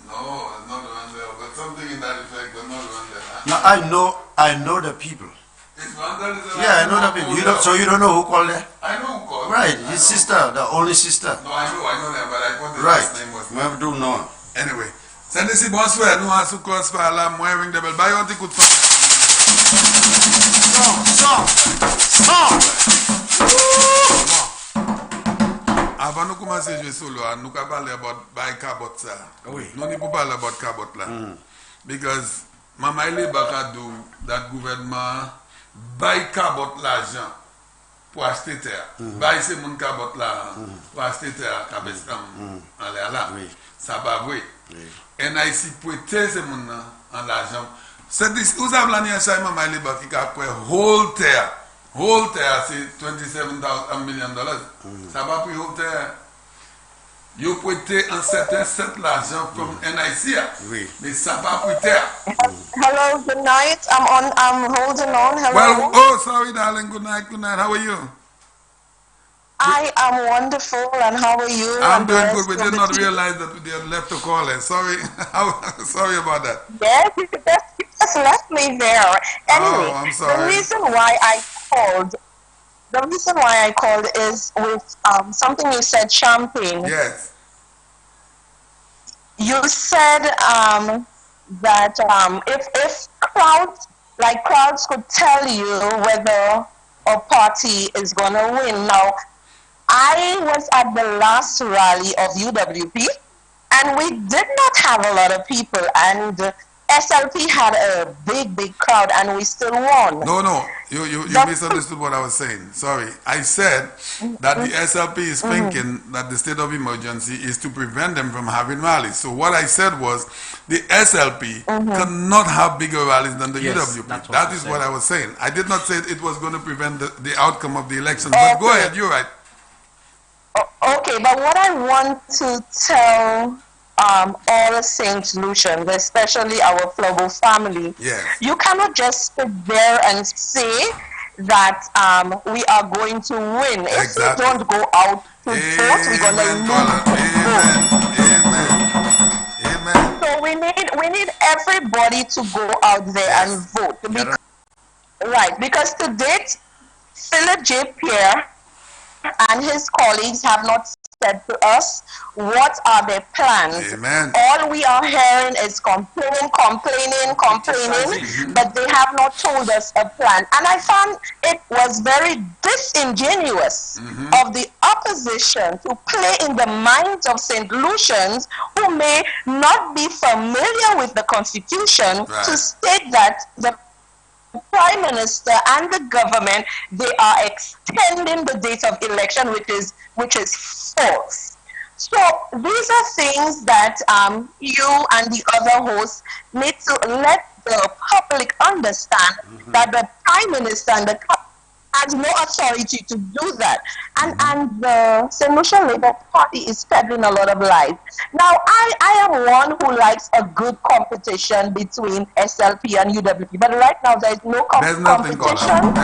No, not Rondell, but something in that effect, but not Rondell. No, I know the people. Is Rondell the I know the people. So you don't know who called there? I know who called. Right, his sister, the only sister. No, I know that, but I thought the last name was. Right, we do know. Anyway. Send this bonsoir, nous à sous Crossfire là, moi ring the bell. Bah, on t'écoute pas. Avant nous commencer à jouer solo, nous allons parler about buy cabot ça. Oui. Nous ne pouvons pas parler about cabot là. Because Mama il est back do that gouvernement buy cabot l'argent pour acheter terre. Buy ces mon cabot là pour acheter terre Cabestam. Allez là. Ça va vrai. NIC prêter ces mon en l'argent. C'est vous avez l'année ça Mama il est back qui a pris whole terre. Whole terre c'est $27 million. Ça va pour whole terre. Yo prêté un certain set l'argent from NICA. Oui. Mais ça va prêter. Hello, good night. I'm holding on. Hello. Well, oh, sorry, darling. Good night, good night. How are you? I am wonderful, and how are you? I'm doing good. We did not realize that we had left the caller. Sorry. Sorry about that. Yes, you just left me there. Anyway, I'm sorry. the reason why I called is with something you said, champagne. Yes. You said that if crowds could tell you whether a party is going to win. Now, I was at the last rally of UWP, and we did not have a lot of people, and SLP had a big crowd, and we still won. No, you misunderstood what I was saying. Sorry. I said that the SLP is thinking that the state of emergency is to prevent them from having rallies. So what I said was the SLP cannot have bigger rallies than the UWP. That is what I was saying. I did not say it was going to prevent the outcome of the election. But go ahead, you're right. Okay, but what I want to tell all St. Lucians, especially our Flobo family, you cannot just sit there and say that we are going to win. If we don't go out to vote, we're going to lose. So we need everybody to go out there and vote. Because to date, Philip J. Pierre and his colleagues have not said to us what are their plans. All we are hearing is complaining, but they have not told us a plan. And I found it was very disingenuous of the opposition to play in the minds of St. Lucians who may not be familiar with the Constitution to state that the Prime Minister and the government, they are extending the date of election, which is false. So these are things that you and the other hosts need to let the public understand that the Prime Minister and the has no authority to do that. And the St. Lucia Labour Party is peddling a lot of lies. Now, I am one who likes a good competition between SLP and UWP, but right now there is no competition.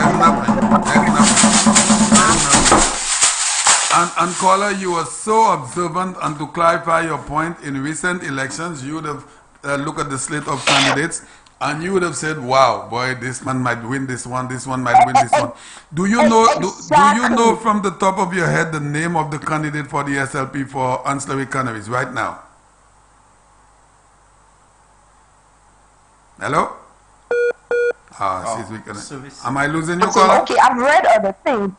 And caller, you were so observant, and to clarify your point, in recent elections, you would have looked at the slate of candidates, and you would have said, "Wow, boy, this man might win this one might win this one." Do you know? Do you know from the top of your head the name of the candidate for the SLP for ancillary canneries right now? Hello. She's weak. Am I losing you, caller? Okay, I've read other things.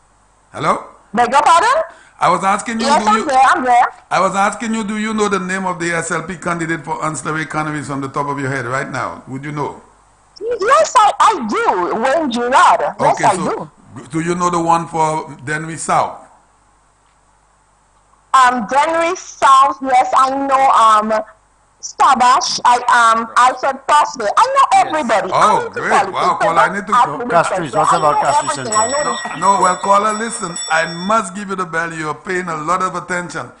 Hello. Beg your pardon? I was asking you. Yes, I'm there. I was asking you, do you know the name of the SLP candidate for ancillary canneries from the top of your head right now? Would you know? Yes, I do. Wayne Girard. Yes, I do. Do you know the one for Denry South? Denry South. Yes, I know. Stabash. Alfred Prosper. I know everybody. Oh, great. Wow, caller, I need to go. Castries, what about Castries Central? No, well, caller, listen, I must give you the bell. You're paying a lot of attention.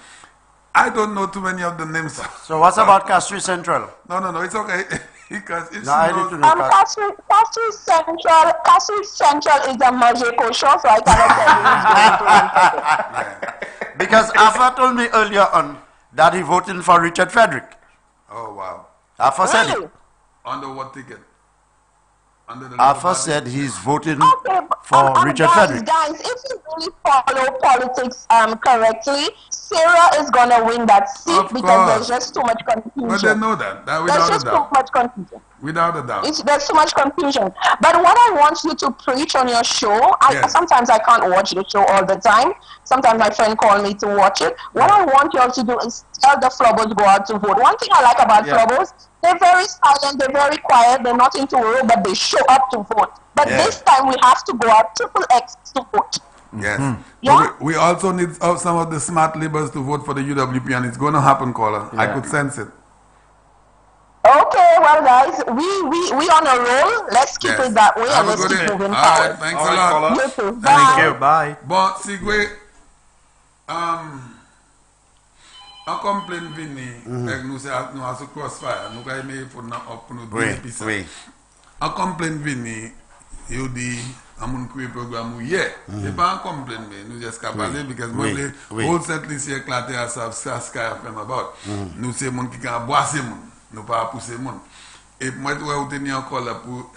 I don't know too many of the names. So what's about Castries Central? No, it's okay. Because it's I need to know Castries Central is a magic show, so I cannot tell you. Because Alpha told me earlier on that he voted for Richard Frederick. Oh, wow. Alpha said it. Under what ticket? Alpha said he's voting for Richard Frederick. Guys, if you really follow politics correctly, Sarah is going to win that seat because there's just too much confusion. But they know that. There's just too much confusion. Without a doubt. There's too much confusion. But what I want you to preach on your show, sometimes I can't watch the show all the time. Sometimes my friend called me to watch it. What I want you all to do is tell the Flobos to go out to vote. One thing I like about Flobos, they're very silent, they're very quiet, they're not into a row, but they show up to vote. But this time we have to go out XXX to vote. Yes. So we also need some of the smart laborers to vote for the UWP, and it's going to happen, caller. I could sense it. Okay, well, guys, we on a roll. Let's keep it that way, and let's keep moving forward. All right, thanks a lot. You too. Thank you. Bye. But Sigwe, En complaint vini, nous avons crossfire, nous avons mis pour nous Oui. En complaint vini, il dit, à mon programme hier, c'est pas en complaint, mais nous just parler, parce que moi, all cette liste éclatée à ça, ce qu'il a fait about. Nous, c'est mon qui a boissé, nous pas pousser mon. Et moi, je vais tenir encore là pour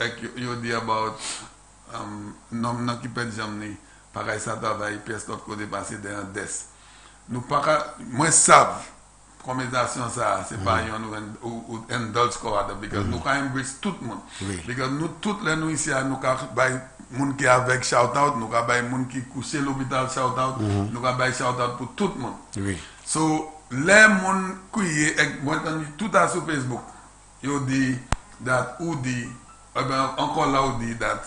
dire about, non, qui peut jamais, pareil, ça travaille, pièce d'autre côté passé dans des. Nous pas, moi, savent. Conversation ça c'est pas ou indulge quoi because nous quand embrace tout le monde because nous toutes les nous ici nous ca bay monde qui avec shout out nous ca bay monde qui couché l'hôpital shout out nous ca bay shout out pour tout le monde so les monde qui moi tout à sur Facebook yo dit that ou dit encore là ou dit that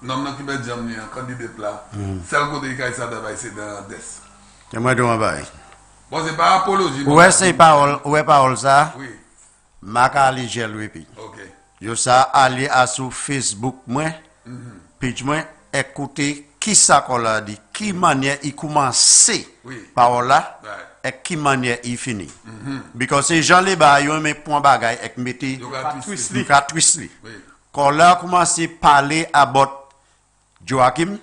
non qui va jamais un candidat là celle côté qui ça travail c'est dans des et moi donc bail. Bon, c'est pas apologie. Ouais, c'est parole ça. Oui. Maka ali gel wepi. OK. Yo ça aller à sur Facebook moi. Page moi écouter qui ça qu'on a dit, qui manière il commencer. Parole là. Et qui manière il finit. Because ces gens les ba yo met point bagay et mettez twist li. Quand là commencer parler about Joachim.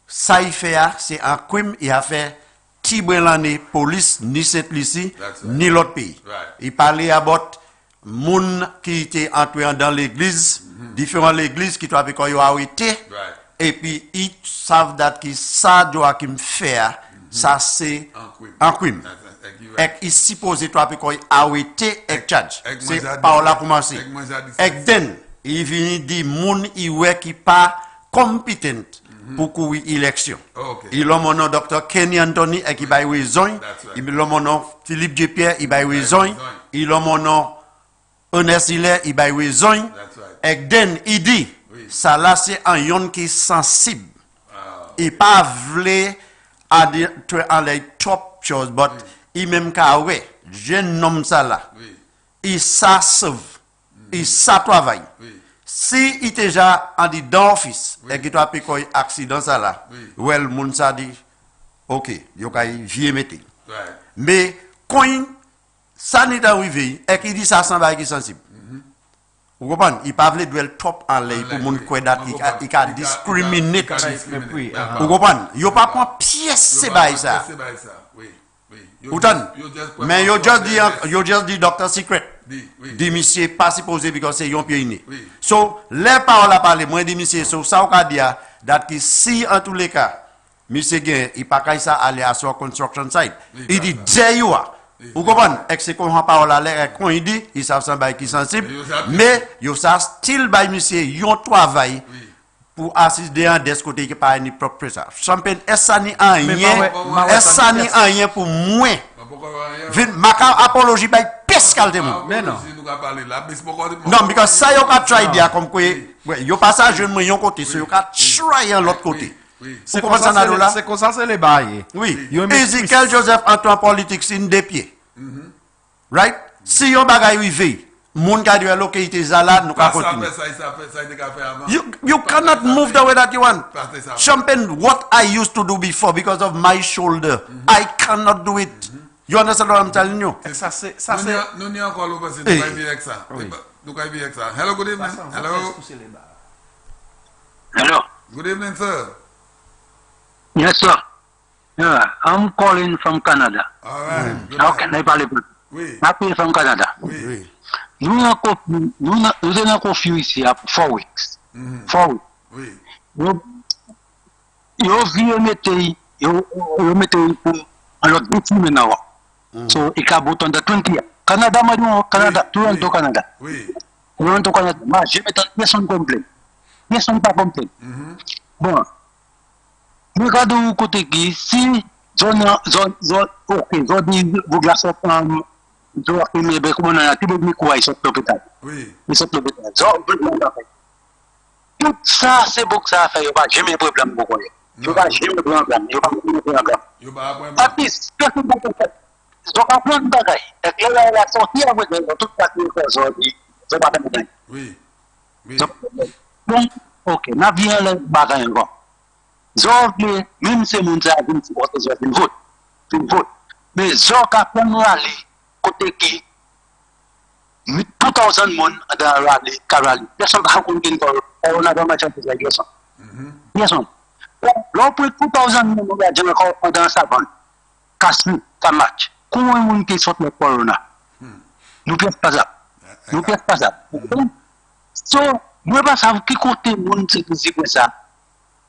Ça il fait c'est un crime il a fait Tibelane police ni cette ici ni l'autre pays. Il parlait about moun qui était entré dans l'église, différentes églises qui doivent être arrêté et puis ils savent that qui ça doit qu'il faire ça c'est un crime. Et il suppose doit être arrêté et charge. C'est par là commencer. Et then il vient dire moun qui pas compétent pour courir élection. Il a mon nom Dr. Kenny Anthony et qui va raison. Il a mon nom Philippe J. Pierre, il va raison. Il a mon nom Ernest Hilaire, il va raison. Et then il dit, ça là c'est un yon qui est sensible. Il pas voulu à les top choses, mais il même qu'à ouais, jeune homme ça là. Il s'assouvre, il s'attravaille. Si il est déjà en dit d'office et qu'il doit payer un accident ça là, well moun ça dit OK, yo kay vieux mettre. Mais quand ça n'est arrivé et qu'il dit ça sans bail qui sensible. Vous comprenez? Il pas veut duel top en l'air pour moun quoi date il a discriminate. Vous comprenez? Yo pas prend pièce c'est bail ça. Mais yo just dit Dr. Secret. Dit monsieur pas supposé parce que c'est un pied né. So les paroles à parler moi dit monsieur so ça on dire that qui si en tous les cas monsieur gain il pas qu'à ça aller à son construction site. Il dit there you are. Vous comprenez? Et c'est qu'on parole à l'air quand il dit il savent ça bail qui sensible mais yo ça still by monsieur yon travail pour assister à des côtés qui pas ni propre ça. Champagne ça ni rien pour moi. Maka apologie by pescal de moi. Mais non. Non, because ça yo ka try dia comme quoi yo passage jeune moi yon côté, so yo ka try l'autre côté. C'est comme ça là. C'est comme ça c'est les bails. Oui. Ezekiel Joseph entre en politique sin des pieds. Right? Si yon bagay rivé, moun ka dwe localité zala nous ka continuer. You cannot move the way that you want. Champagne what I used to do before because of my shoulder. I cannot do it. You understand what I'm telling you? Ça c'est nous n'y encore le passé nous va avec ça. Nous va avec ça. Hello, good evening. Hello. Hello. Good evening, sir. Yes, sir. Yeah, I'm calling from Canada. All right. How can I parler? Oui. Happy from Canada. Oui. Nous avons confié ici à 4 weeks. 4 weeks. Oui. Yo vieux mettez pour alors défi maintenant. So il a bouton de 20 years. Canada Canada, Toronto Canada. Oui. Toronto Canada. Moi je mets personne complet. Personne pas complet. Bon. Regardez où côté qui si zone OK, zone vous glace je vais filmer avec mon ami qui quoi ils sont l'hôpital. Oui. Ils sont l'hôpital. Tout ça c'est pour que ça fait pas jamais problème pour quoi. Je pas jamais problème. Je pas problème. Artiste, qu'est-ce que vous faites? Je pas prendre bagay. Et là la sortie avec tout ça qui est sorti. Je pas problème. Oui. Oui. Bon, OK, n'a bien le bagay encore. Même si mon ça vient supporter je vote. vote. Mais Zoka pour nous aller, côté qui, 2000 personnes dans la rallye, Carali. Personne ne va comprendre qu'on a dans ma chambre de la guerre. Personne. L'on peut 2000 personnes encore dans sa bande. Casse-nous, ça match. Comment on peut sortir le corona? Nous ne pas ça. Nous ne pas ça. So, nous ne pas savoir qui côté le monde c'est comme ça.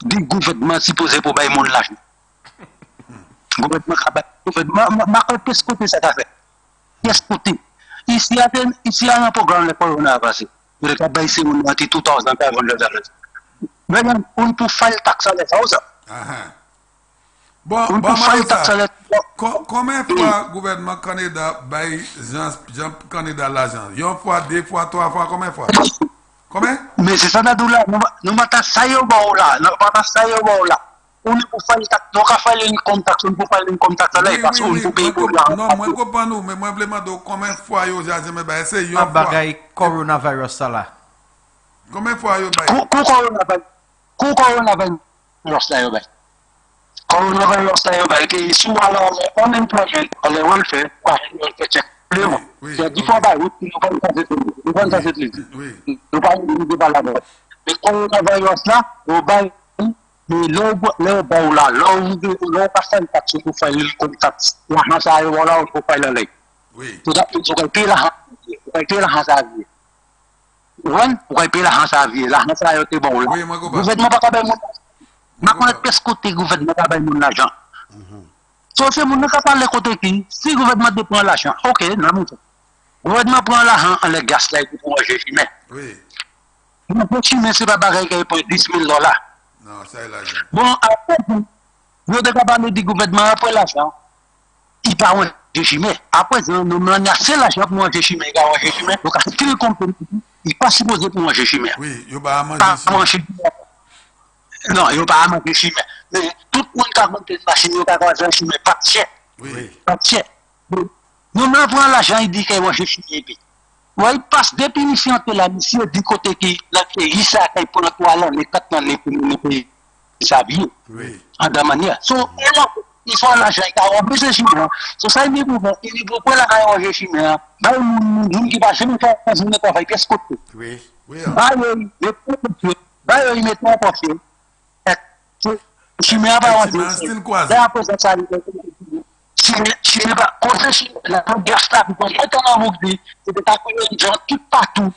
Du gouvernement supposé pour bailler mon l'argent. Gouvernement, ma qu'est-ce côté ça fait? Qu'est-ce côté? Ici il y a un programme de corona passé. Il y a bailler c'est mon anti 2500 $. Mais on peut faire le taxe à l'effort. Bon, combien de fois le gouvernement Canada baille Jean Canada l'argent? Une fois, 2 fois, 3 fois, combien de fois? Combien? Mais c'est ça, nous matons ça là, on peut faire le taxe, on peut faire une contact, on peut faire une contact là, parce qu'on peut payer pour l'argent. Non, moi je comprends nous, mais moi je demande combien de fois yo j'ai jamais baillé, c'est une fois. Bagaille coronavirus là. Combien de fois yo baillé? Coronavirus là yo baillé. Coronavirus là yo baillé, qui sous alors unemployment, on est welfare, quoi, on fait check. Il y a 10 fois baillé, nous pas ça c'est nous pas là. Mais coronavirus là, on baillé. Mais l'eau là, l'eau passe un taxe pour faire le contact. L'argent ça est voilà, on peut faire la loi. Oui. Tout ça, on peut payer l'argent ça vie. Ouais, on peut payer l'argent ça vie. L'argent ça est bon là. Oui, moi comprends. Gouvernement pas capable mon. Ma connaît qu'est-ce côté gouvernement capable mon argent. So c'est mon capable parler côté qui, si gouvernement prend l'argent, OK, non mon. Gouvernement prend l'argent en le gaz là pour manger chimé. Oui. Le chimé c'est pas bagarre qui pour $10 000. Non, ça est l'argent. Bon, après, vous devez parler du gouvernement après l'argent. Il parle de chimie. Après, nous avons assez l'argent pour manger chimie. Donc, si vous comprenez, il n'est pas supposé pour manger chimie. Oui, il ne va pas manger chimie. Non, il ne va pas manger chimie. Mais tout le monde qui a monté une machine, il va manger chimie. Pas de chien. Oui. Pas de chien. Nous avons l'argent, il dit qu'il va manger chimie. Oui, il passe depuis mission de la mission du côté qui il s'accueille pour le toilette, les 4 ans, les pays s'habiller. Oui. En de manière. So, il faut l'argent, il a besoin de chimie. So, ça, il dit pourquoi la caille manger chimie? Bah, nous qui passons, nous faisons un travail, qu'est-ce que c'est? Oui. Oui. Bah, il met en portier. Chimie a pas style quoi? Après ça, chimie pas, quand c'est la guerre là, quand on a dit, c'était à cause de gens tout partout,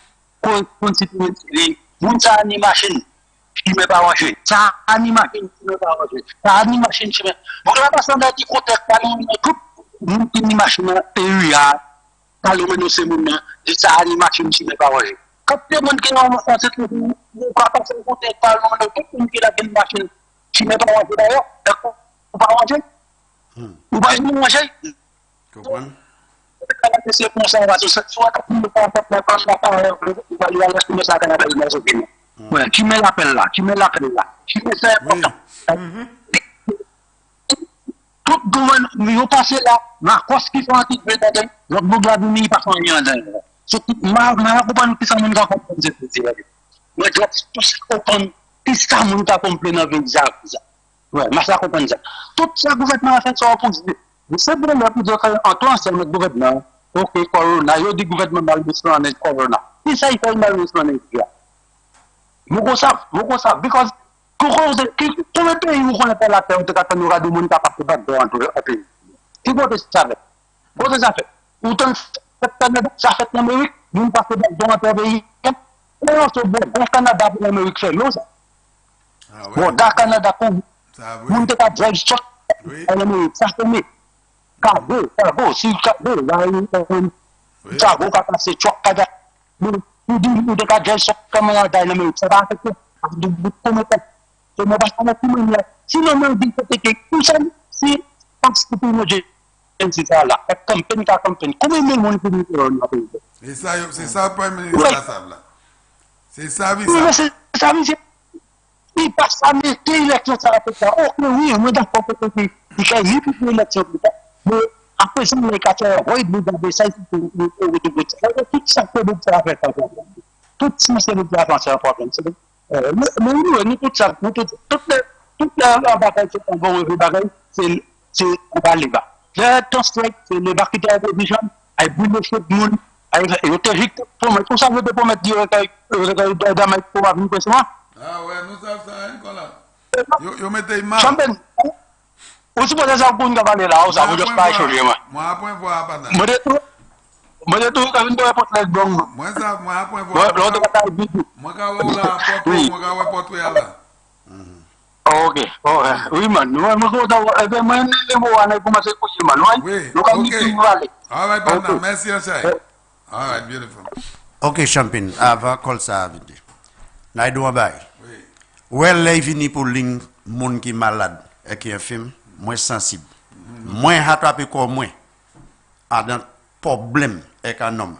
Constituency, moun ça ni machine, qui me pas manger, ça ni machine qui me pas manger, ça ni machine qui me, bon là parce qu'on a dit côté pas tout, moun ni machine PUA, pas le menos c'est moun, ça ni machine qui me pas manger. Quand les monde qui ont fait cette nous pas passer côté pas le menos tout moun qui la une machine qui me pas manger d'ailleurs, on pas manger. Vous voyez, nous manger. Comprends? C'est pour ça, soit nous ne pas faire la parole, on va lui aller sur le sac à la belle. Ouais, qui me l'appelle là, qui me l'appelle là. Qui me c'est important. Tout le monde, nous passons là, ma cause qui fait un petit peu d'adresse, notre bourgeois de nuit, pas sans rien d'adresse. Surtout, ma compagnie qui s'en vient comprendre cette petite. Mais je dois comprendre, qui ça nous a compris dans le ça. Ouais, mais ça comprend ça. Tout ça, le gouvernement a fait ça pour dire. C'est bon, là, pour dire qu'Antoine, c'est notre gouvernement. Ok, Corona, il y a des gouvernements malveillants avec Corona. Et ça, il fait malveillance avec Corona. Vous savez, because, tout le pays, vous connaissez pas la terre, vous aura des gens qui partent dans le pays. Qui vous ça fait? Vous ça fait? Autant, ça fait l'Amérique, nous passons dans le pays. Non, c'est bon, le Canada pour l'Amérique, c'est l'eau, ça. Bon, dans le Canada, vous ne pas drive shot en Amérique, ça fait mieux. Cargo, si cargo, cargo qui a passé choc, vous ne pas drive shot comme en Amérique, ça va affecter. Vous ne pas sinon, on dit que tout ça, c'est parce que pour nous, c'est ça là, campagne, comment même on peut nous c'est ça, le Premier ministre, là. C'est ça, c'est ça, il passe à mettre l'élection, ça va faire ça. Ok, oui, on est d'accord pour que il y ait une élection. Mais après, si on est capable de regarder ça, tout ça, ça va faire ça. Tout ça, c'est le problème. Mais nous, tout ça, toute la bataille, c'est un bon bagaille, c'est on va aller bas. Let us strike le market opposition. I bring the shit moon. Eu te rico pour moi. Pour ça, je te promets dire que dans ma pour venir pour ça. Ah ouais, nous savons ça, hein, là. Yo mettez mal. Champagne. Aussi pour ça, on va aller là, ça va juste pas changer, moi. Moi, point voir pas. Moi, de tout, quand on porte les bons. Moi, ça, moi, point voir. Moi, quand on la porte, moi, quand on porte là. Ok, oui, man. Moi, oui, ok. All right, partner. Merci, Achai. All right, beautiful. Ok, Champagne, avant call ça avec lui. Là, il doit bailler. Oui. Où est venu pour les gens qui sont malades et qui est film, moins sensible. Moins attrapé comme moi. A un problème avec un homme.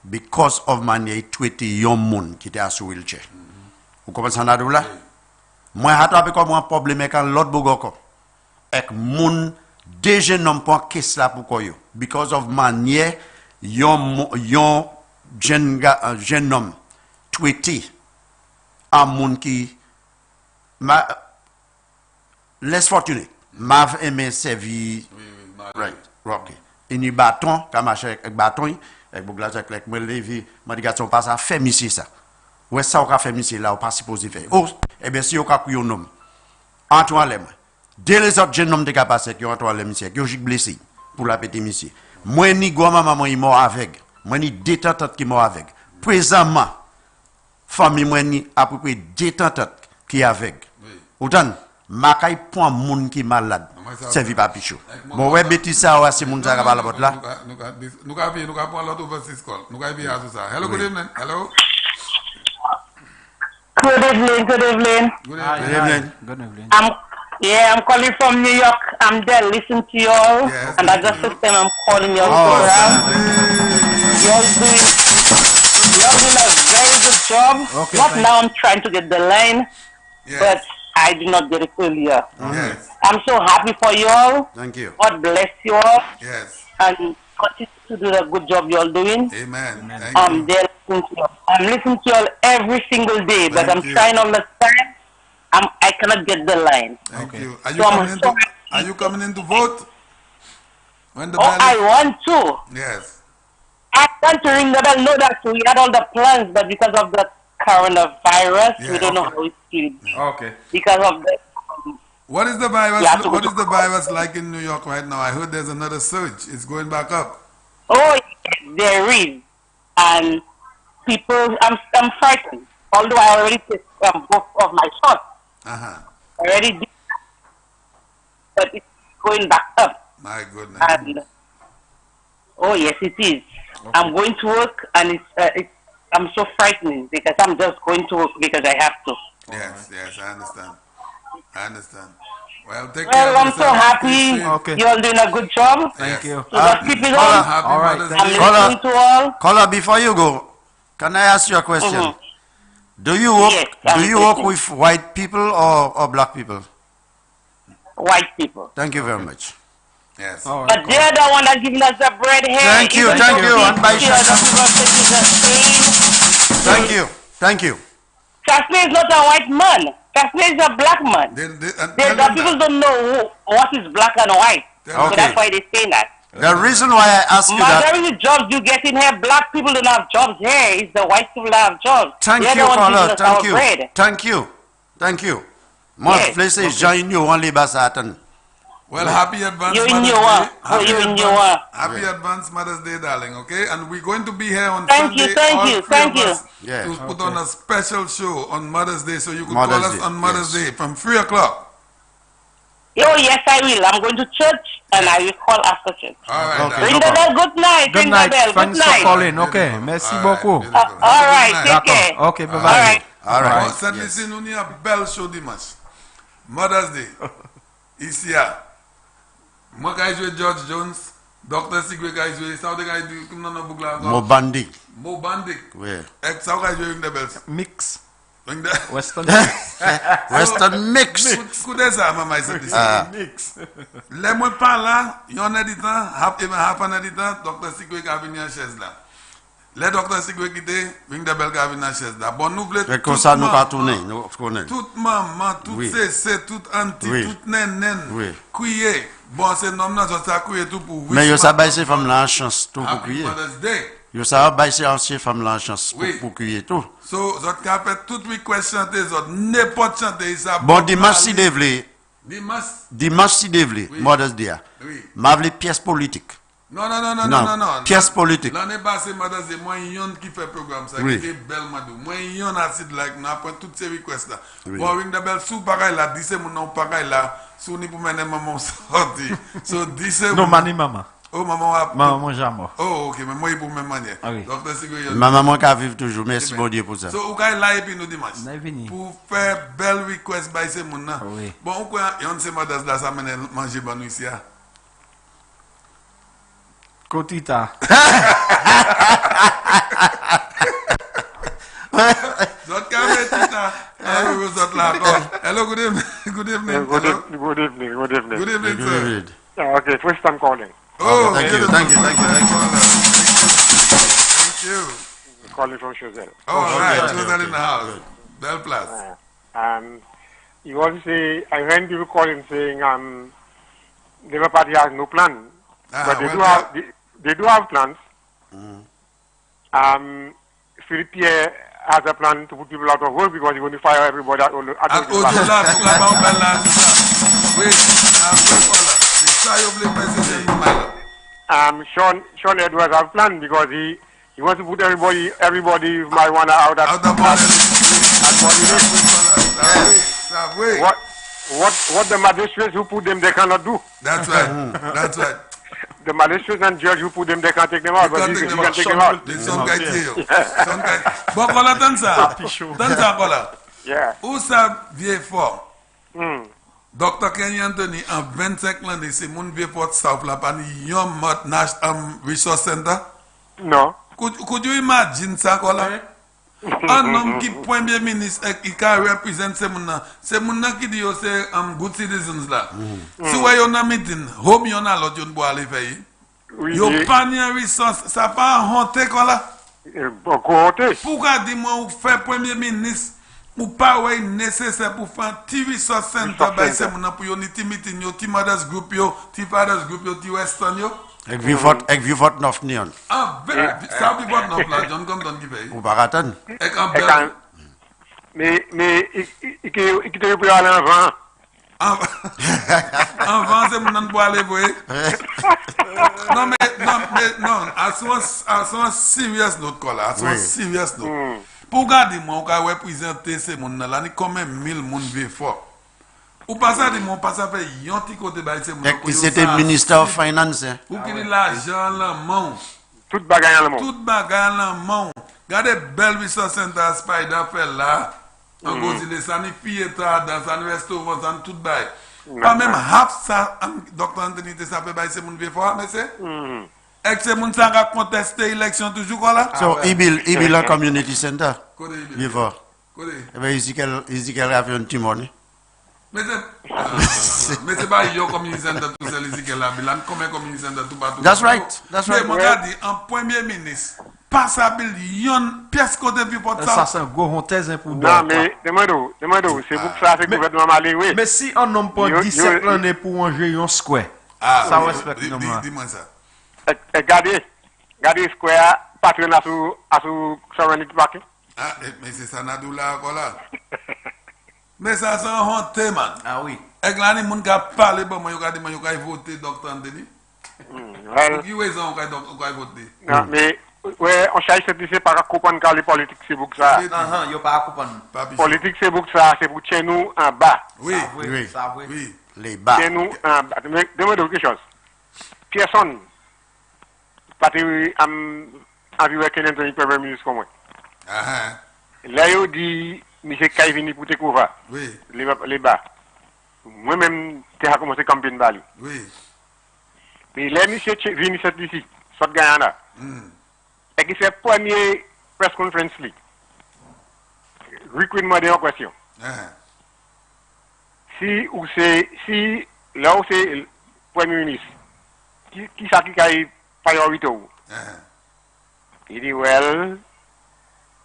Because of manière tweeté yon moun qui était sur wheelchair. Vous comprenez ça là? Moi attrapé comme un problème avec l'autre bogoko. Avec moun déjà non pas qu'est-ce là pour quoi yo. Because of manière yon jeune homme tweeté un moun qui less fortuné. M'a aimé servir right. OK. Il y bâton comme avec bâton avec bouglas avec moi lever m'a dit garçon pas ça fait monsieur ça. Ouais ça on a fait monsieur là on pas supposé faire. Oh et bien si on a couillé un homme Antoine Lem. Dès les autres jeunes hommes de capacité qui Antoine Lem monsieur qui blessé pour la petit monsieur. Moi ni grand maman il mort avec. Moi ni détentante qui mort avec. Présentement famille moi ni à peu près détentante qui avec. Autant Makay point moun qui malade. Servi pas pichou. Bon ouais bêtise ça ouais c'est moun ça va la botte là. Nous ka prendre l'autre overseas call. Nous ka bien ça. Hello, good evening. Hello. Good evening. Good evening. Good evening. I'm calling from New York. I'm there listening to you all. Yes, and I just first time I'm calling you all program. You're doing a very good job. Okay, Not now I'm trying to get the line. Yes. But I did not get it earlier. Yes. I'm so happy for you all. Thank you. God bless you all. Yes. And continue to do the good job you're doing. Amen. I'm there listening to you. I'm listening to you all every single day, but I'm trying all the time. I cannot get the line. Thank you. Are you coming in to vote? When the bell I want to. Yes. I want to ring the bell. Know that we had all the plans, but because of the coronavirus, we don't know how it's going. Okay. Because of the. What is the virus? What is the virus like in New York right now? I heard there's another surge. It's going back up. Oh, yes, there is, and people. I'm frightened. Although I already took both of my shots. Already did, but it's going back up. My goodness. And oh yes, it is. Okay. I'm going to work, and I'm so frightening because I'm just going to work because I have to. Yes, I understand. Well, I'm so happy. Okay. You're all doing a good job. Thank you. So just keep it on. All right. I'm listening to all. Caller, before you go, can I ask you a question? Do you work with white people or black people? White people. Thank you very much. Yes. But they're the one that's giving us the bread here. Thank you. Thank you. Kasne is not a white man. Kasne is a black man. The people don't know what is black and white. So that's why they say that. The reason why I ask you that. Majority jobs you get in here, black people don't have jobs here. It's the white people that have jobs. Thank you, caller. Thank you. Most places join you only by Satan. Well, happy advance Mother's Day. Happy advance Mother's Day, darling. Okay, and we're going to be here on Sunday. Thank you. To put on a special show on Mother's Day, so you can call us on Mother's Day from 3 o'clock. Oh yes, I will. I'm going to church and I will call after church. All right. Okay, ring the bell. Good night. Good night. Thanks for calling. Okay. Merci beaucoup. All right. Take care. Okay. Bye bye. All right. Send me see nous a belle show dimanche. Mother's Day. Ici moi quand je George Jones, Dr. Sigwe quand je ça de quand du comme dans boucla. Mobandi. Oui. Ex ça quand je ring the bells. Mix. Western mix. Écoutez ça, maman, c'est mix. Les mois par là, il y en a du temps, half an editant, Dr. Sikwe qui a venu en chaise là. Les docteurs sécurité, ving de bel gavin na chaise là. Bon, nous voulons comme ça, nous pas tourner, nous connaissons. Toute maman, toute CC, toute auntie, toute nénène, crier. Bon, c'est nom là, ça crier tout pour. Mais yo ça baisse femme là en chance tout pour crier. Yo ça baisse ancien femme là en chance pour crier tout. So, zot ka fait toute request chanter, zot n'importe chanter ça. Bon, dimanche si devlé. Dimanche si devlé, Mother's Day. M'a vle pièce politique. Non. Pièce politique. L'année passée, madame, c'est moi yon qui fait programme ça, qui est belle madou. Moi yon acide like, n'a pas toutes ces requests là. Bon, ring de belle sous pareil là, dis mon nom pareil là, sous ni pour mener maman sorti. So dis non, mani maman. Oh maman a. Maman jamais. Oh ok, mais moi il pour même manière. Donc c'est ma maman qui vivre toujours. Merci bon Dieu pour ça. So ou kay là et puis nous dimanche. Pour faire belle request by ces moun là. Bon, on quoi yon c'est madame là ça mène manger ban ici. Kotita. Hello, good evening. Good evening. Good evening. Good evening, sir. Okay, first time calling. Oh, thank you. Thank you. Calling from Chozel. Oh, right. Chozel in the house. Bell Plus. You also say, I heard people calling saying, Labour Party has no plan. But they do have plans. Philippe Pierre has a plan to put people out of work because he's going to fire everybody at Sean Edwards has a plan because he wants to put everybody marijuana out at what the magistrates who put them they cannot do. That's right. That's right. The magistrates and judge who put them, they can't take them out. But he can take them out. Some guy here. Some guy. Bon, voilà, donne ça. Donne ça, voilà. Yeah. Où ça vient fort? Dr. Kenny Anthony, en 25 l'année, c'est mon vieux fort South La Pani, yon mot National Resource Center? Non. Could you imagine ça, voilà? Un homme qui premier ministre et qui représente ces moun qui dit c'est good citizens là. Si vous avez un meeting, hope yon a l'autre yon pour aller faire. Yo pas ni ressource, ça pas honte quoi là. Pourquoi dis-moi ou faire premier ministre ou pas ouais nécessaire pour faire petit resource center by ces moun pour yon meeting yo ti mothers group yo, ti fathers group yo, ti western yo. Ek vi vote nof ni yon. Ah, ça vi vote nof là, John comme don qui paye. Ou baratan. Ek en bel. Mais il te peut aller avant. Avant c'est mon pour aller voir. Non, à son serious note quoi là, à son serious note. Pour garder moi on va représenter ces moun là, ni combien 1000 moun vivent fort. Ou pas ça, on passe à faire yon ti côté ba c'est mon. C'était ministre of finance. Ou qui l'argent là main. Tout bagaille là main. Tout bagaille là main. Regardez belle resource center Spider fait là. En gros il ça ni piéta dans un restaurant dans tout bail. Pas même half ça docteur Anthony ça fait ba c'est mon vieux fort mais c'est. Et c'est mon ça va contester élection toujours quoi là. So il a community center. Vieux fort. Côté. Eh ben il dit qu'elle a fait un timon. Mais c'est pas yo community center tout ça ici qu'elle a bilan comme community center tout partout. That's right. Mais moi dit en premier ministre passable yon pièce côté vieux porte ça c'est un gros honte pour non mais demande c'est pour ça c'est gouvernement malé oui. Mais si on n'ont pas 17 l'année pour manger un square. Ça respecte normalement. Dis-moi ça. Regardez square patronat sous Serenity Park. Ah mais c'est ça nadou là voilà. Mais ça c'est un honte man. Ah oui. Et là les moun ka parler bon moi yo ka voter docteur Anthony. Pour qui raison on ka voter? Non mais ouais on cherche c'est pas comprendre car les politiques c'est pour ça. Yo pas comprendre. Politique c'est pour ça, c'est pour chez nous en bas. Oui. Les bas. Chez nous en bas. Demande quelque chose. Personne pas envie qu'un Anthony premier ministre comme moi. Là yo dit monsieur Kay vini pour te couvrir. Oui. Les bas. Moi-même, tu as commencé à campagne Bali. Oui. Mais les monsieur vini ici, soit Guyana. Et qui fait premier press conference li. Recruitment de question. Si là où c'est premier ministre, qui ça qui a priorité ou? Il dit, well,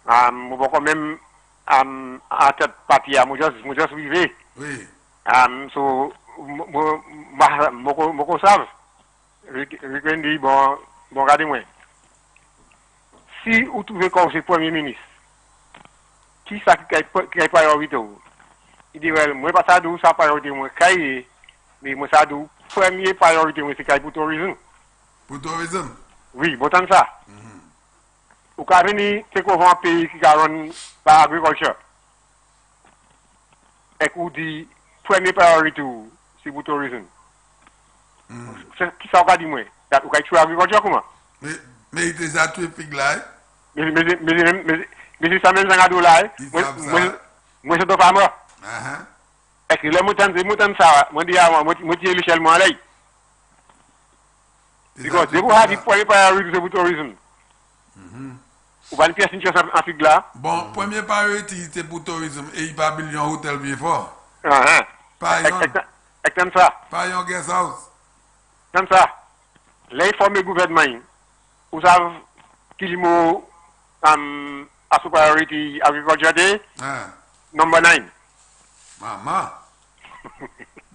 je vais quand même à cette partie, je juste vivre. Oui. So, je savent. Je dis, bon, regardez-moi. Si vous trouvez comme c'est Premier ministre, qui ça qui a priorité? Il dit, well, moi, pas ça d'où ça priorité, moi, mais moi, ça d'où premier priorité, moi, c'est pour tourisme. Pour tourisme? Oui, bon temps ça. Ou quand venir, c'est qu'on va un pays qui gagne par agriculture. Et qu'on dit, premier priorité, c'est pour tourisme. Qui ça va dire, moi? Ou quand tu as agriculture, comment? Mais il déjà tué pig là? Mais c'est ça même, ça là. Moi, c'est pas moi. Et que les moutons, ça, moi, dis, l'échelle, moi, là. Because they will have the priority for tourism. Ou pas une pièce en figue là? Bon, première priorité c'est pour tourisme et il va builder un hôtel bien fort. Pas comme ça. Pas un guest house. Comme ça. Les formes gouvernement, vous savez qu'il m'a à ce priority agriculture day, number 9. Maman.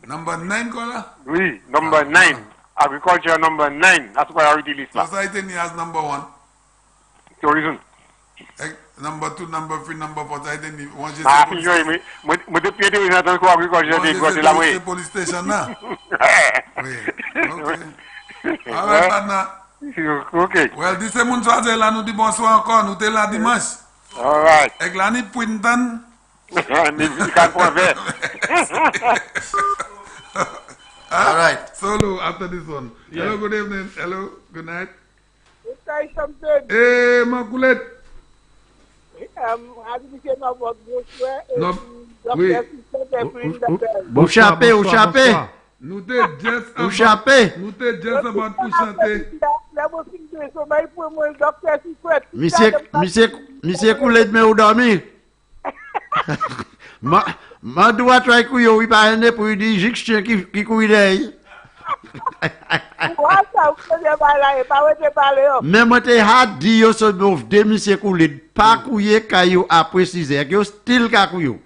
Number 9 quoi là? Oui, number 9. Agriculture number 9. That's priority list. Society has number 1. Tourism. Number 2, number 3, number 4. Society one just. Moi depuis que je suis en agriculture, je la moi. Police station là. Oui. Okay. All right, partner. Okay. Well, this is mon choix là nous dit bonsoir encore. Nous t'es là dimanche. All right. Avec la ni Puintan. Mais il can't point faire. All right. Solo after this one. Yeah. Hello, good evening. Hello, good night. Say something. Hey, Makulet. How did you get my work? No. Oui. Ou chapé. Nous t'es just Ou chapé. Nous t'es just about pour chanter. Monsieur Koulet, mais où dormir? Ma doit try couillon, oui, pas un pour dire j'extiens qui couille d'ailleurs. Mais moi, t'es hâte dit, yo, so bouf, de monsieur Koulet, pas couiller caillou après 6 heures, yo, style ka couillon.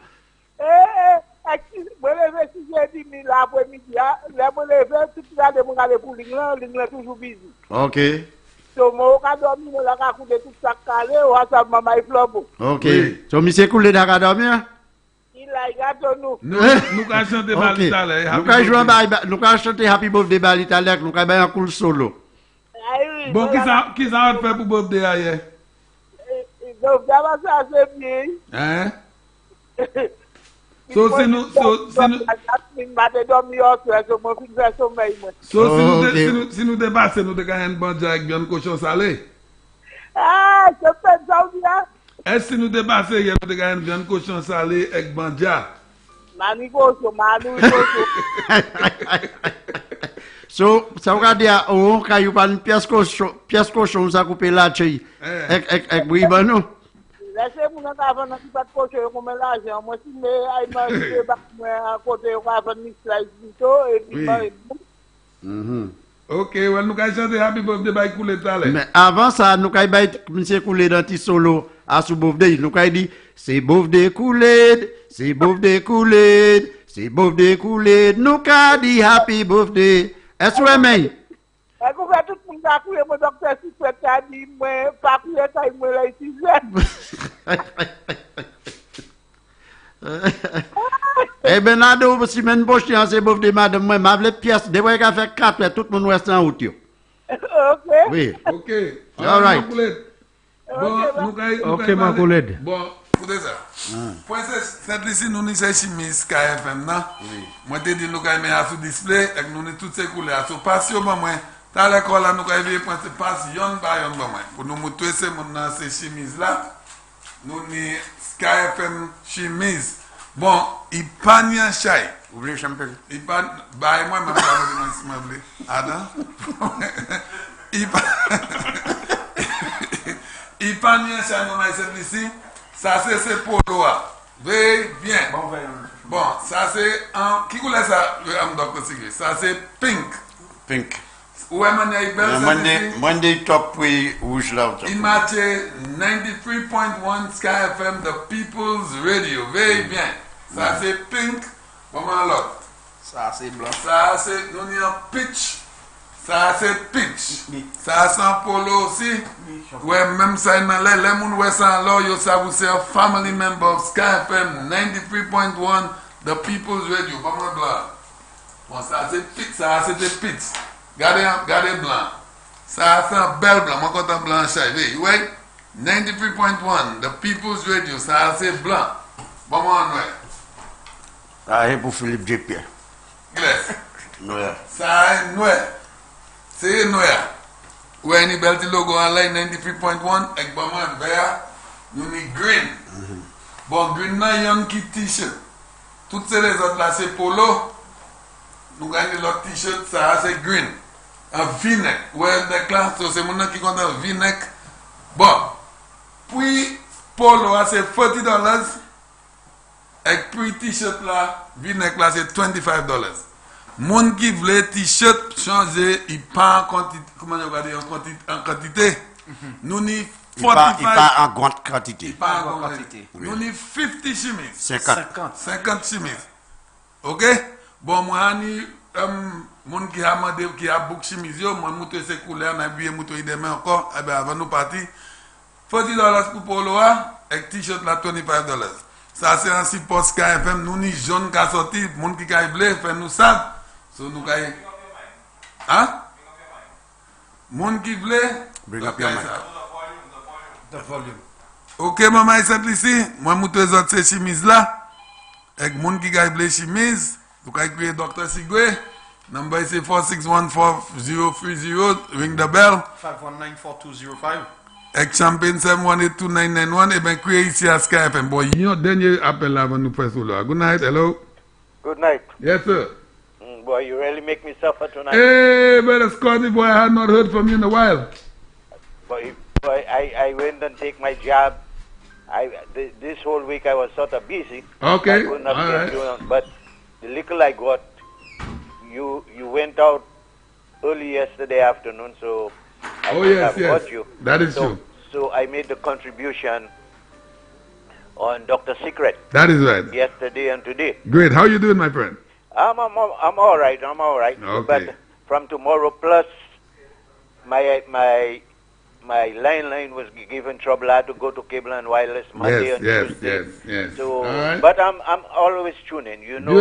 Moi, levé 6h30 l'après-midi, là, moi, levé, tout ça, de mon aller pour l'Inglan toujours busy. Ok. So, moi, quand dormir, moi, là, quand tout ça calé, ou à ça, maman, il flambeau. Ok. So, monsieur Koulet, d'accord, dormir? Il a gâté nous. Nous allons chanter Balita là. Nous allons chanter Happy Birthday Balita là, nous allons faire un cool solo. Bon, qui ça va faire pour birthday ailleurs? Donc, d'abord, ça, c'est bien. Hein? So, si nous dépassons, nous devons un bon avec bien cochon salé. Ah, je fais ça bien. Est-ce que nous dépassons, nous devons un bien cochon salé avec banja? So, ça va dire, oh, quand il y a une pièce cochon, ça coupe la chez avec Bribano. Laissez-moi avant de pas de cochon, comme l'argent. Moi, si je vais à côté, on va faire une slice et puis, ok, well, nous allons chanter Happy Birthday by Koulet. Mais avant ça, nous allons faire M. Koulet dans petit solo à ce birthday. Nous allons dire, c'est birthday Koulet, c'est birthday Koulet, c'est birthday Koulet. Nous allons dire Happy Birthday. Est-ce que vous aimez? Vous faites tout le monde à courir, mon docteur Secret a dit, moi, pas courir, ça, il me l'a utilisé. Eh bien, Nado, si je suis en ce birthday, madame, moi, je vais pièce, de voir qu'à faire 4, tout le monde reste en route. Ok. Oui. Ok. All right. Bon, ok, ma collègue. Bon, écoutez ça. Pour cette ici, nous sommes chemise KFM, non? Oui. Moi, je dis, nous avons sous display, et nous sommes toutes ces couleurs. Sur passion, moi, dans l'école, nous avons pointé passion, pour nous montrer ces chemises là. Nous sommes KFM chemise. Bon, il pas ni un chai. Vous voulez champagne? Il pas, bah, moi, je vais Adam? Il pas ni un chai, moi, je ici. Ça, c'est polo. Veuillez bien. Bon, ça, c'est un. Qui couleur ça, docteur Sigrid? Ça, c'est pink. Pink. Où est Monday top way rouge là. Il match 93.1 Sky FM, the People's Radio. Very bien. Ça c'est pink. Comment l'autre? Ça c'est blanc. Ça c'est nous y a pitch. Ça c'est pitch. Ça c'est polo aussi. Ouais, même ça dans les gens ouais ça là, yo ça vous c'est a family member of Sky FM 93.1 the People's Radio. Comment blanc? Bon ça c'est pitch, ça c'était pitch. Gardez blanc. Ça c'est un bel blanc. Moi quand on blanc chai. Ouais. 93.1 the People's Radio. Ça c'est blanc. Bon moi ouais. Ça est pour Philippe J. Noir. Ça est noir. C'est noir. Ouais, une belle logo en ligne 93.1 avec bon vert, nous ni green. Bon green na Yankee t-shirt. Toutes ces les autres là c'est polo. Nous gagnons l'autre t-shirt ça c'est green. Un v-neck. Ouais, d'accord, c'est mon qui compte un v-neck. Bon. Puis polo c'est $40. Avec puis t-shirt là, v-neck là c'est $25. Moun qui veut t-shirt changer, il pas en quantité, comment on va dire en quantité. Nous ni 45. Il pas en grande quantité. Il pas en grande quantité. Nous ni 50 chemises. 50 chemises. OK? Bon moi ni moun qui a demandé qui a beaucoup chemise yo, moi mouté ces couleurs, n'a bien mouté demain encore, eh ben avant nous partir. $40 pour polo avec t-shirt là $25. Ça c'est un support Sky FM, nous ni jaune qui a sorti, moun qui a blé, fait nous ça. So nous gagne. Hein? Moun qui voulait. Bring up your mic. The volume. Ok, maman, ici. Moi, je suis autres ces chemises là. Avec moun qui gagne les chemises. Vous pouvez créer Dr. Sigwe. Number is 4614030. Ring the bell. 5194205. Avec Champagne 7182991. Et bien, créer ici à Sky FM. Bon, il y a un dernier appel là avant nous faire solo. Good night, hello. Good night. Yes, sir. Boy, you really make me suffer tonight. Hey, brother Scotty, boy, I had not heard from you in a while. Boy, I went and take my job. This whole week I was sort of busy. Okay, I couldn't have get to, but the little I got, you went out early yesterday afternoon, so I couldn't have got you. That is true. So I made the contribution on Dr. Secret. That is right. Yesterday and today. Great. How you doing, my friend? I'm all right. I'm all right. Okay. But from tomorrow, plus my line was given trouble. I had to go to Cable and Wireless Monday and Tuesday. Yes. So, right. but I'm always tuning. You know.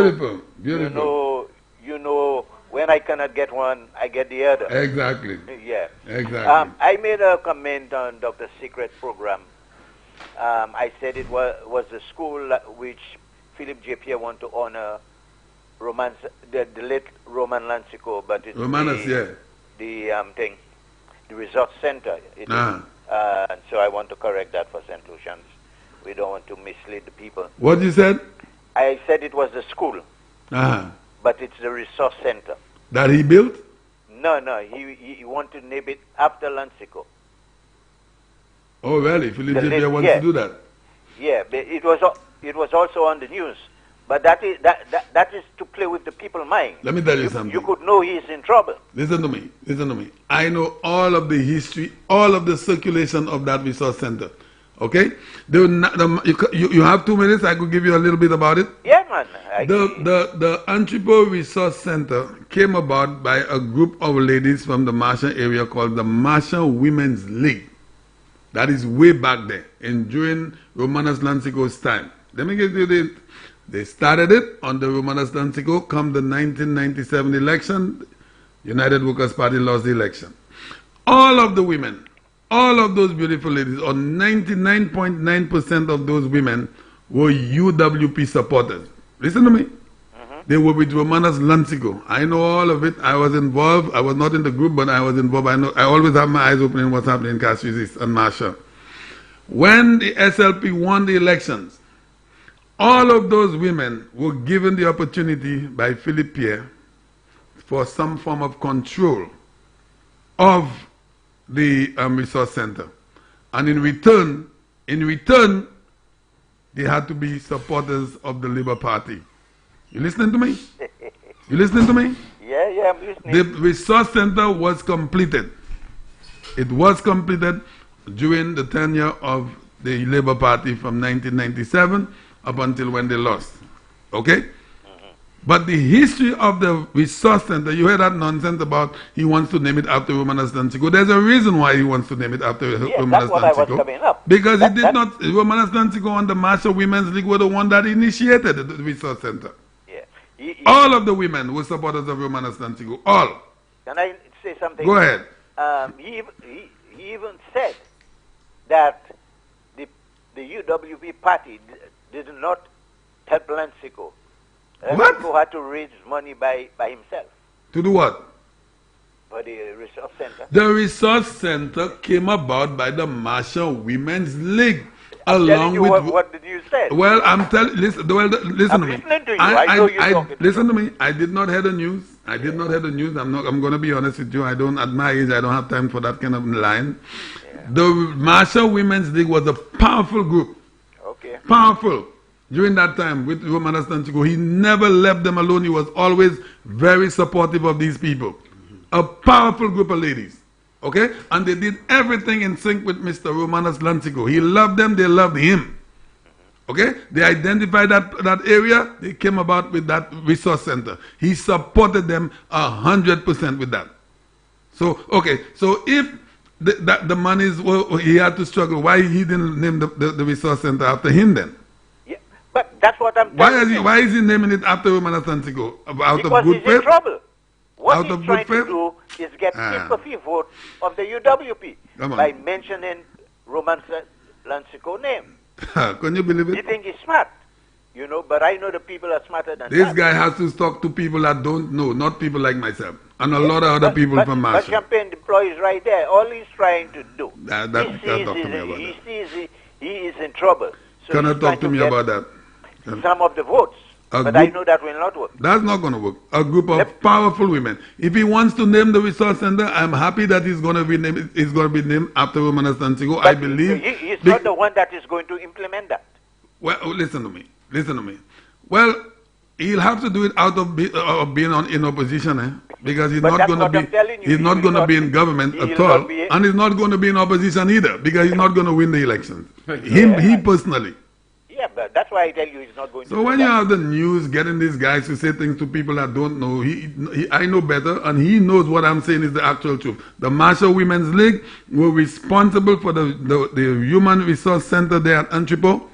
Beautiful. You know when I cannot get one, I get the other. Exactly. Yeah. Exactly. I made a comment on Dr. Secret program. I said it was a school which Philip J. Pierre want to honor. The late Roman Lancico, but it's the resort center. And so I want to correct that for St. Lucians. We don't want to mislead the people. What you said? I said it was the school, but it's the resource center. That he built? No, he wanted to name it after Lancico. Oh, really? Philip J. Pierre wants to do that? Yeah, but it was also on the news. But that is to play with the people's mind. Let me tell you something. You could know he's in trouble. Listen to me. I know all of the history, all of the circulation of that resource center. Okay? You have 2 minutes. I could give you a little bit about it. Yeah, man. The Entrepot Resource Center came about by a group of ladies from the Marshall area called the Marshall Women's League. That is way back there, during Romanus Lancico's time. Let me give you they started it on the Romanus Lancico. Come the 1997 election, United Workers' Party lost the election. All of the women, all of those beautiful ladies, or 99.9% of those women were UWP supporters. Listen to me. They were with Romanus Lancico. I know all of it. I was involved. I was not in the group, but I was involved. I always have my eyes open in what's happening in Castries and Marshall. When the SLP won the elections, all of those women were given the opportunity by Philip Pierre for some form of control of the resource center. And in return, they had to be supporters of the Labour Party. You listening to me? You listening to me? Yeah, I'm listening. The resource center was completed. It was completed during the tenure of the Labour Party from 1997 up until when they lost. Okay? But the history of the resource center, you heard that nonsense about he wants to name it after Romanas Danzico. There's a reason why he wants to name it after Romanas that's what I was coming Danzico. up. Because he did not, Romanas Danzico and the Marshall Women's League were the one that initiated the resource center. Yeah. All of the women were supporters of Romanas Danzico. All. Can I say something? Go ahead. He even said that the UWP party did not help Lansico. Lansico had to raise money by himself. To do what? For the resource center. The resource center came about by the Marshall Women's League. Along with what did you say? Well, I'm telling. Listen to me. Listening to you. I know you're talking. Listen to me. I did not hear the news. I'm going to be honest with you. At my age, I don't have time for that kind of line. Yeah. The Marshall Women's League was a powerful group. Okay. Powerful. During that time with Romanas Danzico, he never left them alone. He was always very supportive of these people. A powerful group of ladies. Okay? And they did everything in sync with Mr. Romanas Danzico. He loved them, they loved him. Okay? They identified that area, they came about with that resource center. He supported them 100% with that. So, okay, so if the monies, he had to struggle, why he didn't name the resource center after him then? Yeah, but that's what I'm telling you. Why is he naming it after Romanas Danzico? Out because of good he's in trouble. What Out he's of trying good faith? to do is get sympathy vote of the UWP by mentioning Roman Lansico name. Can you believe it? You think he's smart, but I know the people are smarter than This that. guy has to talk to people that don't know, not people like myself, and a lot of other people from Marshall. But Champagne deploys right there. All he's trying to do, he sees he is in trouble. So Can you talk to me about that? Some of the votes. But I know that will not work. That's not going to work. A group of powerful women. If he wants to name the resource center, I'm happy that he's going to be named. It's going to be named after Romanas Danzico. I believe. He's not the one that is going to implement that. Well, listen to me. Well, he'll have to do it out of being in opposition, because he's not going to be. He's not going to be in government at all, and he's not going to be in opposition either, because he's not going to win the elections. He personally. Yeah, but that's why I tell you he's not going to. So when you have the news getting these guys to say things to people that don't know, I know better, and he knows what I'm saying is the actual truth. The Marshall Women's League were responsible for the Human Resource Center there at Antrepo,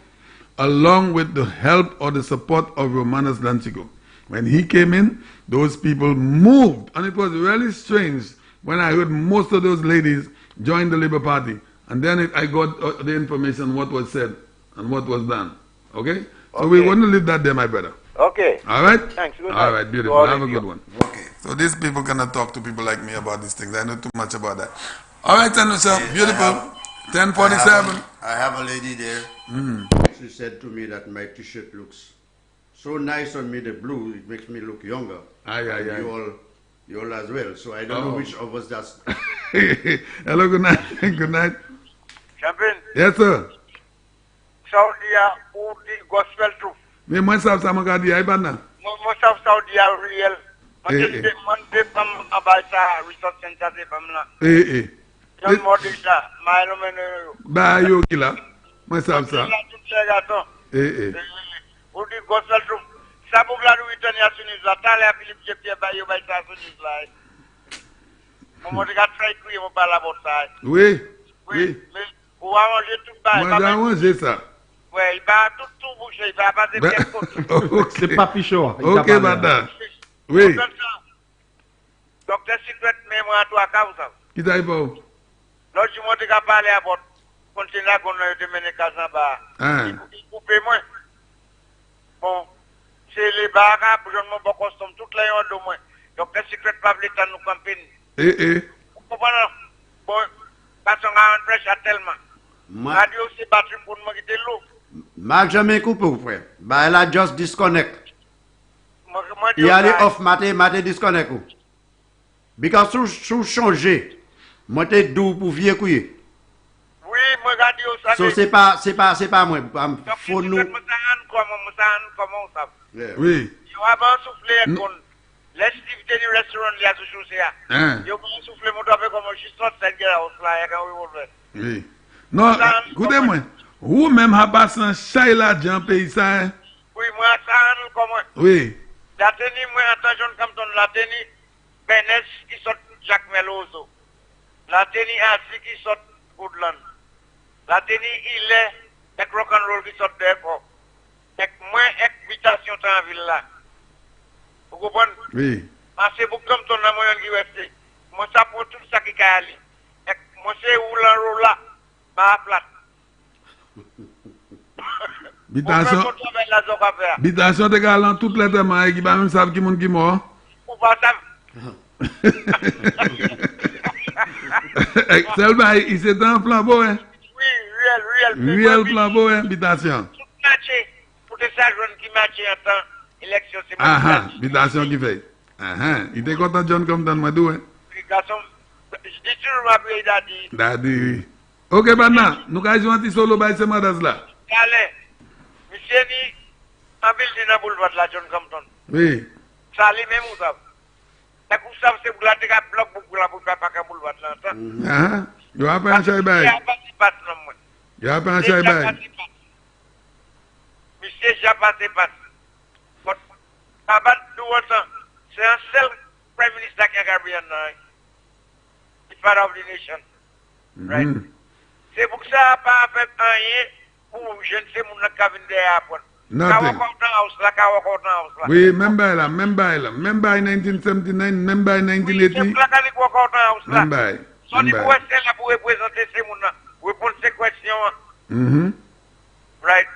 along with the help or the support of Romanas Danzico. When he came in, those people moved, and it was really strange when I heard most of those ladies join the Labour Party, and then I got the information what was said and what was done. Okay? So we want to leave that there, my brother. Okay. All right? Thanks. Good All night. right, beautiful. Have a good one. Okay. So these people cannot talk to people like me about these things. I know too much about that. All right, Tanusha. Beautiful. 10:47. I have a lady there. She said to me that my t-shirt looks so nice on me, the blue, it makes me look younger. You all as well. So I don't know which of us that's... Hello, good night. Good night. Champagne. Yes, sir. Saudia pour the gospel truth. Mais moi, ça m'a gardé à Ibana. Moi, ça Saudia real. Man, de pam abaisa resource center de pam la. John Modisa, Milo Meno. Bah, yo, qui là? Moi, ça. Pour the gospel truth. Ça pour la Louisiane à Sunis, la tale à Philippe Jepie Bayo Baisa Sunis là. Moi, je vais très crier mon parle à votre side. Oui. Mais, ou à manger tout bas. Moi, j'ai mangé ça. Oui, il va tout bouger, il va passer bien côté. C'est pas pichot. Ok, madame. Oui. Docteur Secret, mais moi, toi, cause. Qui t'a dit pas? L'autre, je m'en ai parlé à votre continuer à connaître de mener Kazamba. Il coupe moi. Bon, c'est les barres, pour je ne m'en costume toute la heure de moins. Docteur Secret, pas voulu nous campagner. Vous comprenez? Bon, parce qu'on a un prêche tellement. Radio, c'est battu pour nous quitter l'eau. Marc jamais coupé, frère. Bah, elle a just disconnect. Il y a les off, maté disconnect. Because sous changer, moi t'es doux pour vieux couiller. Oui, moi radio ça. So c'est pas moi. Faut nous. Comment ça? Oui. You have un soufflé L'activité du restaurant, il y a toujours ça. Yo peux souffler mon tapé comme je sors cette guerre au fly, oui. Non, écoutez-moi. Ou même à passer un chay là, dans pays ça. Oui, moi, ça, comment? Oui. La tenue, moi, en tant que Campton, la tenue, Benes qui sort Jacques Meloso. La tenue, Asi qui sort Woodland. La tenue, il est, avec rock'n'roll qui sort d'Eco. Avec moi, habitation dans la ville là. Vous comprenez? Oui. C'est pour Campton, la moyenne qui reste. Moi, ça pour tout ça qui est allé. Moi, c'est où là, ma plate. Bitation de galant toutes les témoins qui va même savoir qui monde qui mort. Ou pas ça. Seulement il s'est un flambeau hein. Oui, réel flambeau hein, bitation. Tout matché pour que ça jeune qui matché en temps élection c'est bitation qui fait. Il était content John comme dans moi dou hein. Garçon, je dis toujours ma vie Daddy. OK maintenant, nous allons jouer un petit solo by ces madas là. Allez. Monsieur ni en ville de boulevard la John Compton. Oui. Ça lui même ou ça. La coupe ça c'est pour la déga bloc pour la pour pas qu'à boulevard là. You a pas un chay bay. You a pas un chay bay. Monsieur j'ai passé pas. Abat Douatan, c'est un seul prime minister qui a gagné the father of the nation. Right? C'est pour ça pas fait rien pour je ne sais mon cabine de Apple. Nothing. Oui, même by 1979, même by 1980. Même by. So the West là pour représenter ces moun là, répondre ces questions. Right.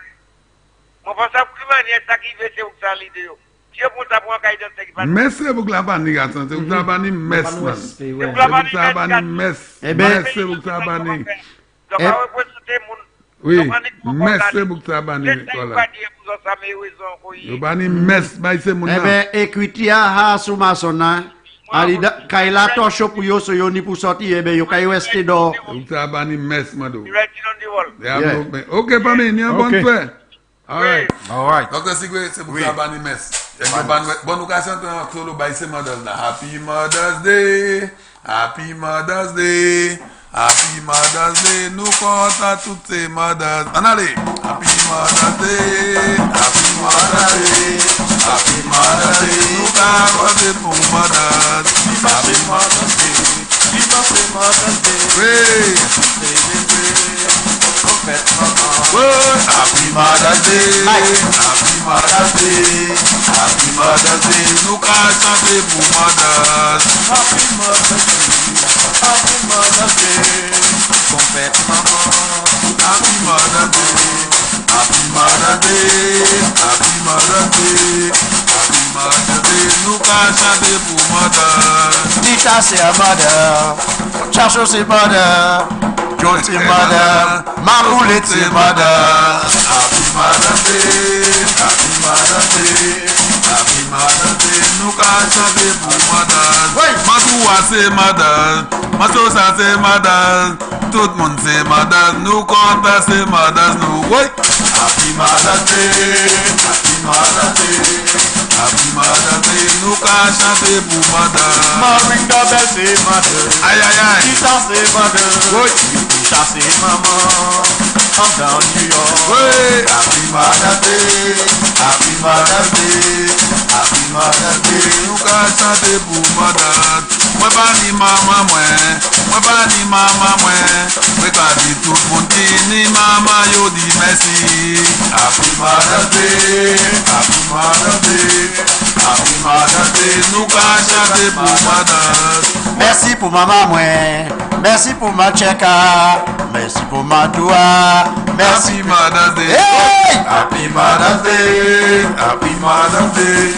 Mon pense à plus manière ça qui veut c'est ça l'idée. Dieu pour ta pour caïd c'est qui va. Merci beaucoup la bani garçon, c'est vous bani mess man. C'est vous bani mess. Merci beaucoup la bani. Donc on représenter moun. Oui, merci beaucoup la bani voilà. Vous bani mess by c'est moun. Eh ben equity a sous maçon Ali kay la torche pour yo so yo ni pour sortir ben yo kay rester do. Vous bani mess mado. Yeah. OK pas mais ni un bon fait. All right. Docteur Sigwe, c'est pour ça bani mess. Bonne occasion de solo by ces mothers là. Happy Mother's Day. Happy Mother's Day. Happy Mother's Day. Nous comptons toutes ces mothers. En allez. Happy Mother's Day. Happy Mother's Day. Happy Mother's Day. Nous comptons pour mothers. Happy Mother's Day. Happy Mother's Day. Oui. Happy Mother's Day. Happy Mother's Day. Happy Mother's Day. Nous comptons chanter pour mothers. Happy Mother's Day. Happy Mother's Day. Confette maman. Happy Mother's Day. Happy Mother's Day. Happy Mother's Day. Happy Mother's Day. Nous qu'à chanter pour mother. Tita c'est a mother. Chacho c'est mother. John c'est mother. Mamoulette c'est mother. Happy Mother's Day. Happy Mother's Day. Happy Mother's Day. Nous qu'à chanter pour mother. Madoua c'est mother. Masosa c'est mother. Tout le monde c'est mother. Nous comptons c'est mother. Nous. Happy Mother's Day. Happy Mother's Day. Happy Mother's Day. Nous qu'à chanter pour mother. Maring Double c'est mother. Aïe aïe aïe. Tita c'est mother. Tisha c'est maman. I'm down New York. Happy Mother's Day. Happy Mother's Day. Happy Mother's Day. Nous qu'à chanter pour mother. Moi pas ni maman moi. Moi pas ni maman moi. Moi qu'à dire tout le monde qui ni maman yo dit merci. Happy Mother's Day. Happy Mother's Day. Happy Mother's Day. Nous qu'à chanter pour mother. Merci pour maman moi. Merci pour ma cheka. Merci pour ma doua. Merci Mother's Day. Hey! Happy Mother's Day. Happy Mother's Day.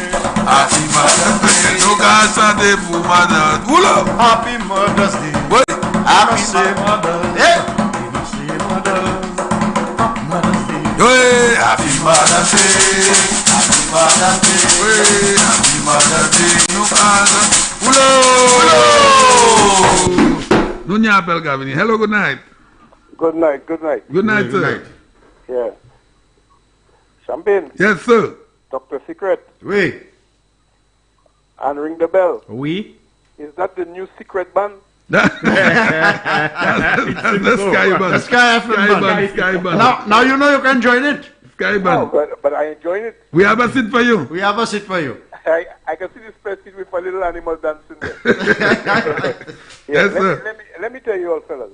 Happy Mother's Day. Nous qu'à chanter pour mother. Oula. Happy Mother's Day. Happy Mother's Day. Happy Mother's Day. Happy Mother's Day. Happy Mother's Day. Nous qu'à Oula. Nous n'y appelle Gavini. Hello, good night. Good night, good night. Good night, sir. Yeah. Champagne. Yes, sir. Dr. Secret. Oui. And Ring the Bell. Oui. Is that the new secret band? That's the Sky Band. The Sky FM band. Sky Band. Now you know you can join it. Sky Band. Oh, but I enjoy it. We have a seat for you. We have a seat for you. I can see this person with a little animal dancing there. Yes, sir. Let me tell you all fellas.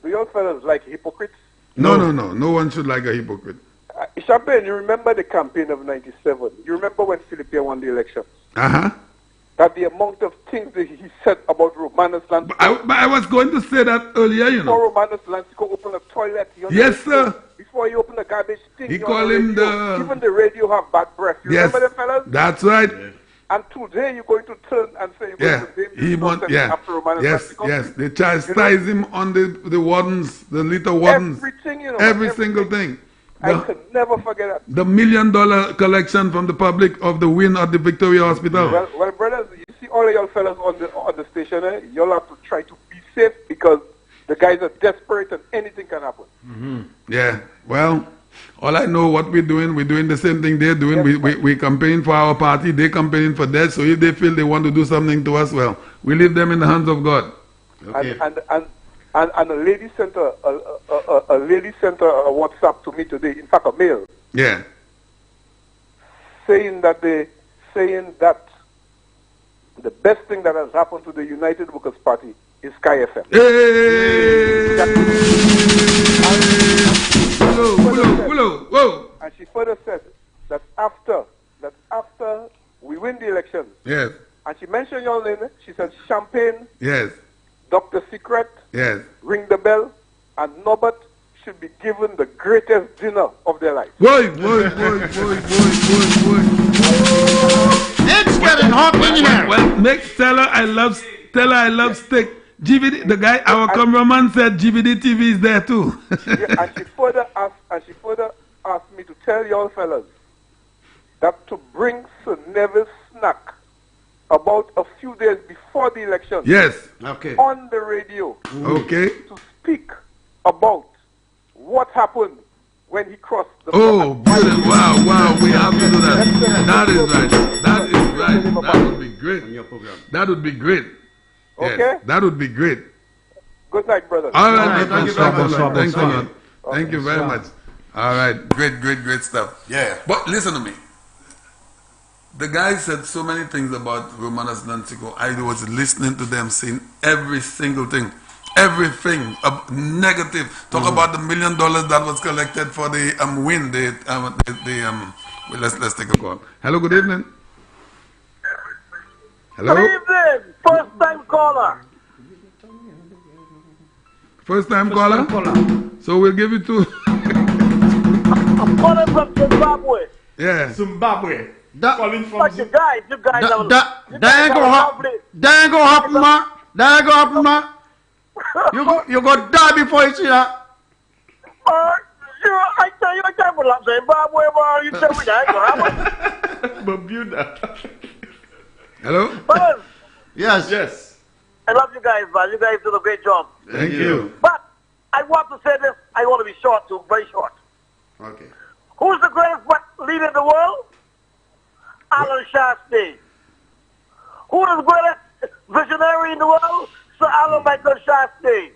Do you all fellas like hypocrites? No. No one should like a hypocrite. Champagne, you remember the campaign of 97. You remember when Philippe won the election? Uh-huh. That the amount of things that he said about Romanus Lansico. But I was going to say that earlier, you know. Before Romanus Lansico opened a toilet. Yes, sir. Before he opened a garbage thing. He called him the... Even the radio have bad breath. You remember them fellas? That's right. And today you're going to turn and say you're going to blame after Romanus Lansico? Yes. They chastise him on the wardens, the little wardens. Everything, you know. Every single thing. I could never forget that. The $1 million collection from the public of the win at the Victoria Hospital. Well, brothers, you see all of y'all fellas on the station, y'all have to try to be safe because the guys are desperate and anything can happen. Mm-hmm. Yeah. Well, all I know what we're doing the same thing they're doing. Yes, we campaign for our party, they're campaigning for theirs. So if they feel they want to do something to us, well, we leave them in the hands of God. Okay. And a lady sent a WhatsApp to me today. In fact, a mail. Yeah. Saying that the best thing that has happened to the United Workers Party is Sky FM. Hey! Whoa. And she further said that after we win the election. Yes. And she mentioned your name. She said Champagne. Yes. Dr. Secret, yes. Ring the Bell, and Norbert should be given the greatest dinner of their life. Boy. It's getting hot in here. Well, next Stella, I love steak. GVD, the guy, our cameraman said GVD TV is there too. And she further asked me to tell y'all fellas that to bring Sir Neville's snack about a few days before the election. Yes. Okay. On the radio. Okay. To speak about what happened when he crossed the beautiful. Wow. We have to do that. That is right. That would be great. That would be great. Okay. Yes, that would be great. Good night, brother. All right. Thank you very much. All right. Great stuff. Yeah. But listen to me. The guy said so many things about Romanus Lansico. I was listening to them saying every single thing. Everything negative. Talk about the $1 million that was collected for the win. Let's take a call. Hello, good evening. Hello. Good evening. First time caller. First time caller? So we'll give it to... I'm calling from Zimbabwe. Yeah. Zimbabwe. But you guys have... That ain't gonna happen, man. You go die before you see that. Sure, I tell you, I can't believe Zimbabwe, man. You tell me that ain't gonna happen. Bermuda. Hello? But, yes. I love you guys, man. You guys do a great job. Thank you. But I want to say this. I want to be short, too. Very short. Okay. Who's the greatest leader in the world? Alan Shastey. Who is the greatest visionary in the world? Sir Alan Michael Shastey.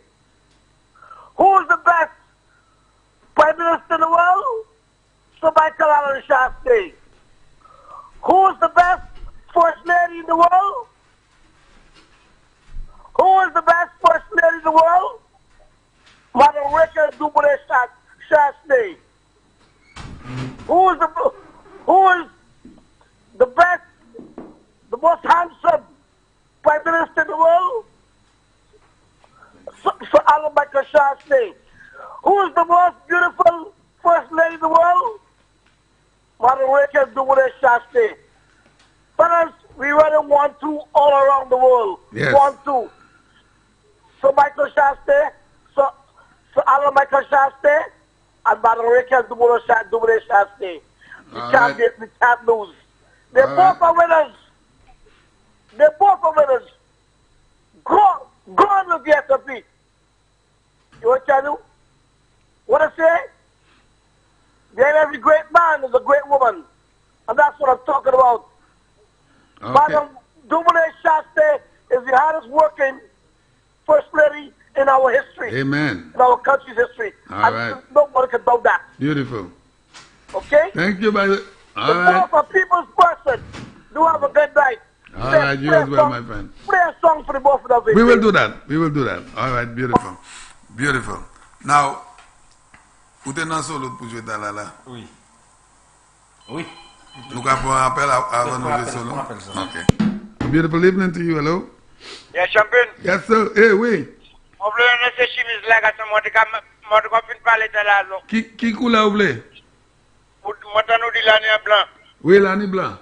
Who is the best Prime Minister in the world? Sir Michael Alan Shastey. Who is the best First Lady in the world? Who is the best First Lady in the world? Madam Rachel Shastey. Who is the best, the most handsome Prime Minister in the world? Sir Alan Michael Shastey. Who is the most beautiful First Lady in the world? Madam Rachel Shastey. Brothers, we run 1-2 all around the world. Yes. 1-2. Sir Michael Shastey, Sir Alan Michael Shastey, and Madam Rachel Shastey. We can't lose. They both are winners. God will get the beat. You want to tell you? What I say? Then every great man is a great woman. And that's what I'm talking about. Madam Dumune Shaste is the hardest working First Lady in our history. Amen. In our country's history. All right. Nobody can doubt that. Beautiful. Okay? Thank you, brother. All the right. For people's person. Do have a good night. All right, you as well, my friend. Play a song for the both of us. We will do that. We will do that. All right, beautiful. Beautiful. Now, où t'es dans solo pour jouer dans là? Oui. Oui. Nous avons un appel avant de jouer solo. Okay. A beautiful evening to you. Hello. Yeah, champion. Yes, sir. Hey, oui. On veut une chemise là, quand moi de parler de là. Qui couleur vous voulez? Moi t'en nous dit l'année blanc. Oui, l'année blanc.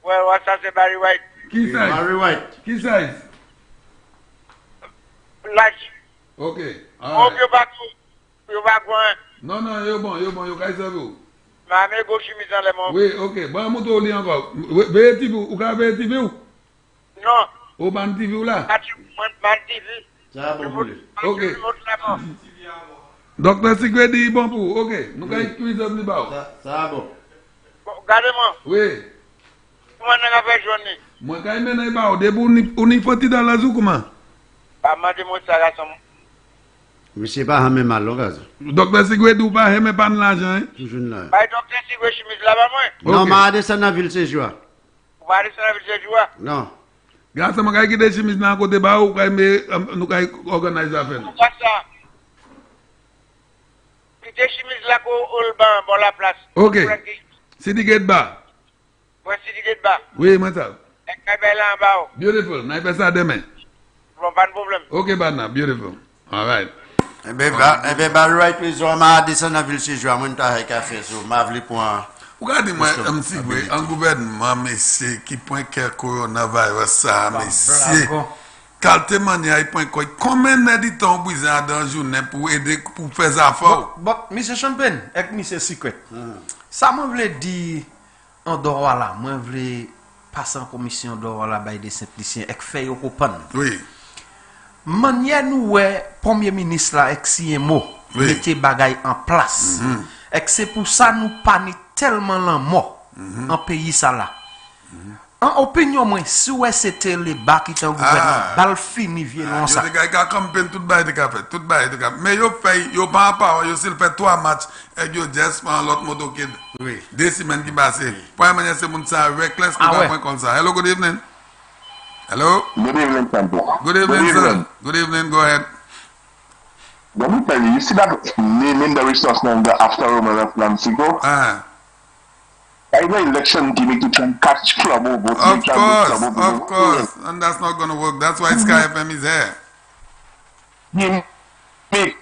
Ouais, ça c'est Barry White. Qui size? Barry White. Qui size? Large. Ok. Oh, you back. Non, non, yo bon, yo kay servou. Ma me go chemise dans les mains. Oui, ok. Bon, moi to li encore. Veye TV ou ka veye TV ou? Non. Ou ban TV ou là? Ban TV. Ça bon pour lui. Ok. Docteur Sigwe dit bon pour. Ok. Nous kay quiz up li ba. Ça bon. Regardez-moi. Oui. Comment on a fait journée? Moi kay mena ba o debout ni foti dans la zou comment? Pas mande mo ça garçon. Monsieur pas même mal l'occasion. Docteur Sigwe dit ou pas aimer pas l'argent hein? Toujours là. Bah docteur Sigwe chemise là-bas moi. Non, ma descend dans ville ce jour. Va descendre avec ce jour. Non. Grâce à ma qui des chemises dans côté ba ou kay nous kay organiser affaire. Pourquoi ça? Des chemises là au ban bon la place. OK. City Gate Bar. Ouais, City Gate Bar. Oui, moi ça. Et kay là en bas. Beautiful. Na fait ça demain. Bon, pas de problème. OK, Bana, beautiful. All right. Eh ben, Barry White, ils ont ma descendre dans ville ce jour, moi t'as un café sur ma ville pour regardez-moi, un gouvernement, monsieur, qui point quel coronavirus, ça, monsieur. Caltement, il y a point quoi. Combien de temps vous avez dans la journée pour aider, pour faire ça fort? Bon, monsieur Champagne, avec monsieur Secret, ça m'a voulu dire en dehors là, moi voulu passer en commission dehors là, by des simpliciens, et faire au coupon. Oui. Manière nous premier ministre là avec si mot mettez bagay en place et c'est pour ça nous pas tellement la mort en pays ça là en opinion moi si c'était les bas qui étaient au gouvernement bal fini violon ça les gars qui campagne tout bail de café tout bail de café mais yo fait yo pas yo s'il fait 3 matchs et yo just prend l'autre moto kid oui 2 semaines qui passent pour manière c'est mon ça reckless comme ça hello good evening. Hello? Good evening, Temple. Good evening, sir. Good evening, go ahead. Let me tell you, see that naming the resource now after Roman of Lancigo? I know election gimmick to try and catch club over. Of course. And that's not going to work. That's why Sky FM is here.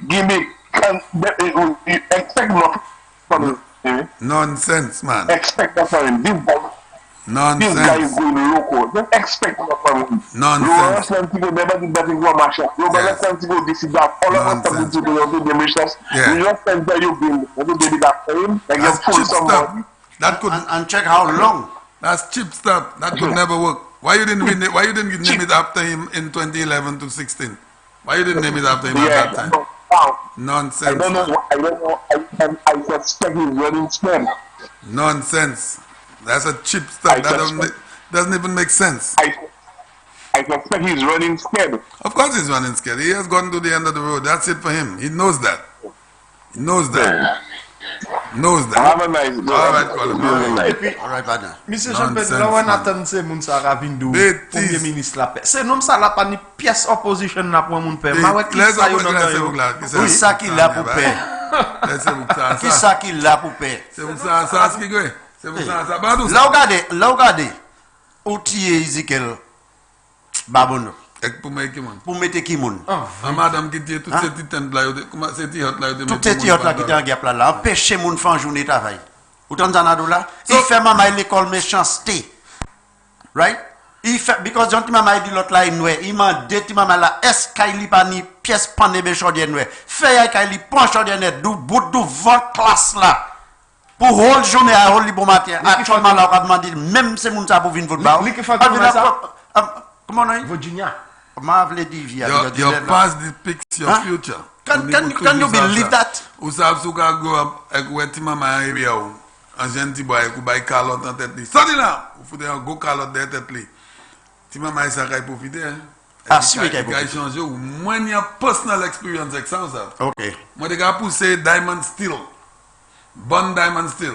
Gimmick. Expect nothing from him. Nonsense, man. Expect nothing from him. Nonsense. This guy is going local. Don't expect nothing from him. Nonsense. People never did that in one match. Let's go this is that. All of us come to the missions. We just enter you bring everybody that for him. Like you're full somebody. That could and check how long. That's cheap stuff. That could never work. Why you didn't win it? Why you didn't name it after him in 2011 to 16? Why you didn't name it after him at that time? Nonsense. I don't know. I suspect he's running spam. Nonsense. That's a cheap stuff. That doesn't even make sense. I suspect he's running scared. Of course he's running scared. He has gotten to the end of the road. That's it for him. He knows that. He knows that. Knows that. Have a nice day. All right, Colin. All right, partner. Monsieur Champagne, là on attend c'est moun sa ravindo premier ministre la paix. C'est nom ça la pas ni pièce opposition là pour moun paix. Ma ouais qui ça yo qui ça qui là pour paix. Qui ça qui là pour paix. C'est pour ça ce qui est. C'est pour ça Là regardez. Outil Ezekiel Babono. Pour mettre qui moun? Pour mettre qui moun? Madame qui dit toutes ces tentes là, comment c'est tiote là? Toutes ces tiote là qui t'en gap là, empêcher moun faire journée travail. Ou t'en zanado là, il fait maman l'école méchanceté. Right? Il fait because don't maman dit l'autre là il m'a dit maman là est-ce qu'il pas ni pièce pané be chaudière noire. Fait qu'il penche chaudière du bout du vent classe là. Pour whole journée à whole bon matin. Actuellement là on va demander même c'est moun ça pour venir votre bar. Comment on dit? Virginia. Your past depicts your future. Can you believe that? Ou savez ce qu'on go up avec weti mama area ou un gentil boy qui buy calotte en tête li. Sorti là, ou faut un go calotte de tête li. Tu m'as dit ça qu'il profite. Ah, si, oui, qu'il a changé. Moi, il y a personal experience avec ça. Ok. Moi, je vais pousser Diamond Steel. Bon Diamond Steel.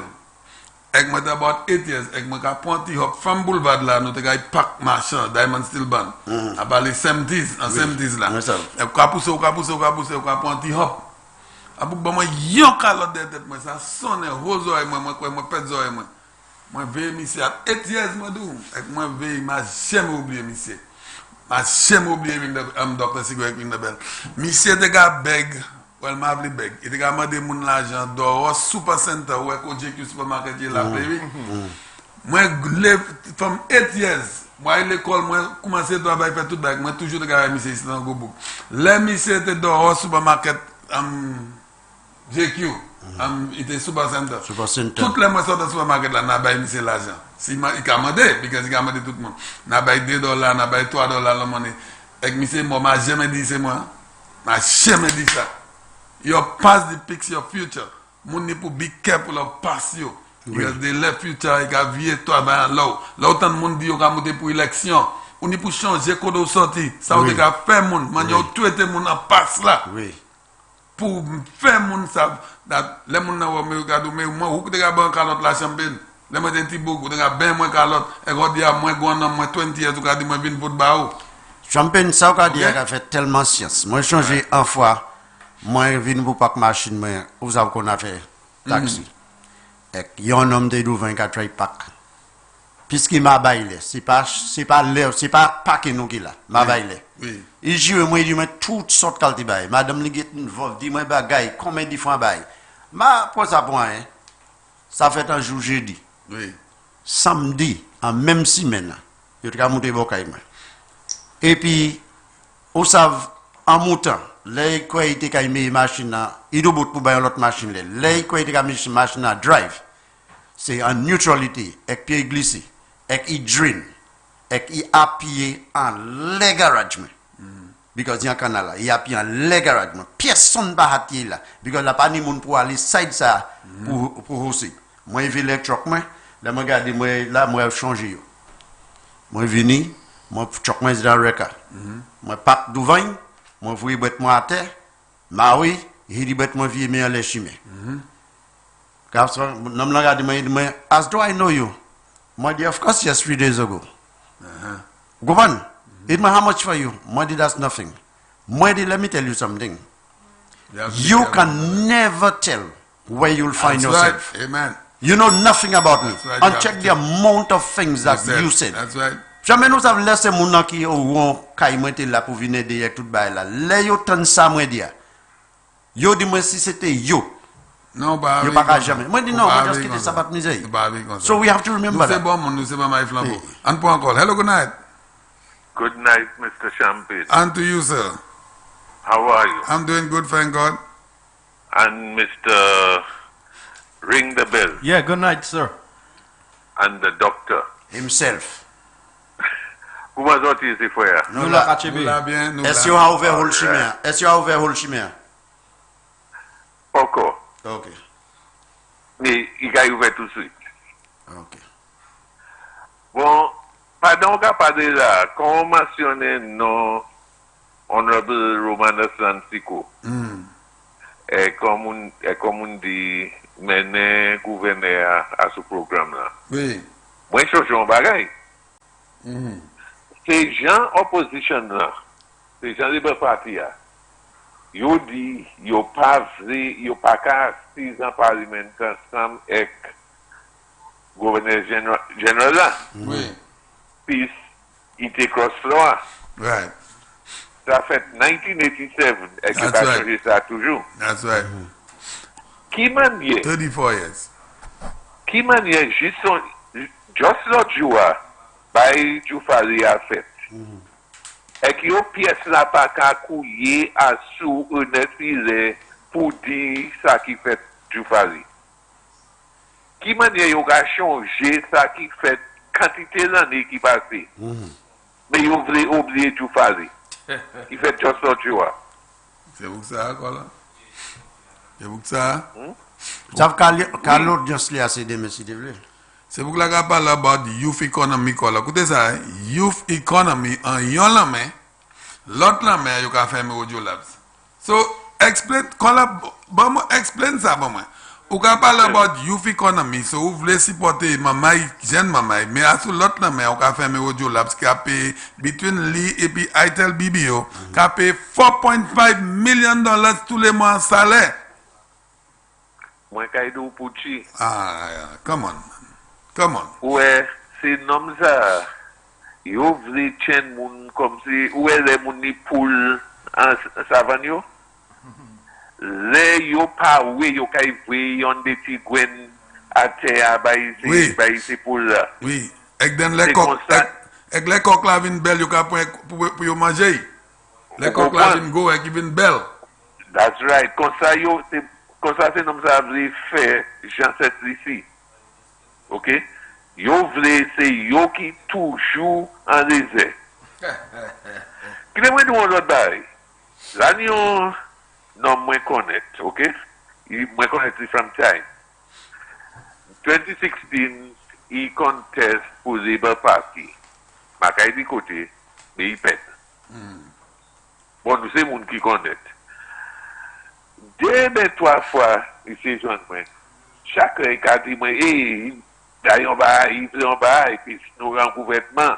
Avec moi, about 8 years. Avec moi, je prends hop from Boulevard là, nous avons pack machin, Diamond Steel Band. About les 70s, en 70s là. Et je pousse, je prends hop. Après, moi, yon calotte de tête, moi, ça sonne, rose oreille, moi, pète oreille, moi. Moi, veille, monsieur, à 8 years, moi, d'où. Et moi, veille, m'a jamais oublié, monsieur. M'a jamais oublié, Dr. Sigouek, monsieur, te gars beg, ou elle m'a appelé beg. Il te gars demandé mon l'argent, dans Super Center, ou au JQ Supermarket, il l'a payé. Moi, from 8 years, moi, à l'école, moi, commencé à travailler, faire tout bac, moi, toujours, te gars, monsieur, ici, dans le Gobouk. Les monsieur, te dans Supermarket, JQ, il était Super Center. Toutes les mois sortent de supermarket là, n'a pas mis l'argent. Si il a demandé, parce qu'il a demandé tout le monde. N'a pas $2, n'a pas $3 la monnaie. Et monsieur, moi, m'a jamais dit c'est moi. M'a jamais dit ça. Your past depicts your future. Mon n'est pour be careful of past you. Because the left future, il a vié toi, ben là. Là, autant de monde dit, il a monté pour élection. On est pour changer code de sortie. Ça, on a fait monde. Man, yo, tout était monde en passe là. Oui. Pour faire mon savent les gens me regardent mais moi ou que bon calotte la champagne les gens petit beaucoup de ben moins calotte et on dit à moins grand moins 20 years ou dit moi vinn vote ba ou champagne ça on dit a fait tellement science moi changer en fois moi vinn pour pas machine moi vous avez qu'on a fait taxi et yon homme de 24 pack puisqu'il m'a baillé c'est pas paquet nous qui là m'a baillé oui il joue moi il dit toutes sortes qualité bail madame li get dit moi bagay combien de fois bail ma pour ça point ça fait un jour jeudi oui samedi en même semaine je te monter bokay moi et puis on savent en montant les quoi était kay mes machine là il do bout pour bailler l'autre machine les quoi était kay machine là drive c'est en neutralité avec pied glissé avec il drain avec il appuyer en les garage because il y a un canal là il appuie en les garage personne pas hâter là because la pas ni monde pour aller side ça pour aussi moi il vient truck moi là me regarder moi là moi changer yo moi vini moi truck moi dans reka moi pack devant moi voyer bête moi à terre ma oui il dit bête moi vieux mais les chimé car ça non me regarder moi as do I know you moi dit of course yes 3 days ago go on it how much for you moi dit that's nothing moi dit let me tell you something you can never tell where you'll find yourself right. Amen. You know nothing about me right, and check the amount of things that you said that's right. Jamais nous avons laissé mon nom qui ont caïmé là pour venir derrière tout bail là les yo tan ça moi dire yo dit moi si c'était yo non bah yo pas jamais moi dit non moi just quitter ça pas misère so we have to remember c'est bon nous c'est pas my flambeau and point call hello good night. Good night, Mr. Champagne. And to you, sir. How are you? I'm doing good, thank God. And Mr. Ring the Bell. Yeah, good night, sir. And the doctor. Himself. Comment ça ici, frère? Nous l'a bien. Est-ce que vous avez ouvert le chemin? Est-ce que vous avez ouvert le chemin? Encore. Ok. Mais il a ouvert tout de suite. Ok. Bon. Pardon, pas déjà, quand on mentionne non honorable Romanus Lansico, et comme on dit, mener gouverneur à ce programme-là. Oui. Moi, je suis en bagaille. Ces gens opposition-là, ces gens de parti, ils disent, ils pas qu'à 6 ans parlementaire ensemble avec le gouverneur général là. Oui. Puis, il était cross-floor. Right. Ça fait 1987, et que pas changé ça toujours. That's right. Qui manière? 34 years. Qui manière, juste l'autre jour, by Joufari a fait. Et que les pièces n'a pas qu'à couiller à sous un effet pour dire ça qui fait Joufari. Qui manière, il a changé ça qui fait quantité d'années qui passent. Mais ils ont oublié tout faire. Il fait juste l'autre jour. C'est vous que ça, quoi là? C'est vous que ça? Ça veut qu'à l'audience là, c'est des messieurs. C'est pour que la parle about youth economy. Écoutez ça, youth economy en yon la main, l'autre la main, you can faire mes audio labs. So, explain ça pour moi. Ou ka parle about youth economy, so vous voulez supporter maman, jeune maman, mais à tout l'autre la main, on ka faire mes audio labs qui a payé between Lee et puis ITEL BBO, qui a payé $4.5 million tous les mois en salaire. Moi, Kaidou Pouchi. Ah, come on. Come on. Ouais, c'est nom ça. Yo vle chen moun comme si, ouais, les moun ni poule en savanyo. Le yo pa we yo kay vwe yon de ti gwen a te a bayi se poule la. Oui. Ek den le kok, ek le kok la vin bel yo ka pou yo manje. Le kok la vin go ek vin bel. That's right. Konsa yo, konsa se nom sa vle fe jan set lisi. Ok? Yo vle se yo ki toujou an leze. Kile mwen nou an lot bay? Lan yon non mwen konet, ok? Mwen konet li from time. 2016, i contest pou Labour Party. Makay di kote, me i pen. Bon, nou se moun ki konet. Deme 3 fwa, i se joun mwen. Chakre ka di mwen, dayon ba, yon ba, et puis nous en gouvernement.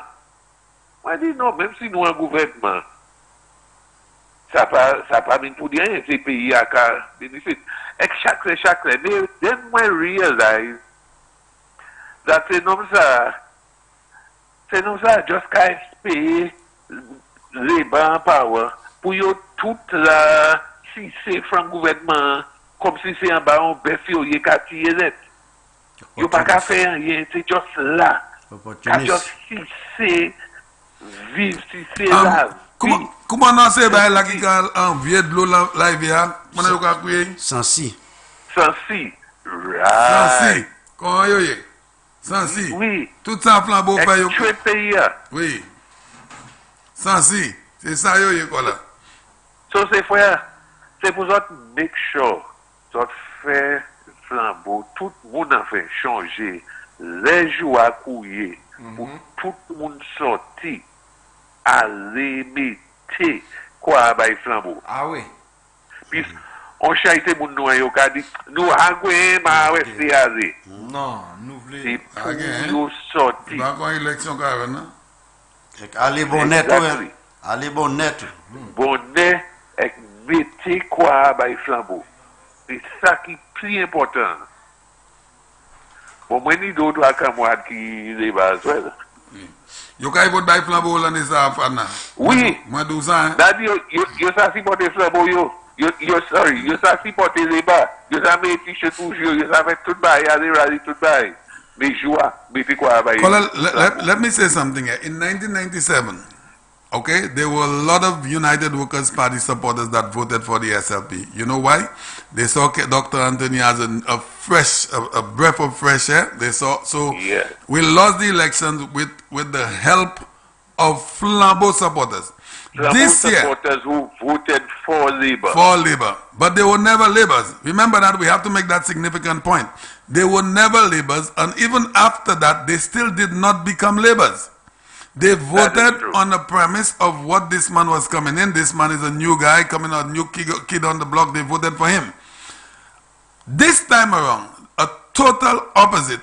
Moi, je dis non, même si nous en gouvernement, ça pas mine pour rien, ces pays à cas bénéfice. Et chaque, mais then moi realize that c'est non ça, just guys pay labor power pour yo toute la, si c'est from gouvernement, comme si c'est en bas, on baisse yo, yé kati yé net. Yo pas qu'à faire rien, c'est juste là. Just si c'est vivre, si c'est là. Comment on sait bah là qui en vieux de l'eau là il vient? Comment on a crié? Sansi. Right. Sansi. Comment yo yé? Sansi. Oui. Tout ça flambeau fait yo. Pays. Oui. Sansi. C'est ça yo yé quoi là. So c'est frère, c'est pour ça make sure ça fait flambeau, tout le monde a fait changer les jours à couiller pour tout le monde sortir aller mettre quoi à flambeau. Ah oui. Puis on chaite moun nou yo ka dit nous agwe ma westi aller. Non, nous voulons c'est pour sortir. Pas quoi élection quand même non. Allez bonnet ouais. Allez bonnet. Bonnet et mettre quoi à flambeau. C'est ça qui est plus important. Bon, moi, ni d'autres à moi qui les bases. Yo kay vote by flambeau là nesa fana. Oui. Moi 12 ans. Dadi yo sa supporter flambeau yo. Yo sorry, yo sa supporter les bas. Yo sa met t-shirt toujours, yo sa fait tout bail, aller rally tout bail. Mais joie, mettez quoi bail. Let me say something here. In 1997, okay, there were a lot of United Workers Party supporters that voted for the SLP. You know why? They saw Dr. Anthony as a breath of fresh air. They saw, so we lost the elections with the help of Flambeau supporters. This year, supporters who voted for Labour. For Labour. But they were never Labours. Remember that, we have to make that significant point. They were never Labours, and even after that, they still did not become Labours. They voted on the premise of what this man was coming in. This man is a new guy coming out, new kid on the block. They voted for him. This time around, a total opposite.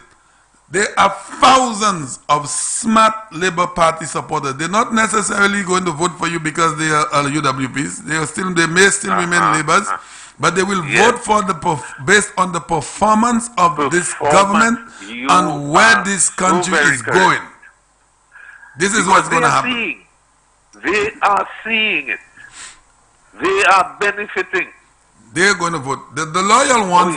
There are thousands of smart Labour Party supporters. They're not necessarily going to vote for you because they are UWPs. They may still remain Labours, but they will vote for based on the performance of this government and where this country is going. This is what's going to happen. They are seeing it. They are benefiting. They're going to vote. The loyal ones,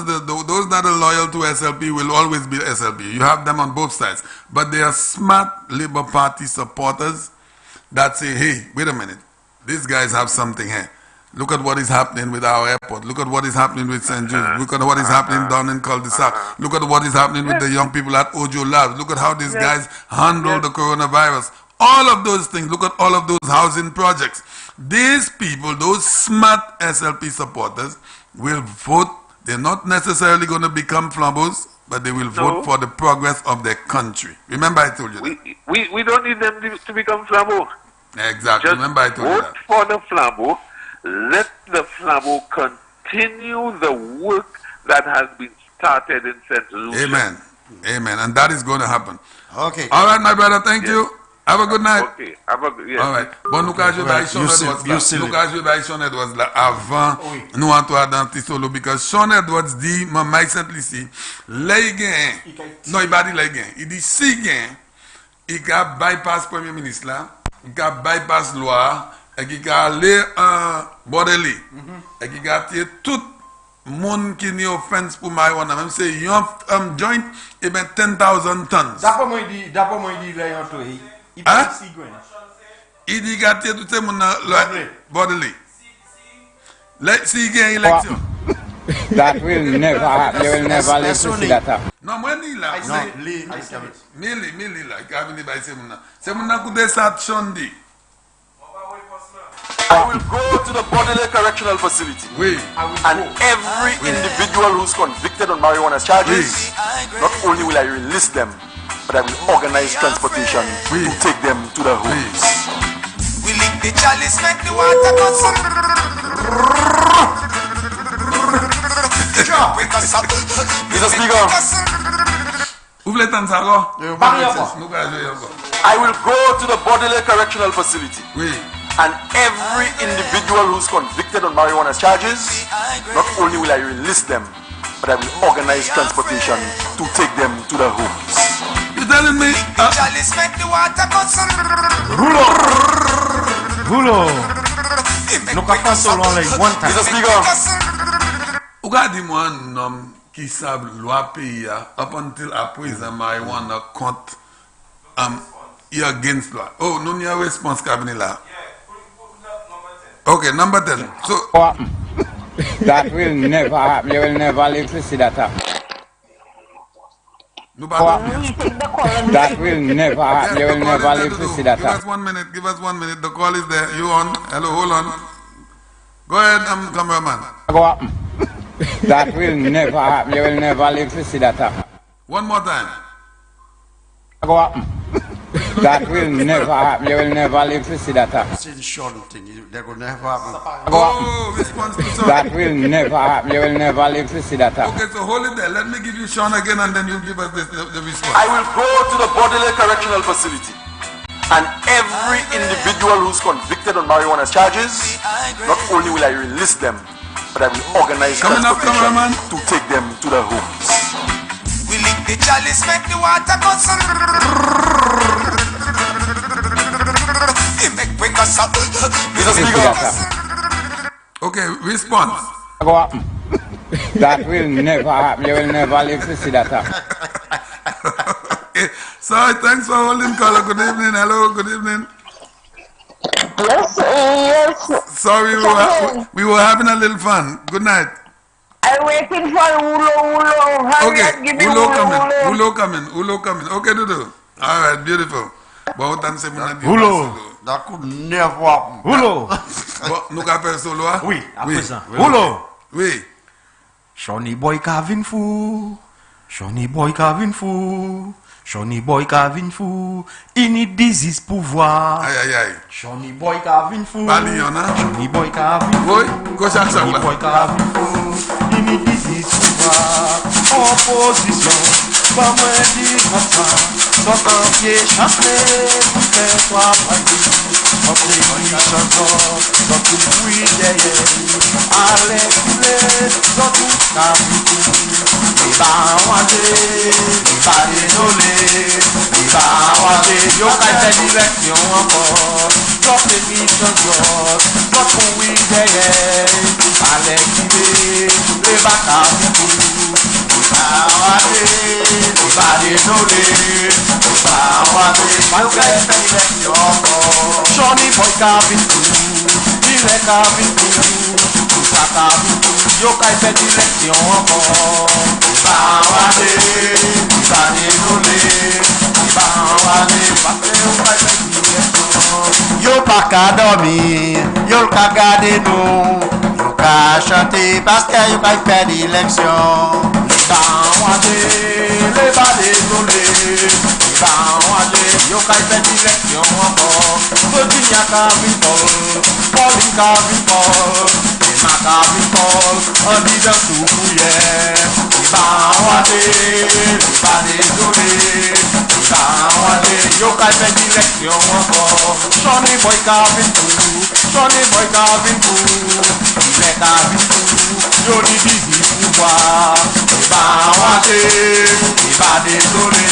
those that are loyal to SLP will always be SLP. You have them on both sides. But they are smart Labour Party supporters that say, hey, wait a minute. These guys have something here. Look at what is happening with our airport. Look at what is happening with St. Jude. Look at what is happening down in Cul-de-Sac. Look at what is happening with the young people at Ojo Labs. Look at how these guys handle the coronavirus. All of those things. Look at all of those housing projects. These people, those smart SLP supporters, will vote. They're not necessarily going to become Flambeaus. but they will vote for the progress of their country. Remember I told you that. We don't need them to become flambeau. Exactly. Just remember I told you vote that. for the flambeau. Let the flambeau continue the work that has been started in St. Lucia. Amen. Amen. And that is going to happen. Okay. All right, my brother. Thank you. Have a good night. Okay. Have a good, yes. All right. Bon, nous avons Sean Edwards là avant nous entrer dans Tissolo because Sean Edwards dit, Mike Saint-Lucie, les gains, non, il va dire les gains. Il dit si gains, il a bypass Premier ministre là, il a bypass loi, et il a aller en Bordelais, et il a tiré tout monde qui n'est offense pour marijuana, même si il y a un joint, et bien 10,000 tons. D'après moi, il dit, là, il dit gâter tout le monde dans Bordelais. Si il gagne l'élection. That will never happen. You will never live to see that happen. Non, moi, ni là. Mili là. Il a venu par ces gens. C'est mon coup ça Chondi. I will go to the Bordelais Correctional Facility. Oui. And every individual who's convicted on marijuana charges, not only will I release them, but I will organize transportation to take them to the homes. We lick the chalice, make the water come. Mr. Speaker, I will go to the Bordelais Correctional Facility. And every individual who's convicted on marijuana charges, not only will I release them, but I will organize transportation to take them to the homes. You telling me? Hulo. No ka solo like one time. Mr. Speaker. Ou ka di moi un homme qui sab loi pays up until après marijuana contre against law. Oh, no a response cabinet là. Okay, number 10. So that will never happen. You will never live to see that happen. That will never happen. You will never live to see that happen. Give us 1 minute. The call is there. You on? Hello, hold on. Go ahead, cameraman. Go up. That will never happen. You will never live to see that happen. One more time. Go up. That will never happen. You will never live to see that happen. It's short thing. That will never happen. Oh, response to Sean. That will never happen. You will never live to see that happen. Okay, so hold it there. Let me give you Sean again and then you give us the response. I will go to the Bordelais Correctional Facility. And every individual who's convicted on marijuana charges, not only will I release them, but I will organize transportation to take them to the homes. We lick the chalice, make the water go. Okay, response. Go up. That will never happen. You will never live to see that happen. Okay. Sorry, thanks for holding caller. Good evening. Hello, good evening. Yes. Sorry, we were having a little fun. Good night. I'm waiting for Ulo. Okay, Ulo coming. Okay, Dudu. All right, beautiful. Ulo. That could never happen. Ulo. Nous avons fait solo. Oui, à présent. Ulo. Oui. Shonny boy Kavin fou. Shonny boy Kavin fou. Shonny boy Kavin fou. Il need disease pouvoir. Aïe. Shonny boy Kavin fou. Balion, hein? Shonny boy Kavin fou. Oui, go chaque Shonny boy Kavin fou. Il need disease pouvoir. Opposition. Pas moins dire comme ça. Sans un pied chassé. Pour faire toi partir. Entre les chansons. Dans tout le bruit derrière. Allez couler. Dans tout capitaine. Il va envoyer. Il va désoler. Il va envoyer. Yo ka fait direction encore. Dans les chansons. Dans tout le bruit derrière. Allez couler. Les batailles. Il va envoyer. Il va désoler. Il va envoyer. Yo ka fait direction encore. Shonny boy Kavin fou. Il est Kavin fou. Tout ça Kavin fou. Yo ka fait direction encore. Il va envoyer. Il va désoler. Il va envoyer. Parce que yo ka fait direction. Yo pas qu'à dormir. Yo ka garder nous. Yo ka chanter parce que yo ka fait d'élection. Il va envoyer. Ibawaje, yo kai pe direction encore. Virginia Capitol, Pauline Capitol, Emma Capitol, on dit dans tout couillet. Ibawaje, pas désolé. Ibawaje, yo kai pe direction encore. Johnny Boy Capitol, Johnny Boy Capitol, il est Capitol, yo dis busy pouvoir. Ibawaje, pas désolé.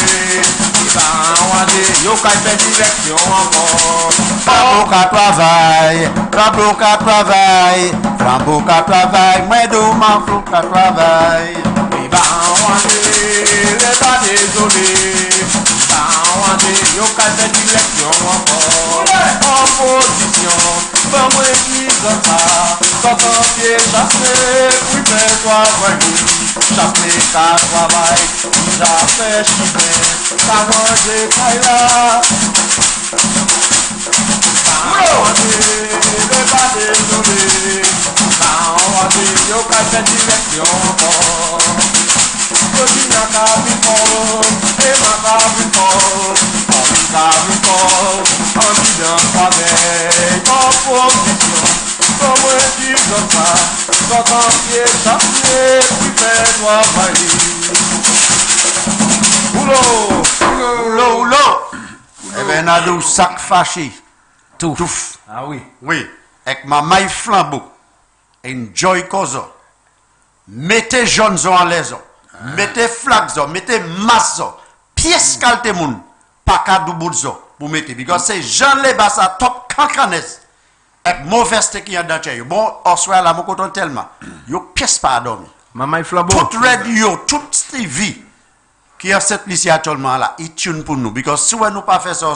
Ibawaje, yo kai pe direction encore. Flambeau ka travail, flambeau ka travail, flambeau ka travail, moi do ma flou ka travail. Ibawaje, pas désolé. Ibawaje, yo kai pe direction encore. Opposition, pas moi qui comme ça. Quand on pied chassé, oui mais toi voyou. Chassé ka travail, déjà fait chimé, ta manger kaila. Pas désolé, yo kai pe direction encore. Virginia Capitol, Emma Capitol, Pauline Capitol, on dit dans travail, opposition, comme on dit comme ça, quand on pied chassé, puis fait toi faillir. Oulô. Eh ben, Nadou, sac fâché. Touf. Ah oui. Oui. Avec ma maille flambeau. Enjoy Kozo. Mettez jeunes en l'aise. Mettez flags, mettez masse. Pièce calte moun. Pas qu'à double pour mettre. Parce que c'est Jean Lebassa top cancanes. Avec mauvaise qui y a dans le bon, on soit là, mon coton tellement. Yo pièce pas à dormir. Maman flambeau. Toute radio, toute TV qui a cette liste actuellement là, il tune pour nous. Parce que si on nous pas fait ça,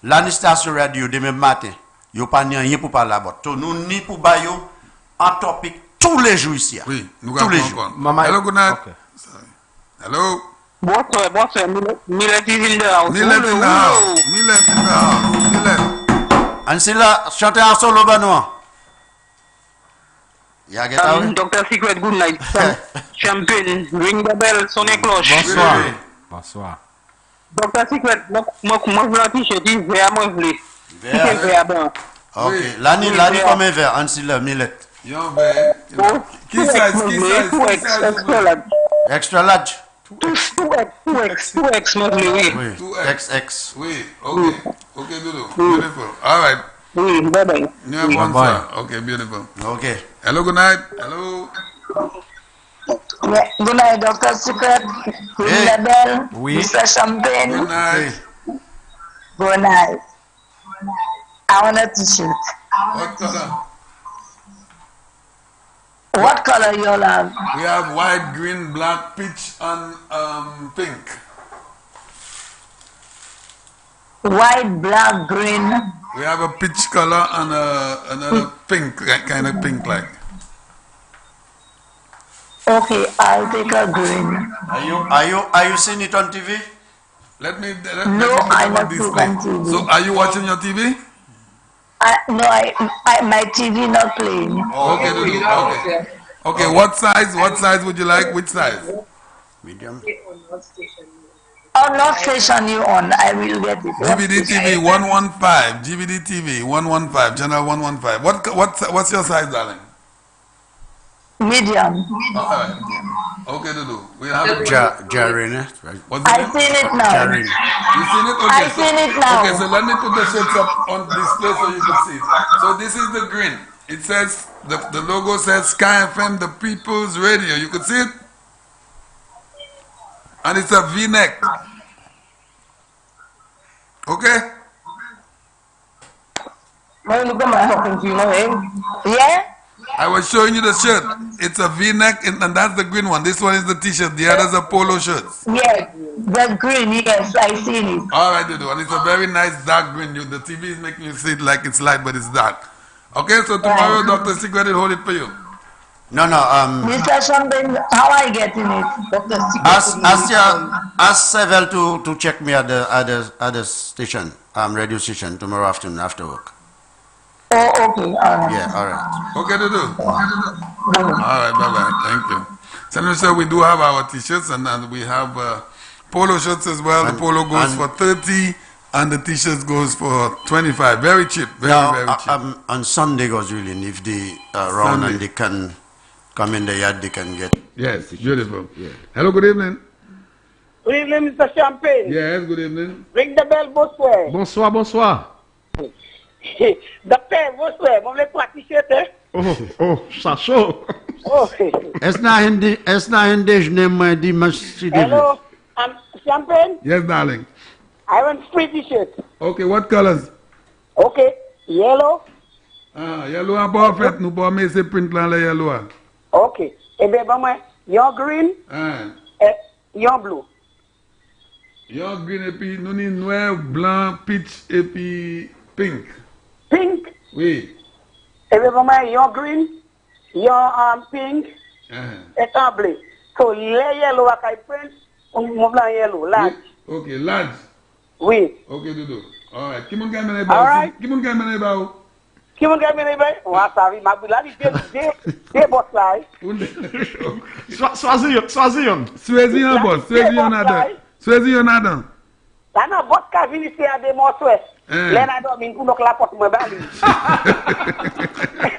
la station radio demain matin, yo pas rien pour parler là-bas. Nous ni pour bayo en topic tous les jours ici. Oui, nous tous les jours. Maman. Hello, good night. Okay. Hello. Bonsoir, Millet is in the house. Millet in the house. Millet in the house. Millet. And c'est là, chanter en solo banois. Dr. Secret, good night. Champagne, ring the bell, sonne cloche. Bonsoir. Bonsoir. Dr. Secret, moi je t-shirt, il est vert, moi je l'ai. Vert blanc. Ok, l'année comme un verre, en là, Millet. Yon vert. Qui size? Extra large. Extra large. 2X, moi je l'ai, oui. 2XX. Oui, ok, Doudou. Beautiful. All right. Oui, bye-bye. Yeah, bonsoir. Okay, beautiful. Okay. Hello, good night. Hello. Yeah, good night, Dr. Secret. Ring the bell. Oui. Mr. Champagne. Good night. Good night. I want a t-shirt. What color? What color you all have? We have white, green, black, peach, and pink. White, black, green. We have a peach color and another pink, kind of pink like. Okay, I'll take a green. Are you seeing it on TV? Let me No, I'm not display. on TV. So are you watching your TV? No, my TV not playing. Okay, okay. Okay, what size would you like? Which size? Medium. Oh, not station you on. I will get it. GBD TV 115. GBD TV 115. Channel 115. What's your size, darling? Medium. All right. Okay, Dudu. We have Jarin, right? I seen it now. Jarin. You seen it? Okay. I seen it now. Okay, so let me put the shirts up on display so you can see it. So this is the green. It says, the logo says Sky FM, the People's Radio. You can see it? And it's a V-neck. Okay? Yeah? I was showing you the shirt. It's a V-neck and that's the green one. This one is the t-shirt. The others are polo shirts. Yes, the green, yes, I seen it. Alright, Dudu. And it's a very nice dark green. The TV is making you see it like it's light, but it's dark. Okay, so tomorrow Dr. Secret will hold it for you. No. Mr. Champagne, how I getting it? Dr. Ask Sevel to check me at the other station, radio station tomorrow afternoon after work. Oh, okay, all right. Yeah, all right. Okay, Dudu. All right, bye-bye. Thank you. Senator, we do have our t-shirts and we have Polo shirts as well. The polo goes for 30 and the t-shirts goes for 25. Very cheap. Very cheap. On Sunday goes really, if they around and they can come in the yard, they can get. Yes, beautiful. Yeah. Hello, good evening. Good evening, Mr. Champagne. Yes, good evening. Ring the bell, bonsoir. Bonsoir. Docteur, bonsoir. Mon le trois t-shirt, hein? Oh, ça chaud. Oh. Est-ce un déjeuner, moi, dimanche? Hello, Champagne? Yes, darling. I want 3 t-shirts. Okay, what colors? Okay, yellow. Yellow a perfect. Nous pouvons mettre ces print là, le yellow. Okay. Eh bien, moi, yon green, yon blue. Yon green et puis nous ni noir, blanc, peach et puis pink. Pink? Oui. Eh bien, moi, yon green, yon pink, et en bleu. So, les yellow à kai print, mon blanc yellow, large. Ok, large. Oui. Ok, Dodo. All right. Qui m'ont gagné les balles? Qui m'ont gagné les balles? Qui m'ont gagné les balles? Ouais, ça arrive. Ma boule, des boss là. Choisis un. Choisis un boss. Choisis un Adam. Choisis un Adam. Là, non, boss qui a venu ici à des morceaux. Là, on a dormi pour donc la porte, moi, bali. On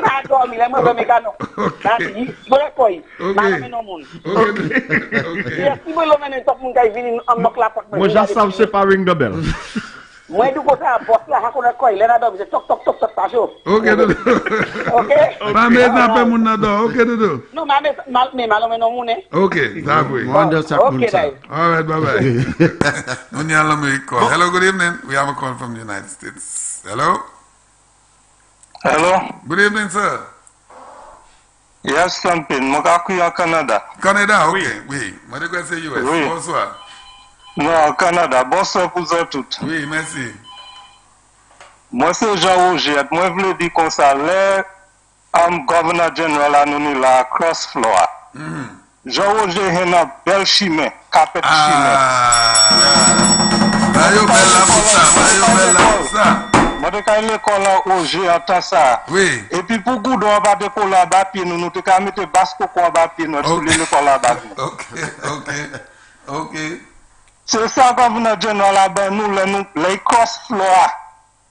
a dormi, là, moi, je me gano. Là, je vais quoi? Je non monde. Ok. Si vous l'emmenez, tout le monde qui vient en donc la porte. Moi, je sais c'est pas ring the bell. Moi, du côté, boss là, on a quoi? Là, on a dormi, c'est toc, pas chaud. Ok, Dodo. Ok. Pas mettre un peu mon Nado. Ok, Dodo. Non, mais malheureusement, non, mon. Ok, ça va. Ok, all right, bye-bye. Hello, good evening. We have a call from the United States. Hello? Hello? Good evening, sir. Yes, Champagne. Je suis au Canada. Canada, ok. Oui. Moi, je suis US. Oui. Bonsoir. Non, au Canada. Bonsoir pour vous tous. Oui, merci. Moi, c'est Jean-Roger. Moi, je voulais dire qu'on s'allait à Governor General à nous la cross floor. Jean-Roger a une belle chimée, capet chimée. Mario Bella, moi, je suis l'école au G en temps ça. Oui. Et puis, pour que nous avons des cols à bas pied, nous avons mis des basques à bas pied, nous avons l'école à bas. Ok. C'est ça, Governor General, nous, les cross floor.